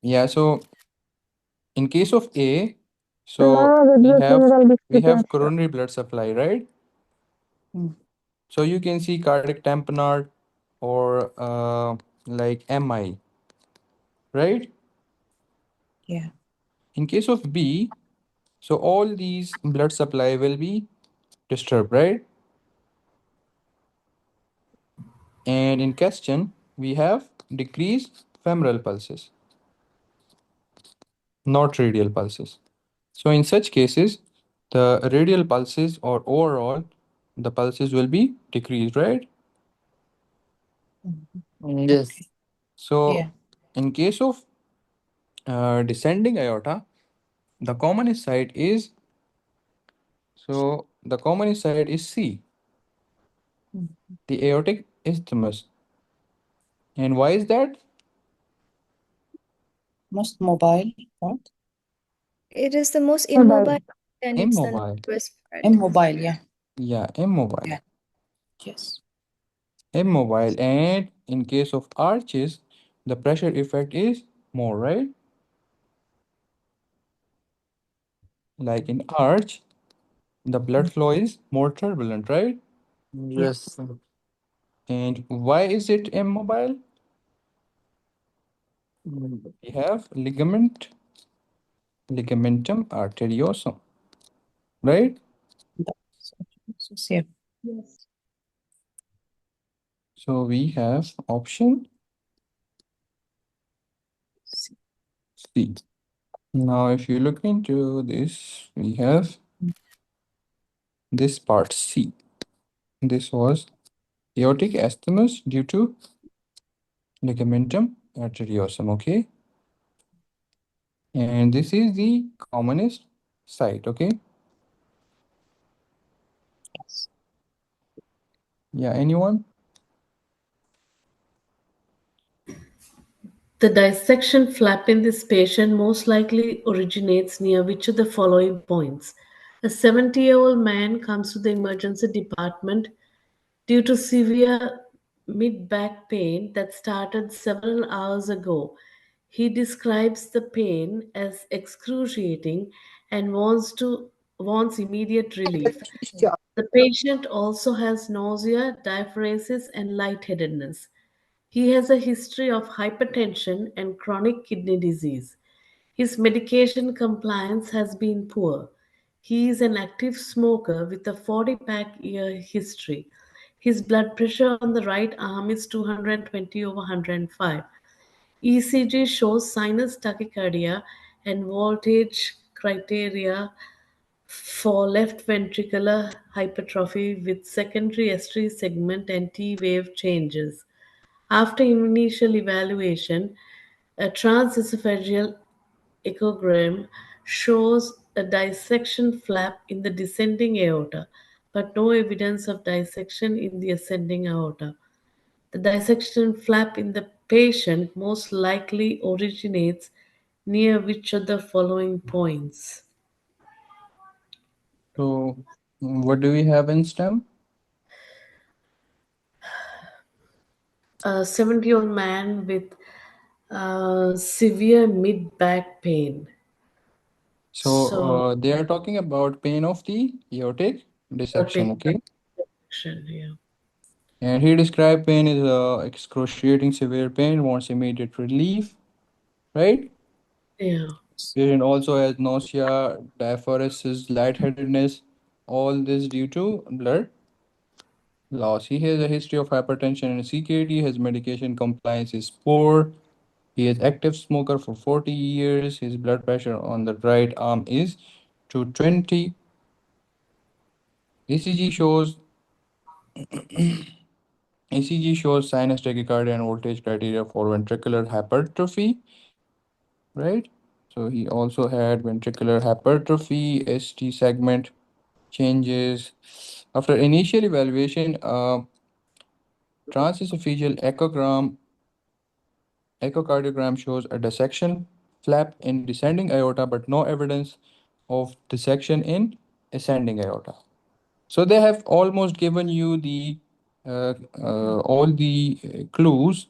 Yeah, so in case of A, so Tomorrow we video have general we biscuit have answer. coronary blood supply, right? Mm. So you can see cardiac tamponade or like MI, right? Yeah. In case of B, so all these blood supply will be disturbed, right? And in question, we have decreased femoral pulses, not radial pulses. So in such cases, the radial pulses or overall, the pulses will be decreased, right? Yes. So Yeah. in case of descending aorta, the commonest site is the commonest site is C, Mm. the aortic isthmus. And why is that? Most mobile part. It is the most Mobile. immobile and it's the Immobile. narrowest part. Immobile, yeah. Yeah, immobile. Yeah. Yes. Immobile. And in case of arches, the pressure effect is more, right? Like in arch, the blood flow is more turbulent, right? Yeah. Yes. And why is it immobile? We have ligamentum arteriosum, right? Yeah. Yes. So we have option C. Now, if you look into this, we have this part C. This was aortic isthmus due to ligamentum arteriosum, okay? And this is the commonest site, okay? Yes. Yeah, anyone? The dissection flap in this patient most likely originates near which of the following points? A 70-year-old man comes to the emergency department due to severe mid back pain that started several hours ago. He describes the pain as excruciating and wants immediate relief. The patient also has nausea, diaphoresis, and lightheadedness. He has a history of hypertension and chronic kidney disease. His medication compliance has been poor. He is an active smoker with a 40 pack year history. His blood pressure on the right arm is 220 over 105. ECG shows sinus tachycardia and voltage criteria for left ventricular hypertrophy with secondary S3 segment and T wave changes. After initial evaluation, a transesophageal echogram shows a dissection flap in the descending aorta, but no evidence of dissection in the ascending aorta. The dissection flap in the patient most likely originates near which of the following points? So, what do we have in STEM? A 70-year-old man with severe mid back pain. So, So, they are talking about pain of the aortic dissection, okay? yeah. And he described pain as excruciating severe pain, wants immediate relief, right? Yeah. Patient also has nausea, diaphoresis, lightheadedness, all this due to blood loss. He has a history of hypertension and CKD. His medication compliance is poor. He is active smoker for 40 years. His blood pressure on the right arm is 220. ECG shows ECG shows sinus tachycardia and voltage criteria for ventricular hypertrophy, right? So he also had ventricular hypertrophy, ST segment changes. After initial evaluation, transesophageal echocardiogram shows a dissection flap in descending aorta, but no evidence of dissection in ascending aorta. So they have almost given you the all the clues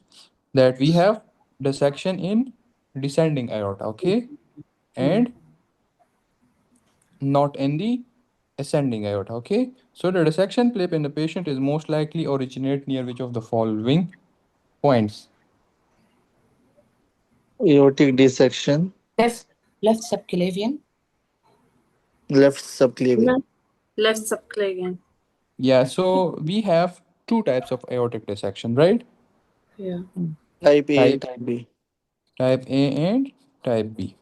that we have dissection in descending aorta, okay, and not in the ascending aorta, okay. So the dissection flap in the patient is most likely originate near which of the following points? Aortic dissection, Left subclavian. left subclavian. Left subclavian. Yeah, so we have two types of aortic dissection, right? Yeah. Type A, Type type B. type A and type B.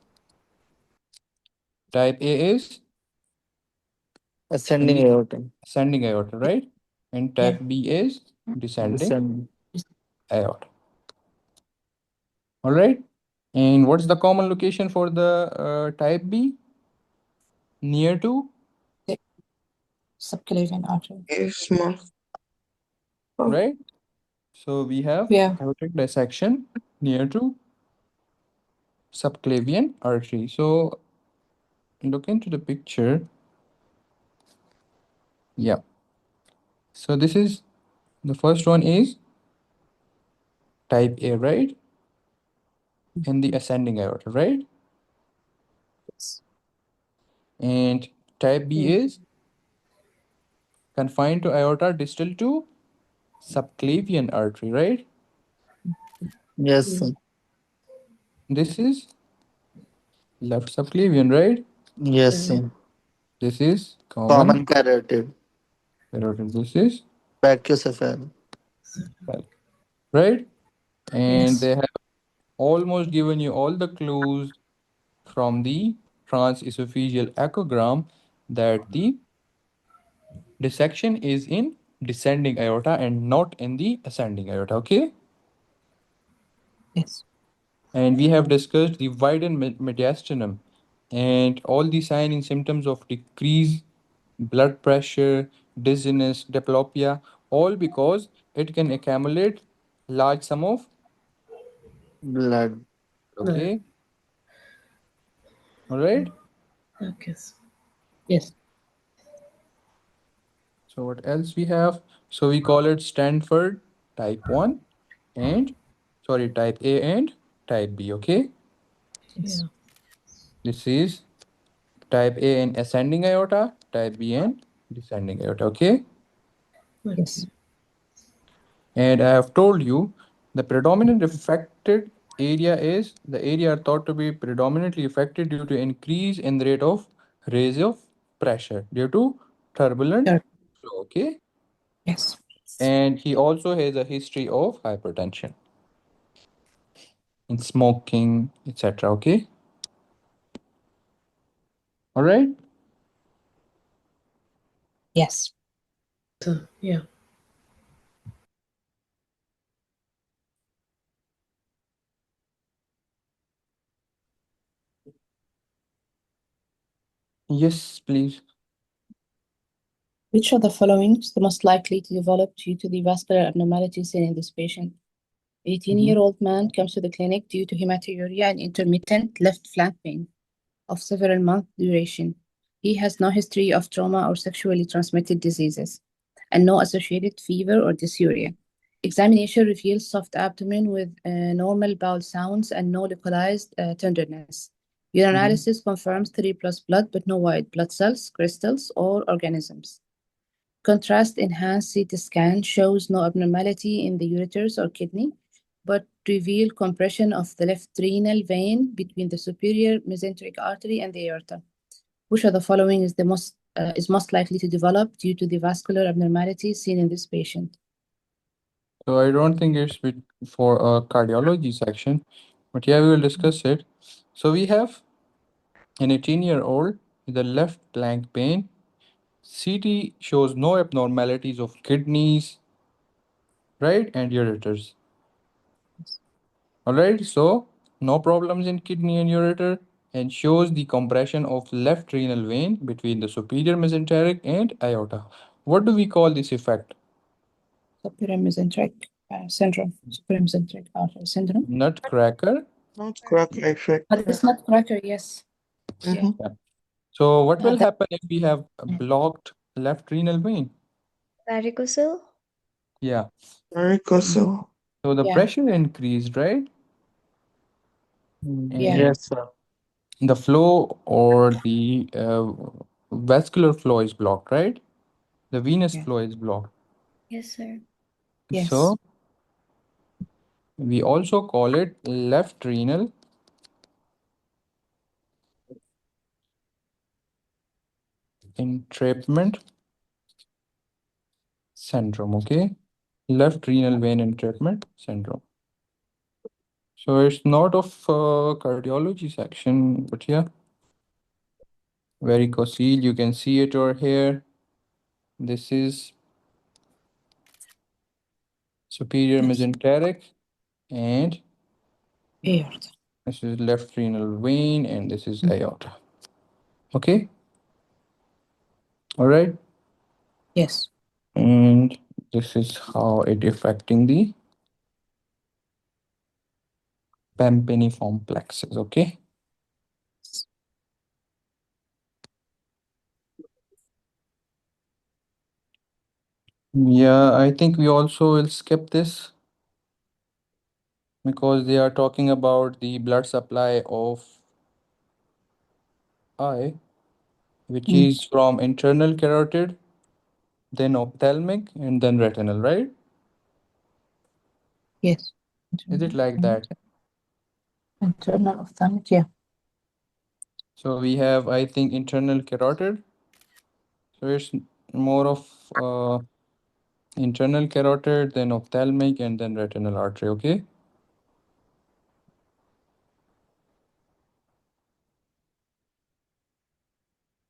Type A is in Ascending the aorta. ascending aorta, right? And Yeah. type B is descending Descending. aorta. All right. And what's the common location for the type B? Near to Subclavian artery. Small. right? So we have Yeah. aortic dissection near to subclavian artery. So look into the picture. Yeah. So this is the first one is type A, right? In the ascending aorta, right? Yes. And type B is confined to aorta distal to subclavian artery, right? Yes, sir. This is left subclavian, right? Yes, sir. This is common Common carotid. carotid. This is Brachiocephalic. right? And Yes. they have almost given you all the clues from the transesophageal echogram that the dissection is in descending aorta and not in the ascending aorta, okay? Yes. And we have discussed the widened mediastinum and all the signs and symptoms of decreased blood pressure, dizziness, diplopia, all because it can accumulate large sum of Blood. okay. All right. Okay. Yes. So what else we have? So we call it Stanford type 1 and sorry type A and type B, okay? Yes. This is type A in ascending aorta, type B in descending aorta, okay? Yes. And I have told you the predominant affected area is the area are thought to be predominantly affected due to increase in the rate of raise of pressure due to turbulent Sure. flow, okay? Yes. And he also has a history of hypertension and smoking, etc. Okay. All right. Yes. Yeah. Yes, please. Which of the following is the most likely to develop due to the vascular abnormalities seen in this patient? 18-year-old man comes to the clinic due to hematuria and intermittent left flank pain of several month duration. He has no history of trauma or sexually transmitted diseases, and no associated fever or dysuria. Examination reveals soft abdomen with normal bowel sounds and no localized tenderness. Urinalysis confirms 3 plus blood, but no white blood cells, crystals, or organisms. Contrast enhanced CT scan shows no abnormality in the ureters or kidney, but reveal compression of the left renal vein between the superior mesenteric artery and the aorta. Which of the following is most likely to develop due to the vascular abnormalities seen in this patient? So I don't think it's for a cardiology section, but yeah, we will discuss it. So we have an 18-year-old with a left flank pain. CT shows no abnormalities of kidneys, right, and ureters. All right, so no problems in kidney and ureter, and shows the compression of left renal vein between the superior mesenteric and aorta. What do we call this effect? Superior mesenteric syndrome. Superior mesenteric artery syndrome. Nutcracker Nutcracker effect. But it's not cracker, yes. Mhm. Yeah. So what will that, happen if we have a blocked left renal vein? Varicocele? Yeah. Varicocele. So the yeah, pressure increased, right? yeah, And Yes, sir. the flow or the vascular flow is blocked, right? The venous yeah, flow is blocked. Yes, sir. yes, So we also call it left renal entrapment syndrome. Okay. Left renal vein entrapment syndrome. So it's not of cardiology section, but yeah, varicocele. You can see it over here. This is superior yes. mesenteric, and Aorta. this is left renal vein, and this is aorta. Okay. All right. Yes. And this is how it affecting the pampiniform plexus. Okay. Yeah, I think we also will skip this because they are talking about the blood supply of eye, which is from internal carotid, then ophthalmic, and then retinal, right? Yes. Is it like that? Internal ophthalmic, yeah. So we have, I think, internal carotid. So it's more of internal carotid, then ophthalmic, and then retinal artery. Okay.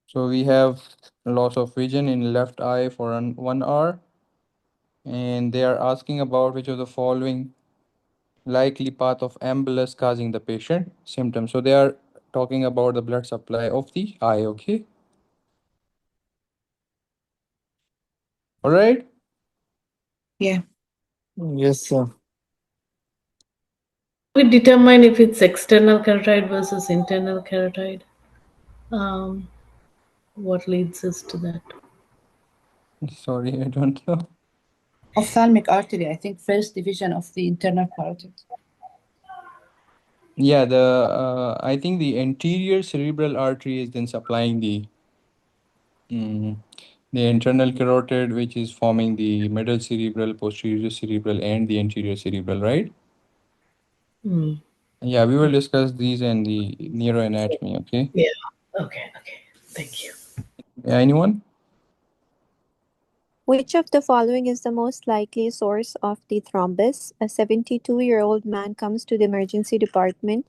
So we have loss of vision in left eye for 1 hour, and they are asking about which of the following likely path of ambulance causing the patient symptoms. So they are talking about the blood supply of the eye. Okay. All right. Yeah. Yes, sir. We determine if it's external carotid versus internal carotid. Um, what leads us to that? Sorry, I don't know. Ophthalmic artery, I think first division of the internal carotid. Yeah, I think the anterior cerebral artery is then supplying mm, the internal carotid, which is forming the middle cerebral, posterior cerebral, and the anterior cerebral, right? Hmm. Yeah, we will discuss these and the neuroanatomy. Okay. Yeah. Okay. Thank you. Yeah, anyone? Which of the following is the most likely source of the thrombus? A 72-year-old man comes to the emergency department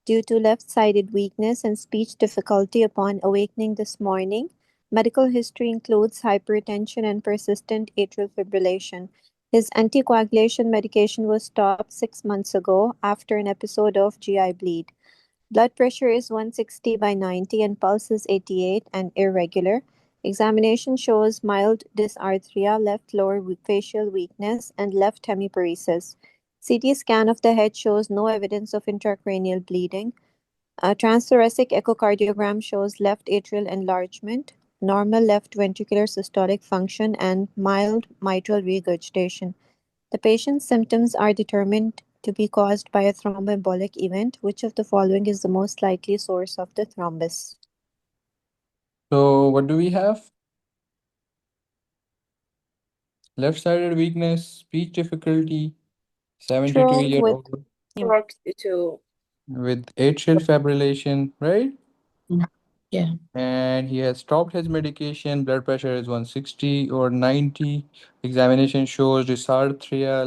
due to left-sided weakness and speech difficulty upon awakening this morning. Medical history includes hypertension and persistent atrial fibrillation. His anticoagulation medication was stopped 6 months ago after an episode of GI bleed. Blood pressure is 160/90 and pulse is 88 and irregular. Examination shows mild dysarthria, left lower facial weakness, and left hemiparesis. CT scan of the head shows no evidence of intracranial bleeding. A transthoracic echocardiogram shows left atrial enlargement, normal left ventricular systolic function, and mild mitral regurgitation. The patient's symptoms are determined to be caused by a thromboembolic event. Which of the following is the most likely source of the thrombus? So what do we have? Left-sided weakness, speech difficulty, 72 Stroke year with old Stroke to with atrial fibrillation, right? Yeah. And he has stopped his medication. Blood pressure is 160 or 90. Examination shows dysarthria,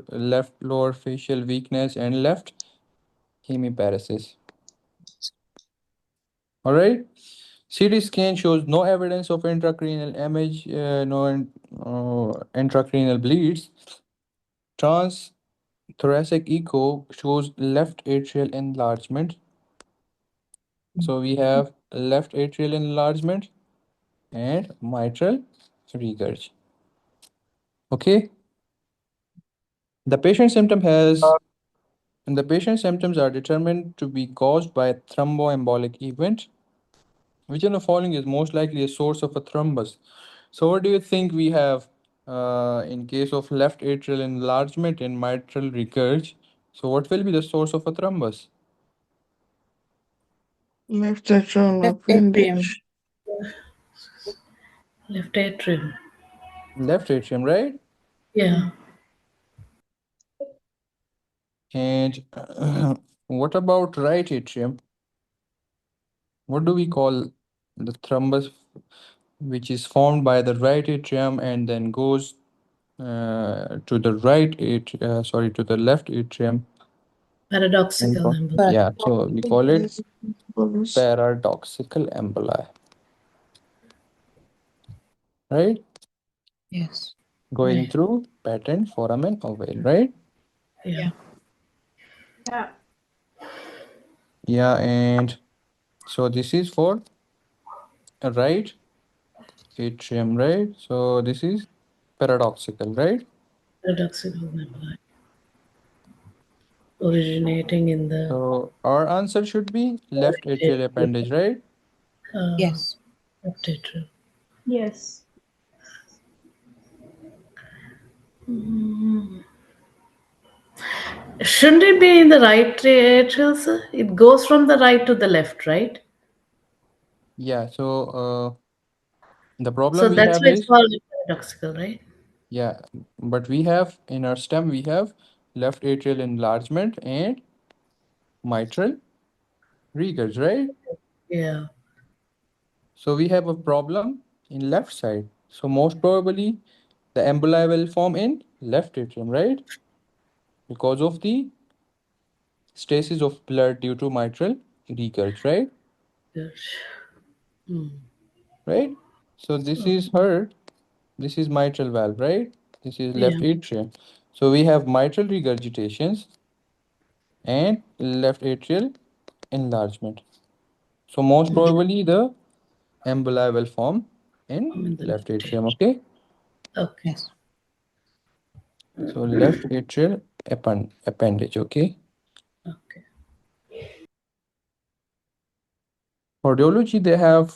left lower facial weakness, and left hemiparesis. All right. CT scan shows no evidence of intracranial image, intracranial bleeds. Transthoracic echo shows left atrial enlargement. So we have left atrial enlargement and mitral regurg. Okay. The patient symptom has And the patient's symptoms are determined to be caused by a thromboembolic event. Which of the following is most likely a source of a thrombus? So, what do you think we have in case of left atrial enlargement in mitral regurg? So, what will be the source of a thrombus? Left atrial Left atrium. appendage. Left atrium. Left atrium, right? Yeah. And what about right atrium? What do we call the thrombus which is formed by the right atrium and then goes to the to the left atrium? Paradoxical embolism. Yeah, so we call it paradoxical emboli, right? Yes. Going Yeah. through patent foramen ovale, right? Yeah. Yeah. Yeah, and so this is for a right atrium, right? So this is paradoxical, right? Paradoxical emboli. Originating in the So our answer should be left atrial appendage, right? Yes. left atrium. Yes. Mm. Shouldn't it be in the right atrial, sir? It goes from the right to the left, right? Yeah, so the problem So we that's have why it's is, called paradoxical, right? yeah, but we have in our stem, we have left atrial enlargement and mitral regurg, right? Yeah. So we have a problem in left side. So most probably the emboli will form in left atrium, right? Because of the stasis of blood due to mitral regurg, right? Good. Hmm. Right? So this is her, this is mitral valve, right? This is Yeah. left atrium. So we have mitral regurgitations and left atrial enlargement. So most probably the emboli will form in I'm in the left left atrium, atrium. okay? Okay. Yes. So left atrial appendage, okay? Okay. Cardiology, they have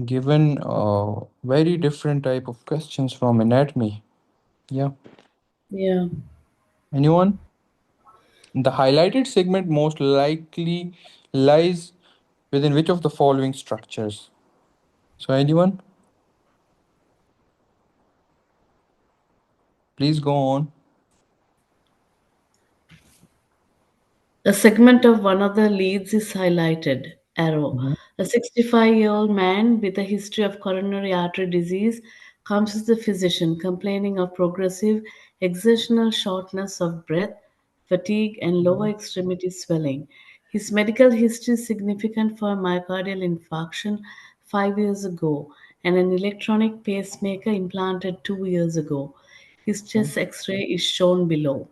given very different type of questions from anatomy. Yeah. Yeah. Anyone? The highlighted segment most likely lies within which of the following structures? So anyone? Please go on. A segment of one of the leads is highlighted. Arrow. Mhm. A 65-year-old man with a history of coronary artery disease comes to the physician complaining of progressive exertional shortness of breath, fatigue, and lower extremity swelling. His medical history is significant for a myocardial infarction 5 years ago and an electronic pacemaker implanted 2 years ago. His chest x ray is shown below.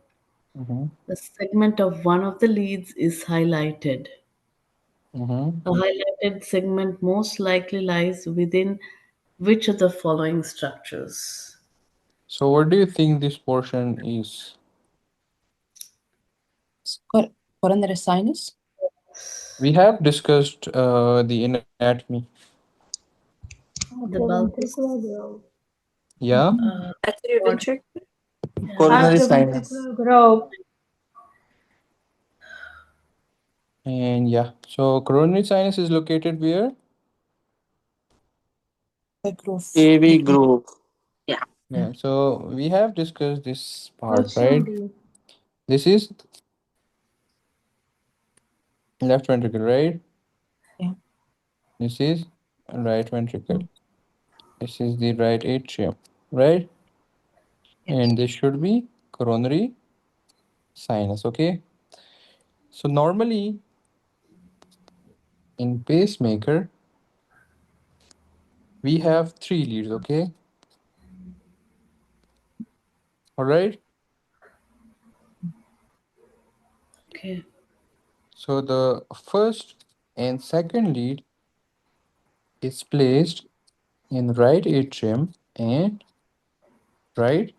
Mhm. A segment of one of the leads is highlighted. Mhm. A highlighted segment most likely lies within which of the following structures? So what do you think this portion is? Coronary sinus. We have discussed the anatomy. The bulb is Atrioventricular grove. Yeah. what? Atrioventricular? Yeah. Coronary sinus. Atrioventricular grove. And yeah. So coronary sinus is located where? The groove. AV group. Yeah. Yeah. So we have discussed this part, Option right? D. This is left ventricle, right? Yeah. This is right ventricle. This is the right atrium, right? Yes. And this should be coronary sinus, okay? So normally in pacemaker, we have three leads, okay? All right. Okay. So the first and second lead is placed in right atrium and right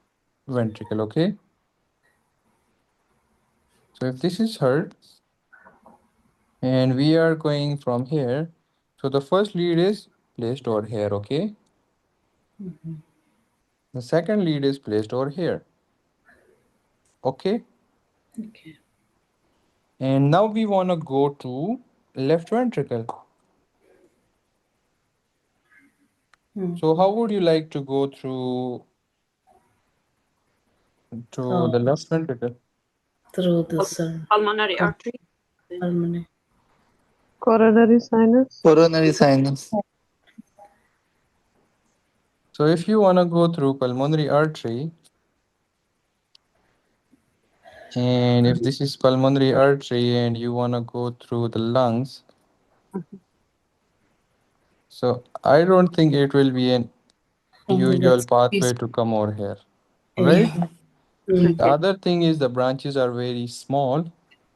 ventricle, okay? So if this is her, and we are going from here, so the first lead is placed over here, okay? The second lead is placed over here, okay? Okay. And now we want to go to left ventricle. So how would you like to go through to the left ventricle? Through the Pulmonary artery. pulmonary. Coronary sinus. Coronary sinus. So if you want to go through pulmonary artery, and if this is pulmonary artery and you want to go through the lungs, so I don't think it will be an usual That's pathway to come over here, right? Mm. The other thing is the branches are very small,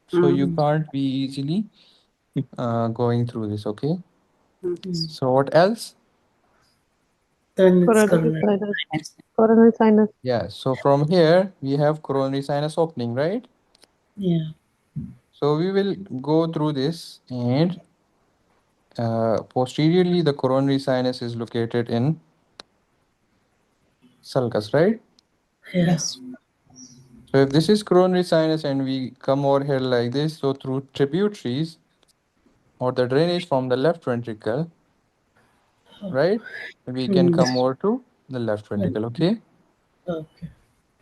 so you can't be easily going through this, okay? So what else? Then it's Coronary coronary. sinus. Coronary sinus. Yeah, so from here we have coronary sinus opening, right? Yeah. So we will go through this, and posteriorly the coronary sinus is located in sulcus, right? Yes. So if this is coronary sinus and we come over here like this, so through tributaries or the drainage from the left ventricle, right? We can come over to the left ventricle, okay? Okay.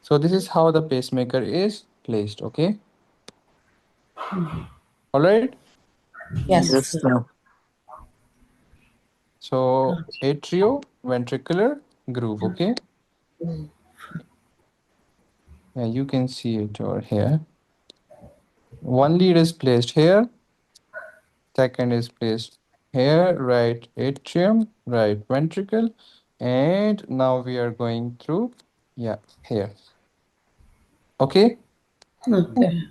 So this is how the pacemaker is placed, okay? All right? Yes. Yes, sir. So atrioventricular groove, okay? Yeah, you can see it over here. One lead is placed here, second is placed here, right atrium, right ventricle, and now we are going through, yeah, here. Okay? Okay.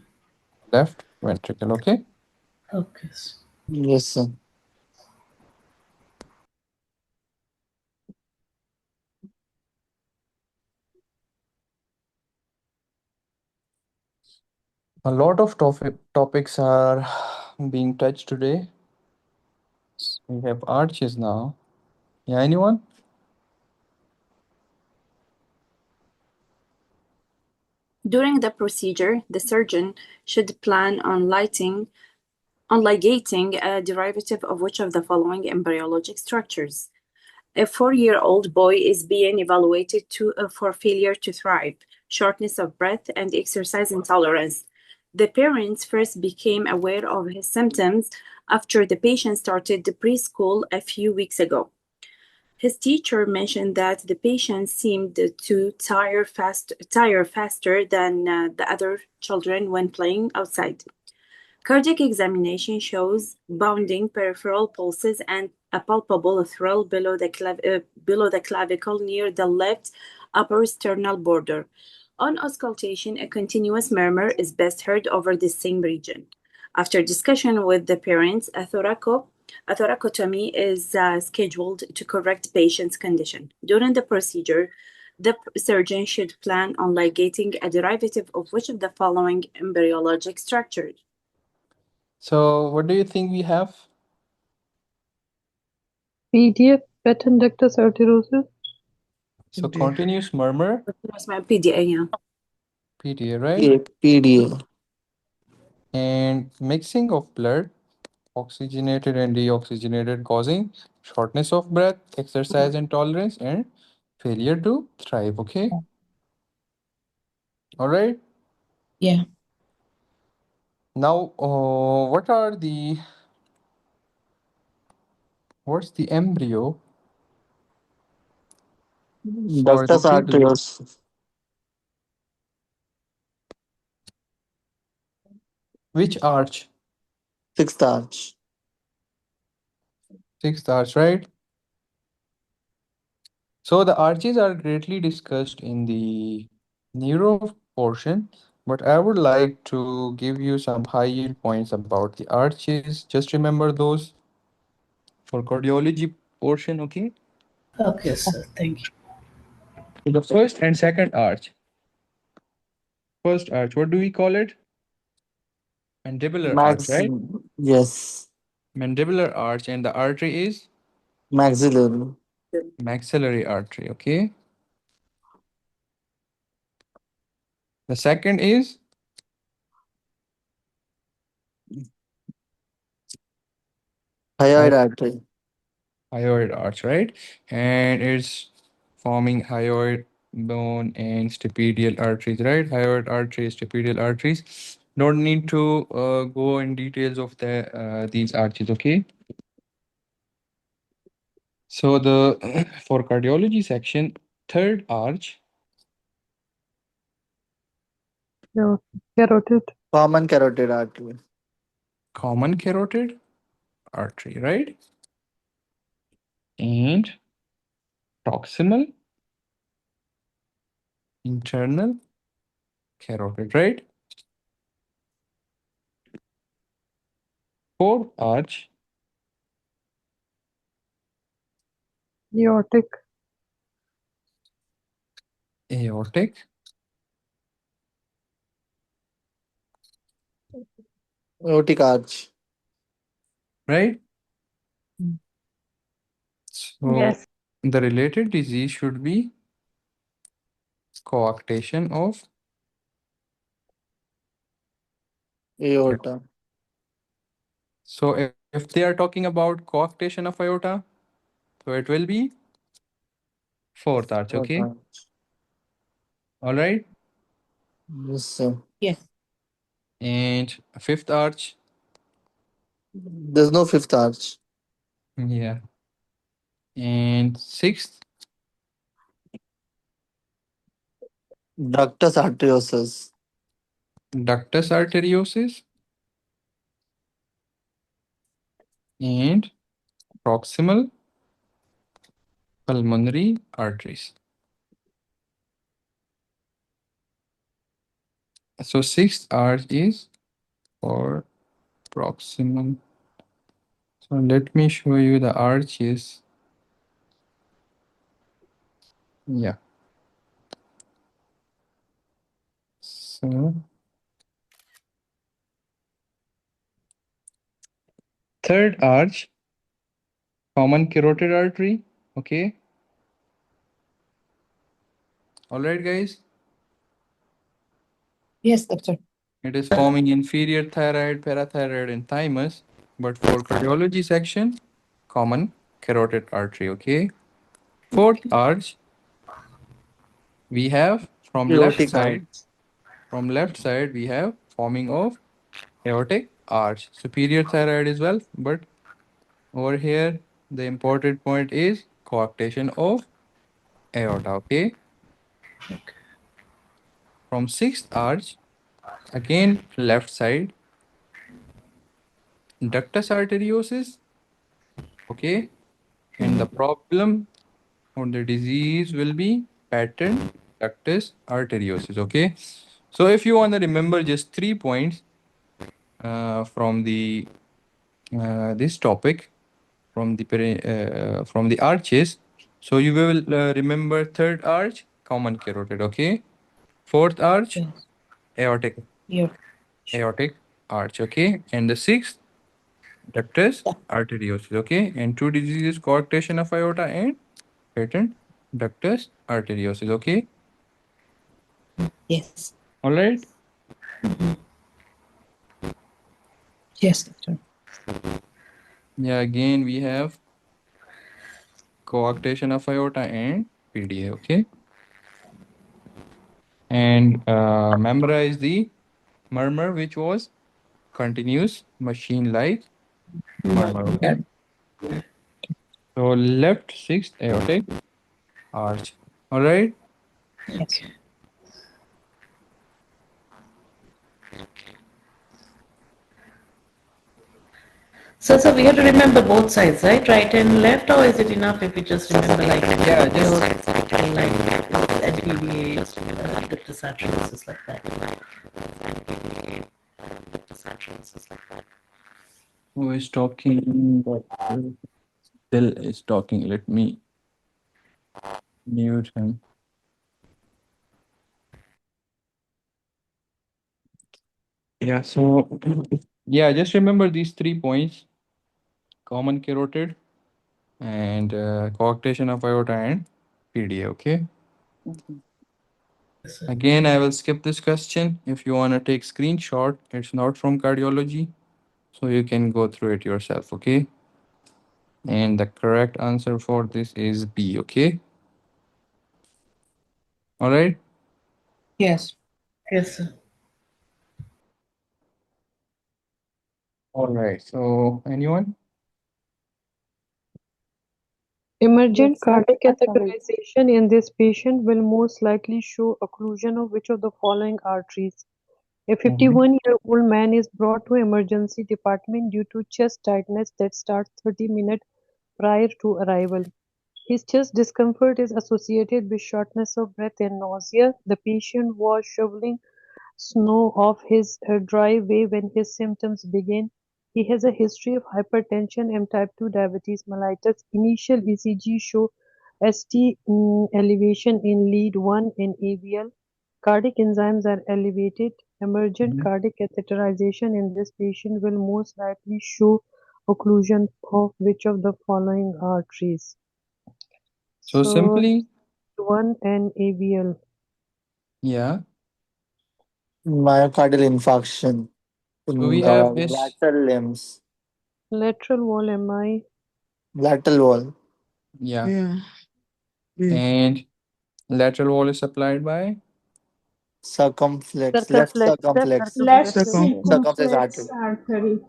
Left ventricle, okay? Okay. Yes, sir. A lot of topics are being touched today. We have arches now. Yeah, anyone? During the procedure, the surgeon should plan on ligating a derivative of which of the following embryologic structures? A 4-year-old boy is being evaluated for failure to thrive, shortness of breath, and exercise intolerance. The parents first became aware of his symptoms after the patient started the preschool a few weeks ago. His teacher mentioned that the patient seemed to tire faster than the other children when playing outside. Cardiac examination shows bounding peripheral pulses and a palpable thrill below the clavicle near the left upper sternal border. On auscultation, a continuous murmur is best heard over the same region. After discussion with the parents, a thoracotomy is scheduled to correct patient's condition. During the procedure, the surgeon should plan on ligating a derivative of which of the following embryologic structures? So what do you think we have? PDF, patent ductus arteriosus. So continuous murmur, That's my PDA, yeah. PTA, right? Yeah, PDA. And mixing of blood, oxygenated and deoxygenated, causing shortness of breath, exercise intolerance, and failure to thrive, okay? All right. Yeah. Now, what's the embryo for the Ductus kidney? arteriosus. Which arch? Sixth arch. Sixth arch, right? So the arches are greatly discussed in the neuro portion, but I would like to give you some high yield points about the arches. Just remember those for cardiology portion, okay? Okay, sir. Thank you. So the first and second arch. First arch, what do we call it? Mandibular arch, Max. right? Yes. Mandibular arch, and the artery is Maxillary. maxillary artery. Okay. The second is Hyoid artery. hyoid arch, right? And it's forming hyoid bone and stapedial arteries, right? Hyoid arteries, stapedial arteries. Don't need to go in details of these arches, okay? So the for cardiology section, third arch, Yeah. Carotid. Common carotid artery. common carotid artery, right? And proximal internal carotid, right? Fourth arch, Aortic. aortic, Aortic arch. right? So Yes. the related disease should be coarctation of Aorta. So if they are talking about coarctation of aorta, so it will be fourth arch, okay? Okay. All right. Yes, sir. Yes. And fifth arch, There's no fifth arch. yeah. And sixth, Ductus arteriosus. ductus arteriosus. And proximal pulmonary arteries. So sixth arch is for proximal. So let me show you the arches. Yeah. So third arch, common carotid artery. Okay. All right, guys. Yes, doctor. It is forming inferior thyroid, parathyroid, and thymus. But for cardiology section, common carotid artery. Okay. Fourth arch, we have from left Aortic arch. side. From left side, we have forming of aortic arch. Superior thyroid as well, but over here, the important point is coarctation of aorta. Okay. From sixth arch, again left side, ductus arteriosus. Okay. And the problem or the disease will be pattern ductus arteriosus. Okay. So if you want to remember just 3 points from the this topic from the arches, so you will remember third arch common carotid. Okay. Fourth arch Yes. aortic Yeah. aortic arch. Okay. And the sixth ductus arteriosus. Okay. And two diseases, coarctation of aorta and patent ductus arteriosus. Okay. Yes. All right. Yes, doctor. Yeah. Again, we have coarctation of aorta and PDA. Okay. And memorize the murmur, which was continuous machine-like murmur. Okay. So left sixth aortic arch. All right. Yes. So we have to remember both sides, right? Right and left, or is it enough if we just remember like Yeah, just like NPVA, ductus arteriosus like that? who is talking? Still is talking. Let me mute him. Yeah, so yeah, just remember these 3 points: common carotid and coarctation of aorta and PDA. Okay. Again, I will skip this question. If you want to take screenshot, it's not from cardiology, so you can go through it yourself. Okay. And the correct answer for this is B. Okay. All right. Yes. Yes, sir. All right. So anyone? Emergent Yes, sir. cardiac I can read. catheterization in this patient will most likely show occlusion of which of the following arteries? A Mhm. 51-year-old man is brought to emergency department due to chest tightness that starts 30 minutes prior to arrival. His chest discomfort is associated with shortness of breath and nausea. The patient was shoveling snow off his driveway when his symptoms began. He has a history of hypertension and type 2 diabetes mellitus. Initial ECG show ST elevation in lead 1 and AVL. Cardiac enzymes are elevated. Emergent Mhm. cardiac catheterization in this patient will most likely show occlusion of which of the following arteries? So So, simply, 1 and AVL. yeah. Myocardial infarction So we in have this. lateral limbs, Lateral wall MI. lateral wall, Yeah. Yeah. And lateral wall is supplied by. circumflex, left Circumflex, left circumflex, Left circumflex. Second. circumflex circumflex artery. artery.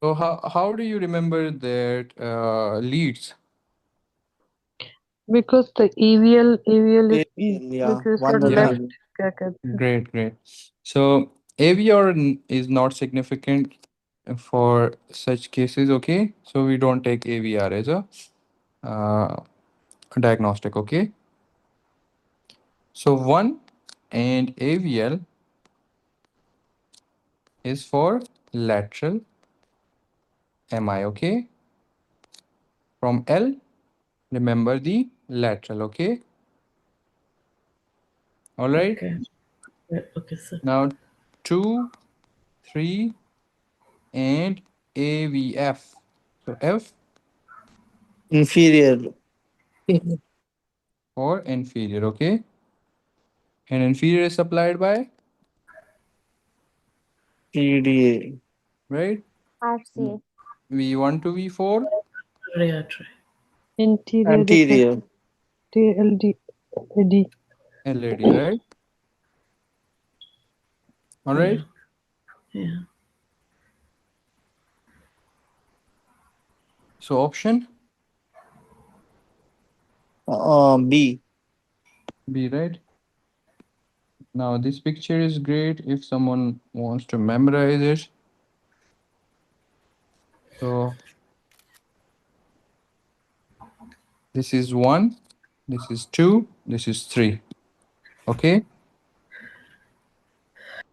So how do you remember that leads? Because the AVL is AVL, yeah, because the one was Yeah. left AVL. catheter. Great, great. So AVR is not significant for such cases. Okay. So we don't take AVR as a uh, diagnostic. Okay. So 1 and AVL is for lateral MI. Okay. From L, remember the lateral. Okay. All right. Okay. Yeah, okay, sir. Now 2, 3, and AVF. So F Inferior, for inferior. Okay. And inferior is supplied by, PDA, right? RCA. V1 to V4, Reartery. Interior anterior, refractive LD. AD. LAD, right? All Yeah. right. Yeah. So option B, B, right? Now this picture is great if someone wants to memorize it. So this is 1, this is 2, this is 3. Okay.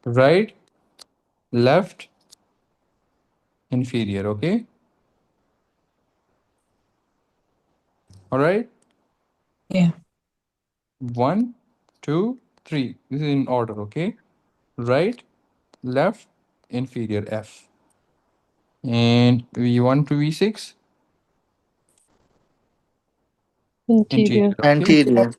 Right, left, inferior. Okay. All right. Yeah. 1, 2, 3. This is in order. Okay. Right, left, inferior F. And V1 to V6, interior. Interior. Okay. anterior,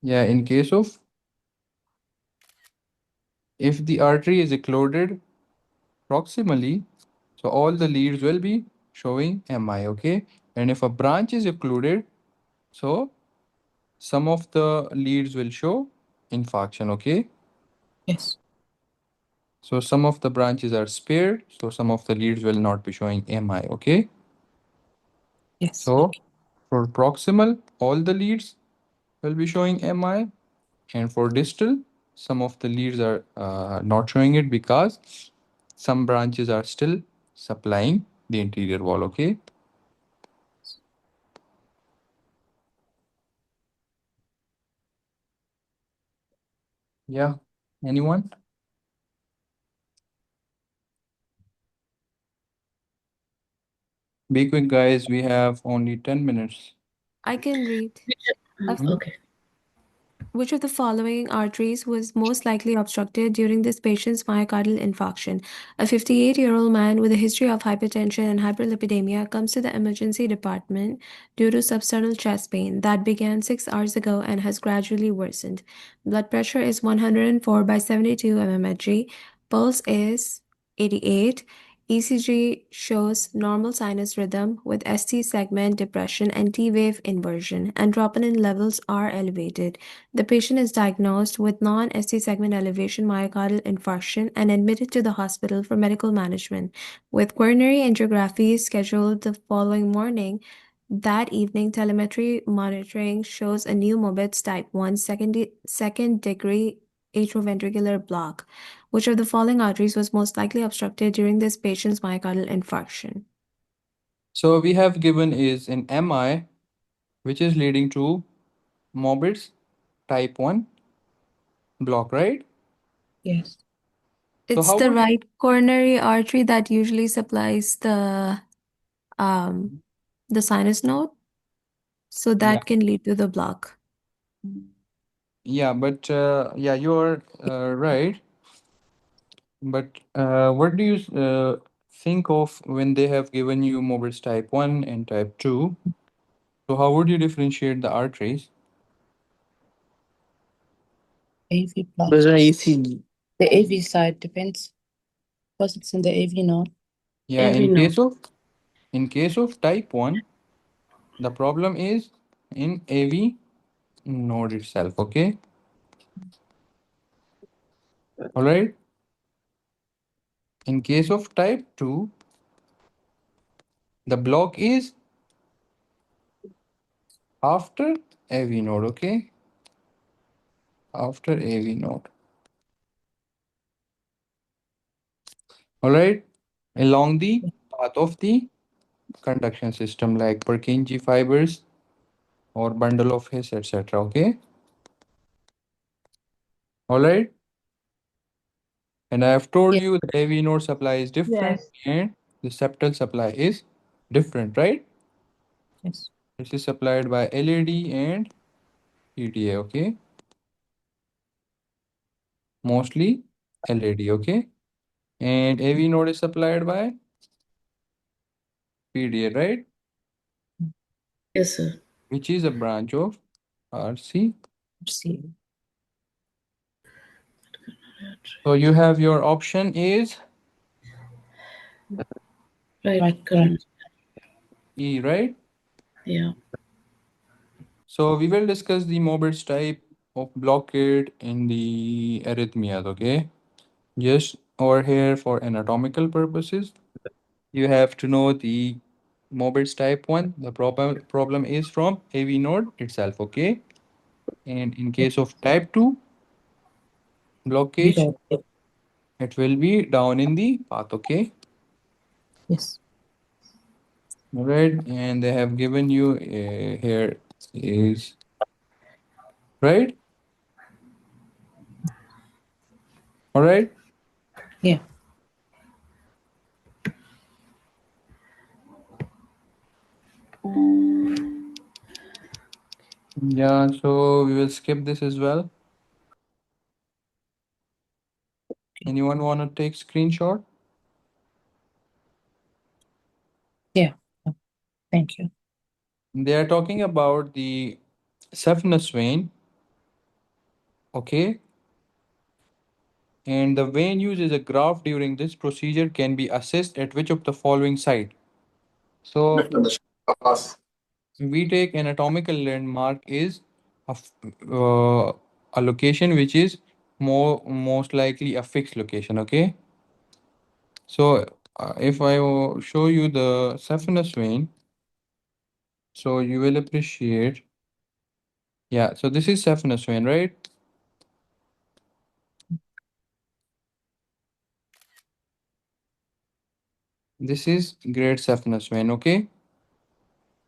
Yeah. In case of, if the artery is occluded proximally, so all the leads will be showing MI. Okay. And if a branch is occluded, so some of the leads will show infarction. Okay. Yes. So some of the branches are spared, so some of the leads will not be showing MI. Okay. Yes. So for proximal, all the leads will be showing MI, and for distal, some of the leads are not showing it because some branches are still supplying the interior wall. Okay. Yeah. Anyone? Be quick, guys. We have only 10 minutes. I can read. Mm, Mhm. okay. Which of the following arteries was most likely obstructed during this patient's myocardial infarction? A 58-year-old man with a history of hypertension and hyperlipidemia comes to the emergency department due to substernal chest pain that began 6 hours ago and has gradually worsened. Blood pressure is 104 by 72 mmHg. Pulse is 88. ECG shows normal sinus rhythm with ST segment depression and T wave inversion, and troponin levels are elevated. The patient is diagnosed with non-ST segment elevation myocardial infarction and admitted to the hospital for medical management, with coronary angiography scheduled the following morning. That evening, telemetry monitoring shows a new Mobitz type 1 second degree atrioventricular block. Which of the following arteries was most likely obstructed during this patient's myocardial infarction? So we have given is an MI, which is leading to Mobitz type 1 block, right? Yes. So It's how the would you, right coronary artery that usually supplies um the sinus node, so yeah, that can lead to the block. yeah, but yeah, you're right. But what do you think of when they have given you Mobitz type 1 and type 2? So how would you differentiate the arteries? AV block. There's an ECG. The AV side depends because it's in the AV node. Yeah, Every note. in case of type 1, the problem is in AV node itself, okay? All right. In case of type 2, the block is after AV node, okay? After AV node. All right. Along the path of the conduction system like Purkinje fibers or bundle of His, etc. Okay. All right. And I have told Yeah. you the AV node supply is different Yes. and the septal supply is different, right? Yes. This is supplied by LED and PTA, okay? Mostly LED, okay? And AV node is supplied by PDA, right? Yes, sir. Which is a branch of RC. See. So you have your option is Right, correct. E, right? Yeah. So we will discuss the Mobitz type of blockade in the arrhythmias, okay? Just over here for anatomical purposes, you have to know the Mobitz type 1. The problem is from AV node itself, okay? And in case of type 2 blockage, it will be down in the path, okay? Yes. All right, and they have given you here is right. All right. Yeah. Yeah, so we will skip this as well. Anyone want to take screenshot? Yeah. Thank you. They are talking about the saphenous vein, okay? And the vein used as a graft during this procedure can be assessed at which of the following site? So we take anatomical landmark is a location which is most likely a fixed location, okay? So if I show you the saphenous vein, so you will appreciate. Yeah, so this is saphenous vein, right? This is great saphenous vein, okay?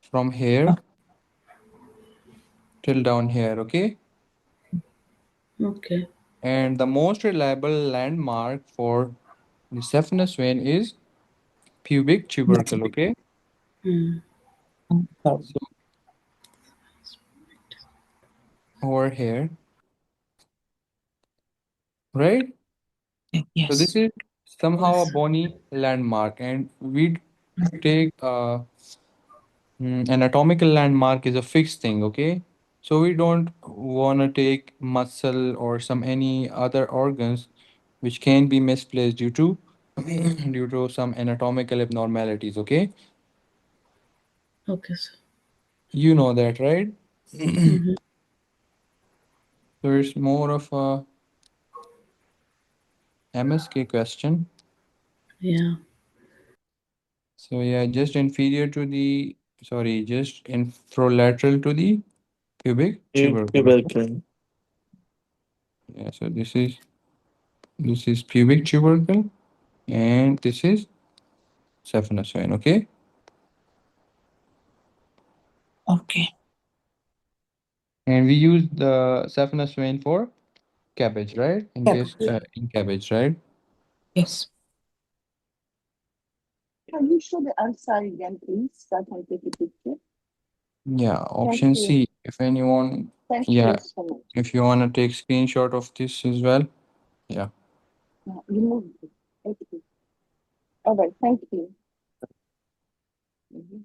From here till down here, okay? Okay. And the most reliable landmark for the saphenous vein is pubic tubercle, okay? Hmm. So over here. right? So this Yes. is somehow a Yes. bony landmark, and we take anatomical landmark is a fixed thing, okay? So we don't want to take muscle or some any other organs which can be misplaced due to due to some anatomical abnormalities, okay? Okay, sir. You know that, right? Mm-hmm. There's more of a MSK question. Yeah. So yeah, just inferior to the, sorry, just infralateral to the pubic tubercle. Okay? Tubercle. Yeah, so this is pubic tubercle and this is saphenous vein, okay? Okay. And we use the saphenous vein for cabbage, right? In case Cabbage. in cabbage, right? Yes. Can you show the answer again, please, so I can take a picture? Yeah, Thank option you. C. If anyone, Thank yeah, you so much. if you want to take screenshot of this as well, yeah. Yeah, remove it. Okay. All right, thank you. Mhm.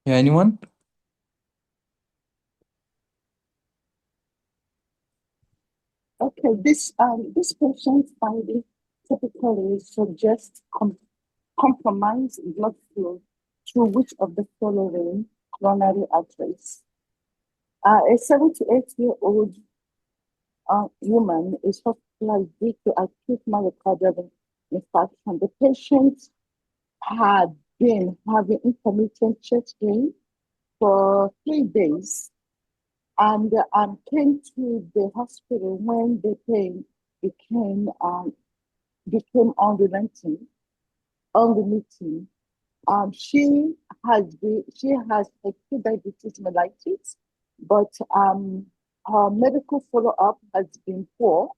Yeah, anyone? Okay, this patient's finding typically suggests compromised blood flow through which of the following coronary arteries? A 78-year-old woman is hospitalized due to acute myocardial infarction. The patient had been having intermittent chest pain for 3 days and came to the hospital when the pain became unremitting. She has acute diabetes mellitus, but her medical follow up has been poor.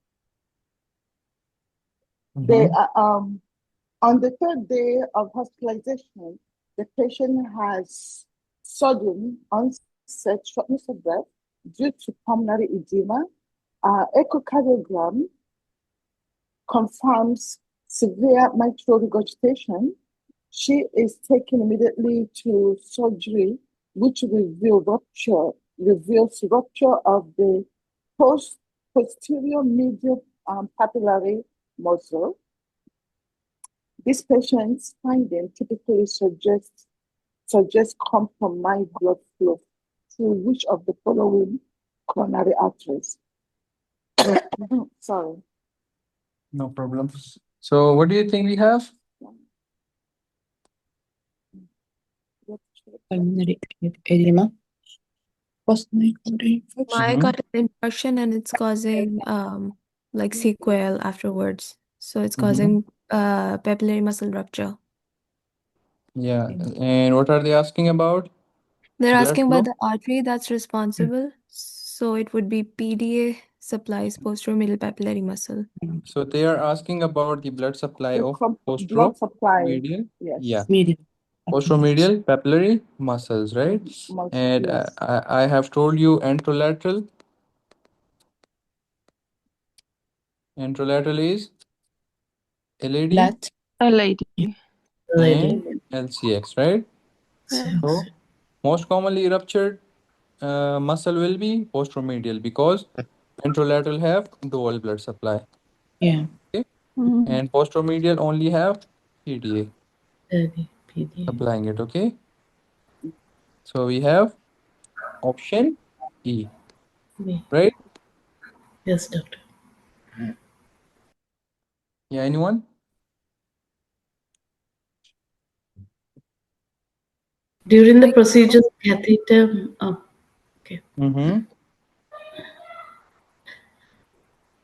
They Mm-hmm. On the third day of hospitalization, the patient has sudden onset shortness of breath due to pulmonary edema. Echocardiogram confirms severe mitral regurgitation. She is taken immediately to surgery, which reveals rupture of the posterior medial papillary muscle. This patient's finding typically suggests compromised blood flow through which of the following coronary arteries? Sorry. No problem. So what do you think we have? Pulmonary edema. Post-myocardial infarction. Myocardial infarction and it's causing like sequel afterwards. So it's Mm-hmm. causing papillary muscle rupture. Yeah, and what are they asking about? They're Blood asking about flow? the artery that's responsible. So it would be PDA supplies posteromedial papillary muscle. So they are asking about the blood supply The of blood supply, posteromedial, yeah, yes, Medial. posteromedial papillary muscles, right? And yes. I have told you anterolateral. Anterolateral is LAD Lat. LAD. Lady. and LCX, right? Yeah. So most commonly ruptured muscle will be posteromedial because anterolateral have dual blood supply. Yeah. Okay, Mhm. and posteromedial only have PDA Lady. PD. supplying it. Okay, so we have option E, B. right? Yes, doctor. Yeah, anyone? During the Like, procedure, catheter. Okay. Mm-hmm.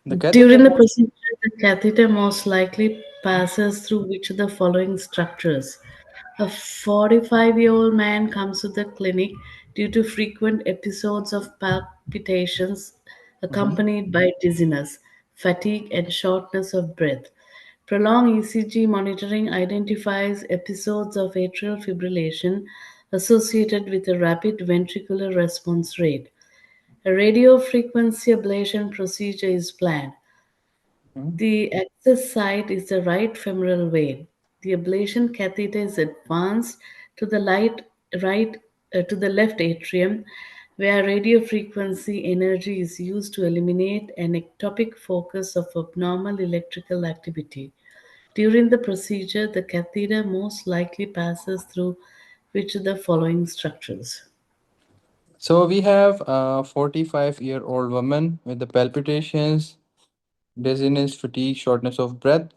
The catheter During the most. procedure, the catheter most likely passes through which of the following structures? A 45-year-old man comes to the clinic due to frequent episodes of palpitations Mm-hmm. accompanied by dizziness, fatigue, and shortness of breath. Prolonged ECG monitoring identifies episodes of atrial fibrillation associated with a rapid ventricular response rate. A radio frequency ablation procedure is planned. Mhm. The access site is the right femoral vein. The ablation catheter is advanced to the right to the left atrium, where radiofrequency energy is used to eliminate an ectopic focus of abnormal electrical activity. During the procedure, the catheter most likely passes through which of the following structures? So we have a 45-year-old woman with the palpitations, dizziness, fatigue, shortness of breath,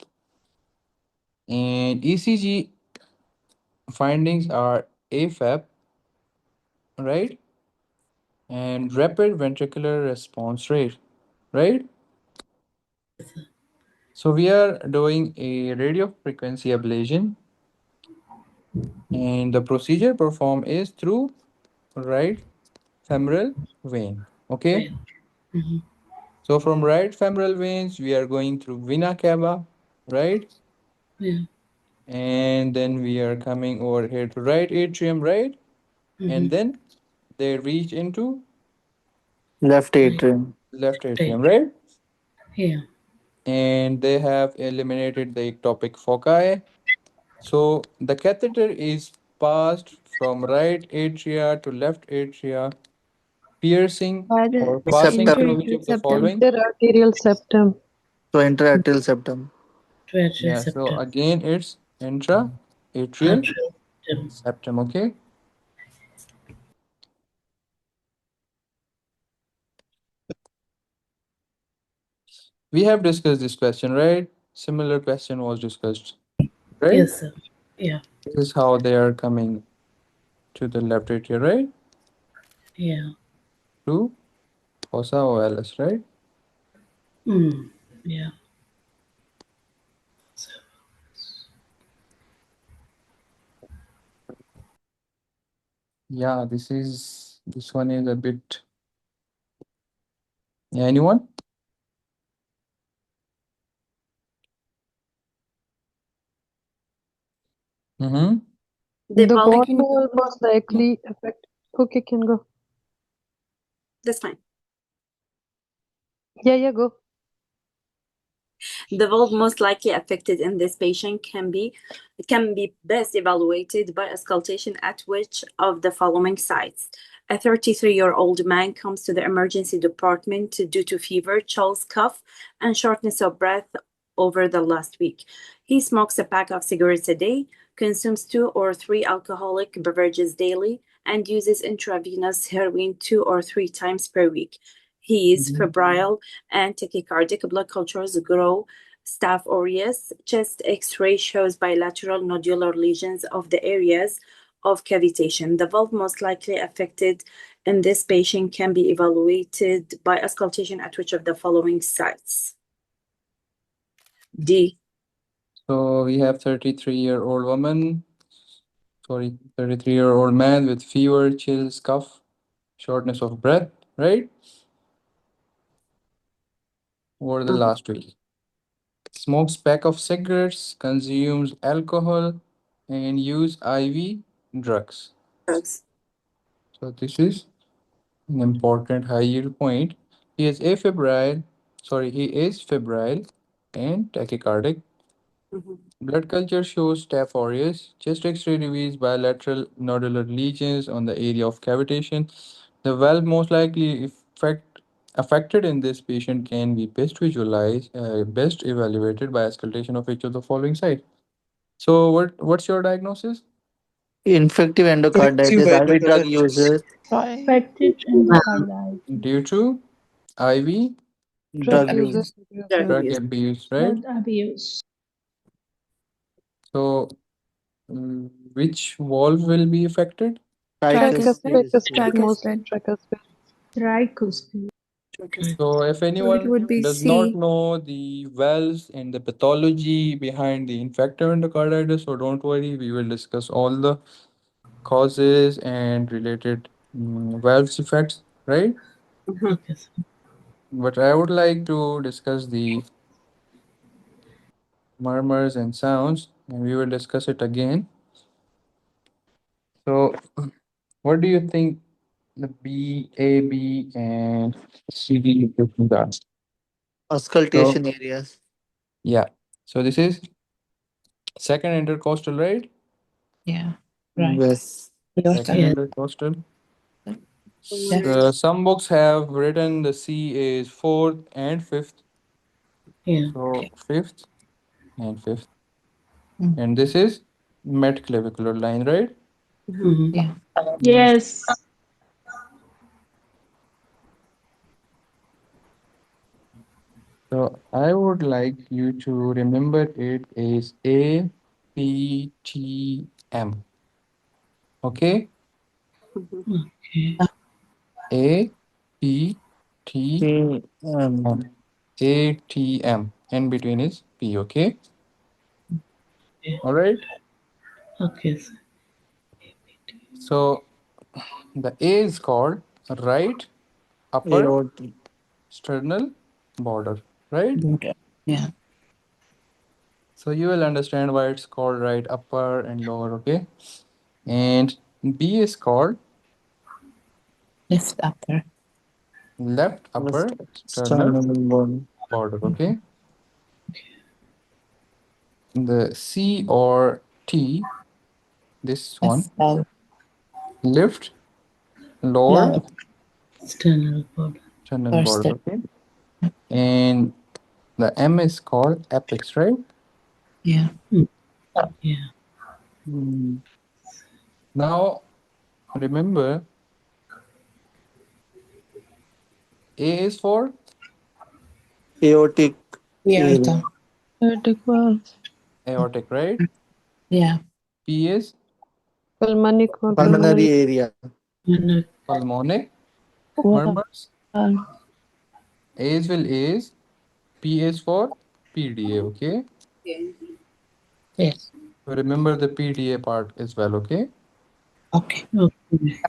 and ECG findings are AFib, right? And rapid ventricular response rate, right? So we are doing a radio frequency ablation, and the procedure performed is through right femoral vein. Okay. Right. Mhm. So from right femoral veins, we are going through vena cava, right? Yeah. And then we are coming over here to right atrium, right? And Mhm. then they reach into Left Right. atrium. left Right. atrium, right? Yeah. And they have eliminated the ectopic foci. So the catheter is passed from right atria to left atria, piercing By the or passing Septum. through which interarterial of the septum. following? Interarterial septum. So intra-arterial septum. Atrial Yeah, so septum. again it's intra-atrial Atrial septum. septum, okay? We have discussed this question, right? Similar question was discussed, right? Yes, sir. Yeah. This is how they are coming to the left atria, right? Yeah. To fossa ovalis, right? Mm. Yeah. Yeah, this one is a bit. Yeah, anyone? Mm-hmm. The The bulk, bone Second, will most likely affect. Okay, can go. that's fine. Yeah, go. The valve most likely affected in this patient can be best evaluated by auscultation at which of the following sites. A 33-year-old man comes to the emergency department due to fever, chills, cough, and shortness of breath over the last week. He smokes a pack of cigarettes a day, consumes 2 or 3 alcoholic beverages daily, and uses intravenous heroin 2 or 3 times per week. He is Mhm. febrile and tachycardic. Blood cultures grow Staph aureus. Chest X-ray shows bilateral nodular lesions of the areas of cavitation. The valve most likely affected in this patient can be evaluated by auscultation at which of the following sites? D. So we have 33-year-old woman, sorry, 33-year-old man with fever, chills, cough, shortness of breath, right? Over the last week. Smokes pack of cigarettes, consumes alcohol, and use IV drugs. Drugs. So this is an important high yield point. He is febrile and tachycardic. Mhm. Blood culture shows Staph aureus. Chest X-ray reveals bilateral nodular lesions on the area of cavitation. The valve most likely affected in this patient can be best evaluated by auscultation of each of the following site. So what's your diagnosis? Infective Active endocarditis, IV drug endocarditis. user, Fine. Affected endocarditis, Due to IV Drug drug user. use. Drug drug abuse. abuse, right? drug abuse, So which valve will be affected? Tricuspid tricuspid, is most tricuspid. tricuspid. tricuspid, So if So it anyone would be does not C. know the valves and the pathology behind the infective endocarditis, so don't worry, we will discuss all the causes and related valves effects, right? Mhm. Okay, sir. But I would like to discuss the murmurs and sounds, and we will discuss it again. So, what do you think the B, A, B, and C, D locations are. So Auscultation areas. yeah. So this is second intercostal, right? Yeah. Right. Yes. Second Yeah. intercostal. Left. Some books have written the C is fourth and fifth. Yeah. So fifth and fifth. Mm. And this is metaclavicular line, right? Mm-hmm. Yeah. Yes. So I would like you to remember it is A, P, T, M. Okay? Okay. A, P, T, M. A, T, M. In between is P, okay? Yeah. All right? Okay, sir. So the A is called right upper Aortic. sternal border, right? Border. Yeah. So you will understand why it's called right upper and lower, okay? And B is called Left upper. left upper Left sternal sternal bone. border, okay? The C or T, this one, SL. left lower Lower. External border. sternal First. border, okay? And the M is called apex, right? Yeah. Mm. Yeah. Now remember, A is for Aortic area. Aorta. Aortic valve. aortic, right? Yeah. P is Pulmonic or Pulmonary pulmonary area. And pulmonic valve. murmurs. A is will is, P is for PDA, okay? Yes. So remember the PDA part as well, okay? Okay. okay.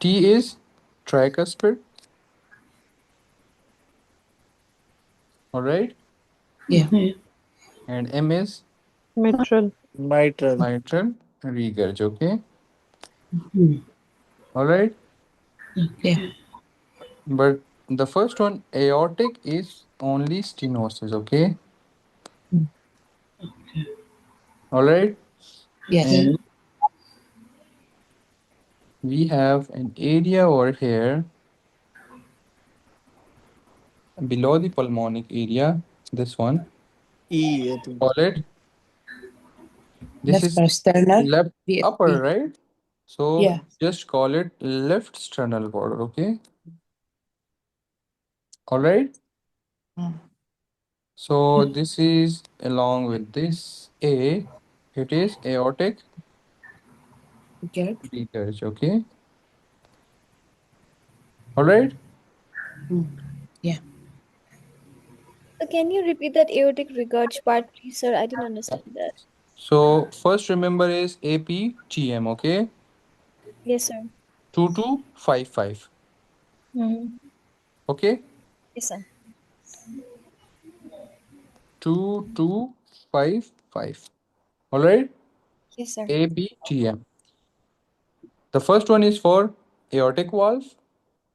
T is tricuspid, all right? Yeah. Yeah. And M is Mitral. Mitral. mitral regurg, okay? Mm. All right? Yeah. Okay. But the first one, aortic, is only stenosis, okay? Mm. All right? Yes. Yeah. And we have an area over here below the pulmonic area, this one, E, I think. call it, this Left is parasternal. left upper, VSP. right? So Yeah. just call it left sternal border, okay? All right? Mm. So this is along with this A, it is aortic Good. regurg, okay? All right? Mm. Yeah. Can you repeat that aortic regurg part, please, sir? I didn't Yeah. understand that. So first remember is APTM, okay? Yes, sir. 2255, Mm-hmm. okay? Yes, sir. 2255. All right? Yes, sir. APTM. The first one is for aortic valve,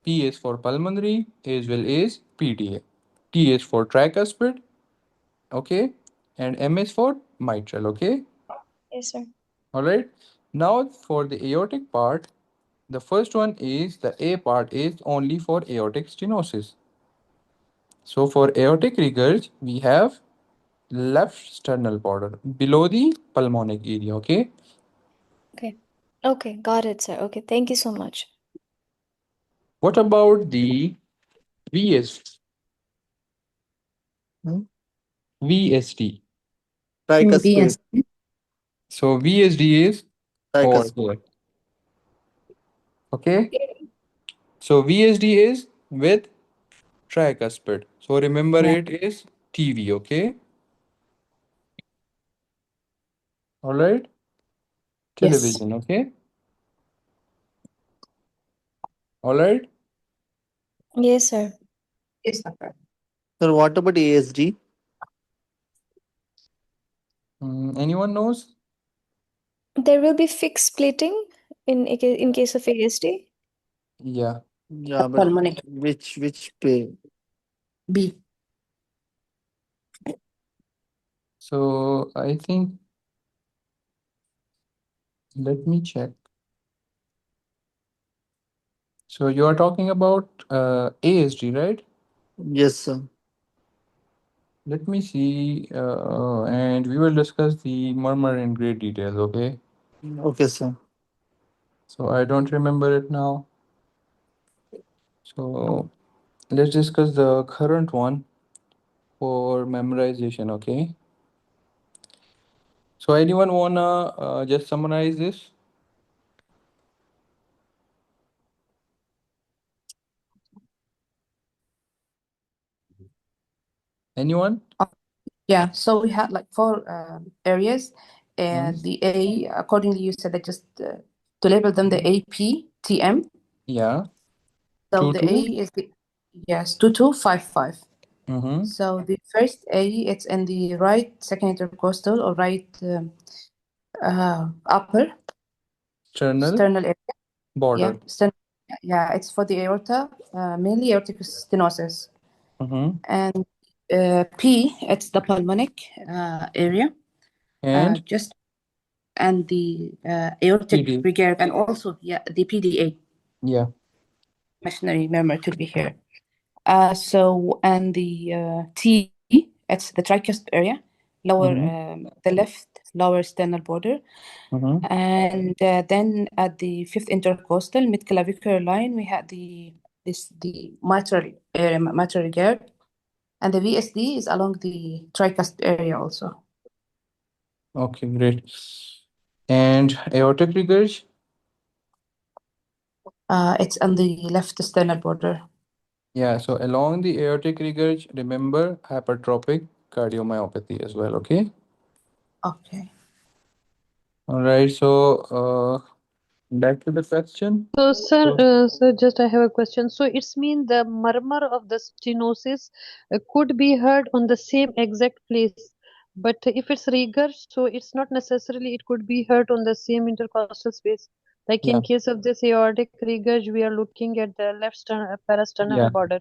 P is for pulmonary, as well as PTA. T is for tricuspid, okay? And M is for mitral, okay? Yes, sir. All right. Now for the aortic part, the first one is the A part is only for aortic stenosis. So for aortic regurg, we have left sternal border below the pulmonic area, okay? Okay. Okay, got it, sir. Okay, thank you so much. What about the VS, Hmm? VSD? Tricuspid. VSP. So VSD is over Tricuspid. here, okay? So VSD is with tricuspid. So remember Yeah. it is TV, okay? All right? Yes. Television, okay? All right? Yes, sir. Yes, upper. So what about ASD? Anyone knows? There will be fixed splitting in case of ASD. Yeah. Yeah, but Pulmonic. which pay? B. So I think, let me check. So you are talking about ASD, right? Yes, sir. Let me see, and we will discuss the murmur in great detail, okay? Okay, sir. So I don't remember it now. So let's discuss the current one for memorization, okay? So anyone wanna just summarize this? Anyone? Yeah, so we had like four areas, Hmm? and the A, accordingly, you said that just to label them the APTM. Yeah. So Two the A two. is the, yes, 2255. Mm-hmm. So the first A, it's in the right second intercostal or right upper Sternal sternal area. Yeah, border. yeah, it's for the aorta, mainly aortic stenosis. Mm-hmm. And P, it's the pulmonic area, And just and the aortic PD. regurg, and also yeah, the PDA, Yeah. machinery murmur, to be here. So and the T, it's the tricuspid area, lower Mm-hmm. the left lower sternal border, Mm-hmm. and then at the fifth intercostal mid clavicular line we had the mitral area, mitral regurg, and the VSD is along the tricuspid area also. Okay, great. And aortic regurg? It's on the left sternal border. Yeah, so along the aortic regurg, remember hypertrophic cardiomyopathy as well, okay? Okay. All right, so back to the question. So, sir, So, just I have a question. So, it's mean the murmur of the stenosis could be heard on the same exact place, but if it's regurg, so it's not necessarily it could be heard on the same intercostal space. Like yeah, in case of this aortic regurg, we are looking at the left parasternal yeah, border,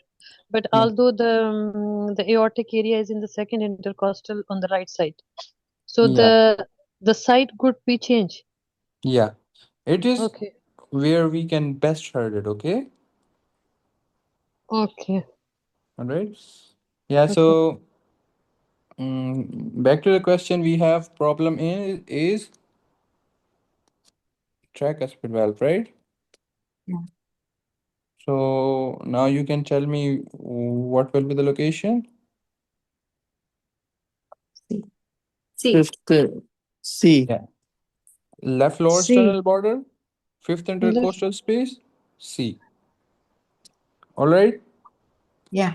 but yeah, although the aortic area is in the second intercostal on the right side, so yeah, the site could be changed. yeah. It is Okay. where we can best heard it, okay? Okay. All right. Yeah, Okay. so back to the question, we have problem is tricuspid valve, right? Yeah. So now you can tell me what will be the location? C. Fifth, C. Yeah. Left lower C. sternal border, fifth Left. intercostal space, C. All right. Yeah.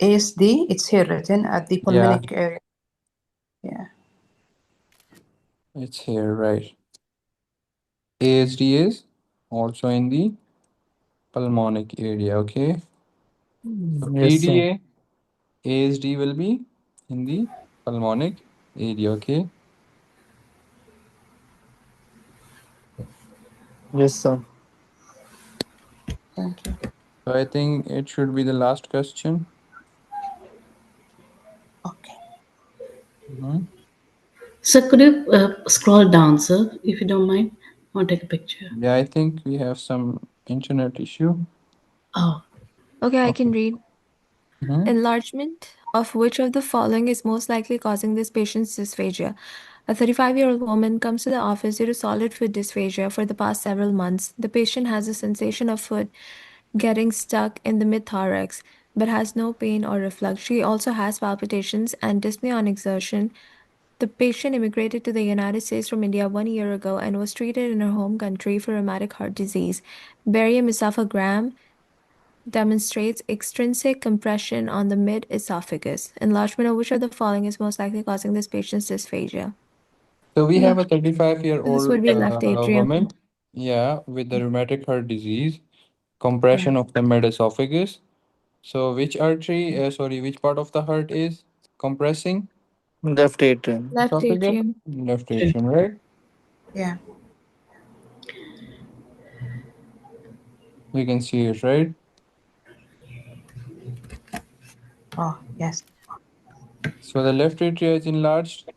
ASD, it's here written at the Yeah, pulmonic area. Yeah. it's here, right? ASD is also in the pulmonic area, okay? So Yes, sir. PDA, ASD will be in the pulmonic area, okay? Yes, sir. Thank you. So I think it should be the last question. Okay. Mhm. Sir, could you scroll down, sir, if you don't mind? I'll take a picture. Yeah, I think we have some internet issue. Oh, Okay, I Okay. can read. Mhm. Enlargement of which of the following is most likely causing this patient's dysphagia? A 35-year-old woman comes to the office due to solid foot dysphagia for the past several months. The patient has a sensation of foot getting stuck in the mid-thorax, but has no pain or reflux. She also has palpitations and dyspnea on exertion. The patient immigrated to the United States from India 1 year ago and was treated in her home country for rheumatic heart disease. Barium esophagram demonstrates extrinsic compression on the mid-esophagus. Enlargement of which of the following is most likely causing this patient's dysphagia? So we have a Left. This would 35-year-old be left atrium. woman, yeah, with the rheumatic heart disease, Yeah. compression of the mid esophagus. So which artery, which part of the heart is compressing? Left atrium. Left Esophageal? atrium. Left atrium, right? Yeah. We can see it, right? Oh, yes. So the left atria is enlarged,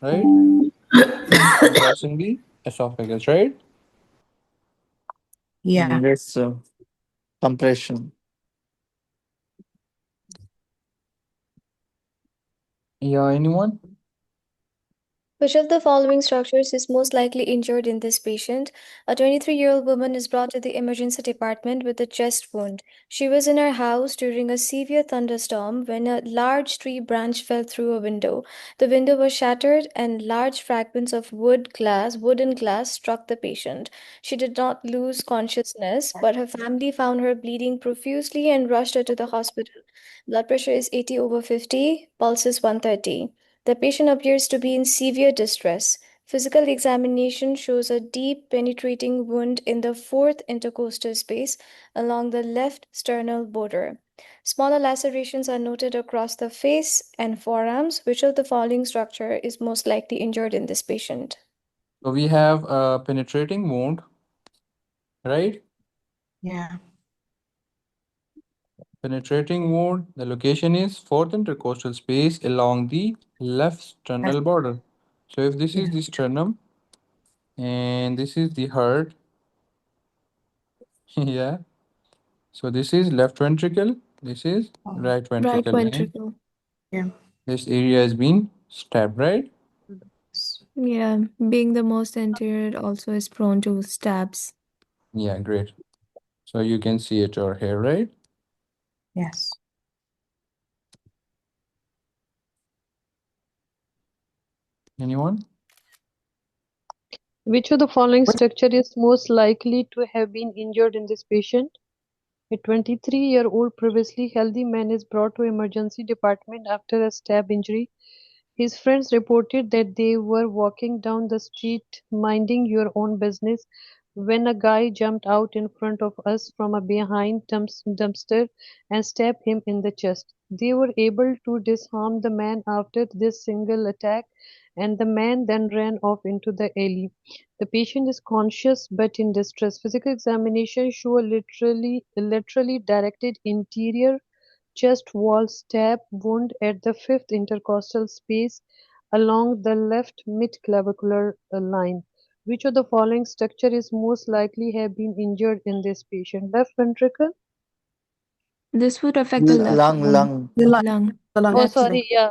right? Compressing the esophagus, right? Yeah. Yes, sir. Compression. Yeah, anyone? Which of the following structures is most likely injured in this patient? A 23-year-old woman is brought to the emergency department with a chest wound. She was in her house during a severe thunderstorm when a large tree branch fell through a window. The window was shattered and large fragments of wooden glass struck the patient. She did not lose consciousness, but her family found her bleeding profusely and rushed her to the hospital. Blood pressure is 80 over 50, pulse is 130. The patient appears to be in severe distress. Physical examination shows a deep penetrating wound in the fourth intercostal space along the left sternal border. Smaller lacerations are noted across the face and forearms. Which of the following structure is most likely injured in this patient? So we have a penetrating wound, right? Yeah. Penetrating wound, the location is fourth intercostal space along the left That's, sternal border. So if this is yeah. the sternum and this is the heart, yeah. So this is left ventricle, this is right Right ventricle, and ventricle. Yeah. this area has been stabbed, right? Yeah, being the most anterior also is prone to stabs. Yeah, great. So you can see it over here, right? Yes. Anyone? Which of the following structure is most likely to have been injured in this patient? A 23-year-old previously healthy man is brought to emergency department after a stab injury. His friends reported that they were walking down the street minding your own business when a guy jumped out in front of us from a behind dumpster and stabbed him in the chest. They were able to disarm the man after this single attack, and the man then ran off into the alley. The patient is conscious but in distress. Physical examination show a laterally directed interior chest wall stab wound at the fifth intercostal space along the left midclavicular line. Which of the following structure is most likely have been injured in this patient? Left ventricle? This would affect the left lung. Lung. The lung. Lung. The lung. Oh, Left lung. sorry, yeah.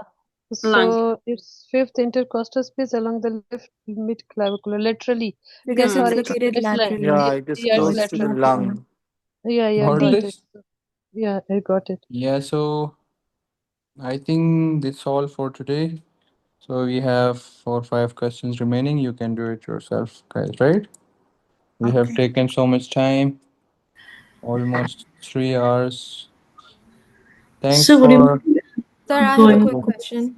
Lung. So it's fifth intercostal space along the left midclavicular, laterally. Yeah, Because it's sorry, located it's laterally. Yeah, yeah, it is yeah, So it's close it's to the lateral. lateral. lung. Yeah, Got got it. this? Yeah, I got it. Yeah, so I think that's all for today. So we have 4 or 5 questions remaining. You can do it yourself, guys, right? We have Okay. taken so much time, almost 3 hours. Thanks So would you for Sir, I have a going? quick question.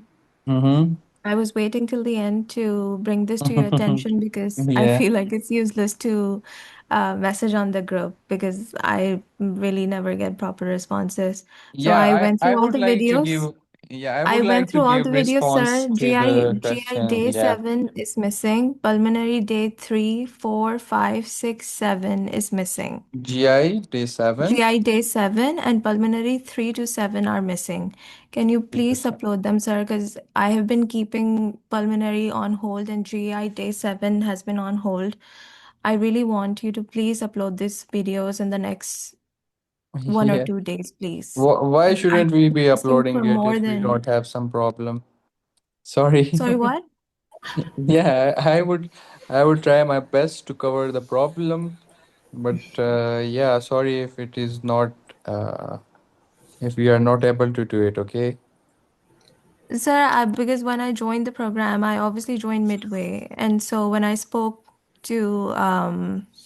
mm-hmm. I was waiting till the end to bring this to your attention because I Yeah. feel like it's useless to message on the group because I really never get proper responses. So Yeah, I went I through all would the like to videos. give yeah, I I would went like to through all give the videos, response sir. to GI the GI question. day Yeah. 7 is missing. Pulmonary day 3, 4, 5, 6, 7 is missing. GI day 7. GI day 7 and pulmonary 3 to 7 are missing. Can you please upload them, sir? Because I have been keeping pulmonary on hold and GI day 7 has been on hold. I really want you to please upload these videos in the next 1 or Yeah. 2 days, please. Why Because I've shouldn't we been be asking uploading for it more if we than. don't have some problem? Sorry. Sorry, what? Yeah, I would try my best to cover the problem, but yeah, sorry if it is not if we are not able to do it, okay? Sir, because when I joined the program, I obviously joined midway, and so when I spoke to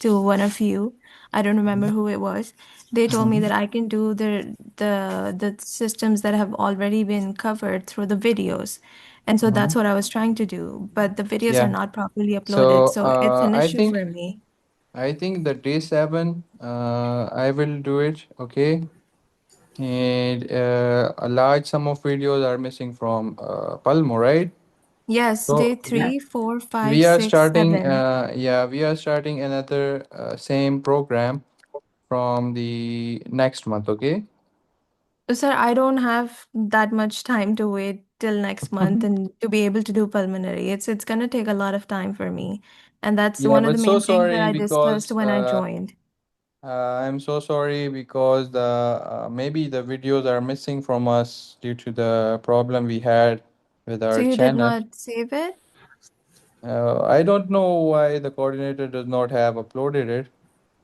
one of you, I don't remember who it was. They told me Mhm. that I can do the systems that have already been covered through the videos, and so that's Mhm. what I was trying to do. But the videos are Yeah. not properly uploaded, So so it's an I issue think for me. I think the day 7, I will do it. Okay. And a large sum of videos are missing from Palmo, right? Yes, day So three, four, five, we are six, starting, seven. yeah, we are starting another same program from the next month. Okay. Sir, I don't have that much time to wait till next month and to be able to do pulmonary. It's gonna take a lot of time for me. And that's Yeah, one of but the so main things that sorry I discussed because when I joined. I'm so sorry because the maybe the videos are missing from us due to the problem we had with So our you did channel. not save it? I don't know why the coordinator does not have uploaded it,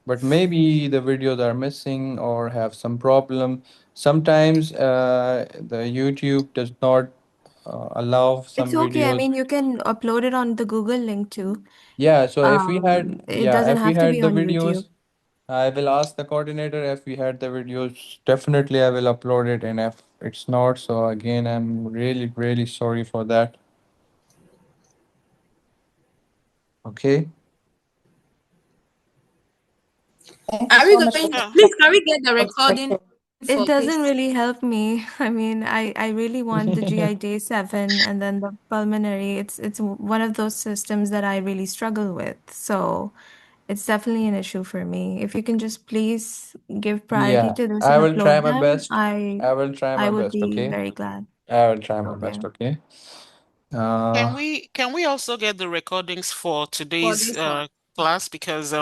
but maybe the videos are missing or have some problem. Sometimes the YouTube does not allow It's some okay. I videos. mean, you can upload it on the Google link too. Yeah, so if we had, It yeah, doesn't if we have to had be the on videos, YouTube. I will ask the coordinator if we had the videos. Definitely, I will upload it. And if it's not, so again, I'm really, really sorry for that. Okay. Thank you Are we so much for going? the Please, can we get the recording It for doesn't please? really help me. I mean, I really want the GI day 7 and then the pulmonary. It's one of those systems that I really struggle with. So it's definitely an issue for me. If you can just please give priority Yeah, to this I and will try upload my them, best. I will try I my would best. be Okay. very glad. I will try my Okay. best. Okay. Can Uh, we also get the recordings for For today's this one. class because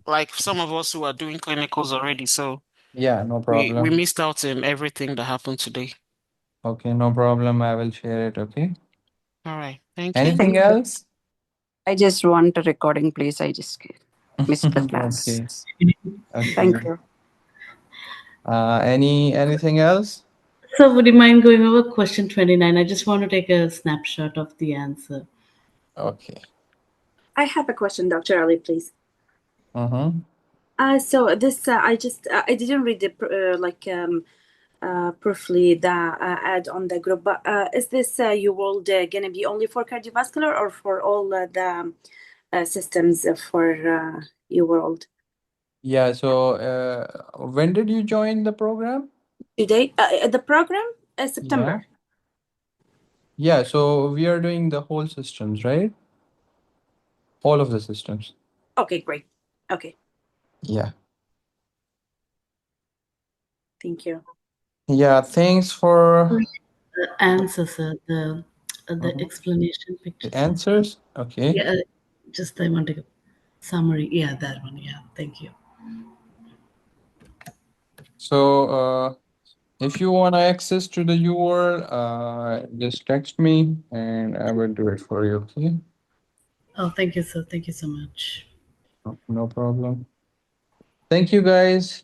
like some of us who are doing clinicals already, so yeah, no we problem. missed out on everything that happened today. Okay, no problem. I will share it. Okay. All right, thank you. Anything Thank you. else? I just want a recording, please. I just missed the class. Okay. Okay. Thank you. Anything else? So, would you mind going over question 29? I just want to take a snapshot of the answer. Okay. I have a question, Dr. Ali, please. Mm-hmm. So this I just I didn't read the briefly the ad on the group, but is this Uworld gonna be only for cardiovascular or for all the systems for Uworld? Yeah, so when did you join the program? Today, the program is Yeah. September. Yeah, so we are doing the whole systems, right? All of the systems. Okay, great. Okay, Yeah. thank you. Yeah, thanks for The answer, sir. The Mhm. explanation picture. The answers. Okay. Yeah, just I want to summary. Yeah, that one. Yeah, thank you. So if you want access to the URL, just text me and I will do it for you. Okay. Oh, thank you, sir. Thank you so much. No problem. Thank you guys.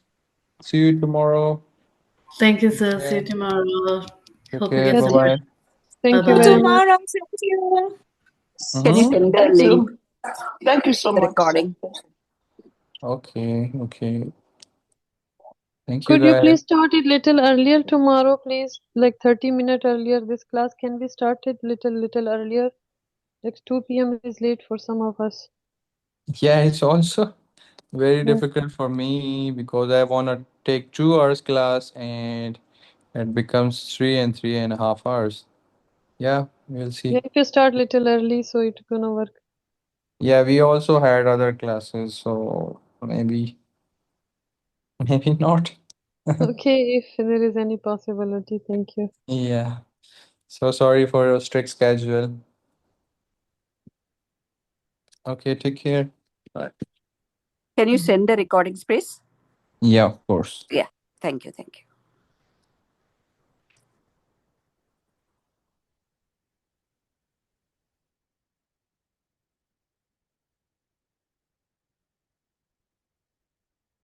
See you tomorrow. Thank you, Take sir. See you care. tomorrow. Take Hope you care. get Bye Yeah, some bye. rest. Bye thank you very bye. much. Tomorrow, thank you. Can you Mm-hmm. send the Thank link, you. Thank you so the much. recording? Okay. Okay. Thank you Could you guys. please start it little earlier tomorrow, please? Like 30 minutes earlier. This class can be started little earlier. Like 2 p.m. is late for some of us. Yeah, it's also very Yeah. difficult for me because I want to take 2 hours class and it becomes 3 and 3.5 hours. Yeah, we'll Yeah, see. if you start little early, so it gonna work. Yeah, we also had other classes, so maybe, maybe not. Okay, if there is any possibility, thank you. Yeah. So sorry for your strict schedule. Okay, take care. Bye. Can you send the recordings, please? Yeah, of course. Yeah, thank you, thank you.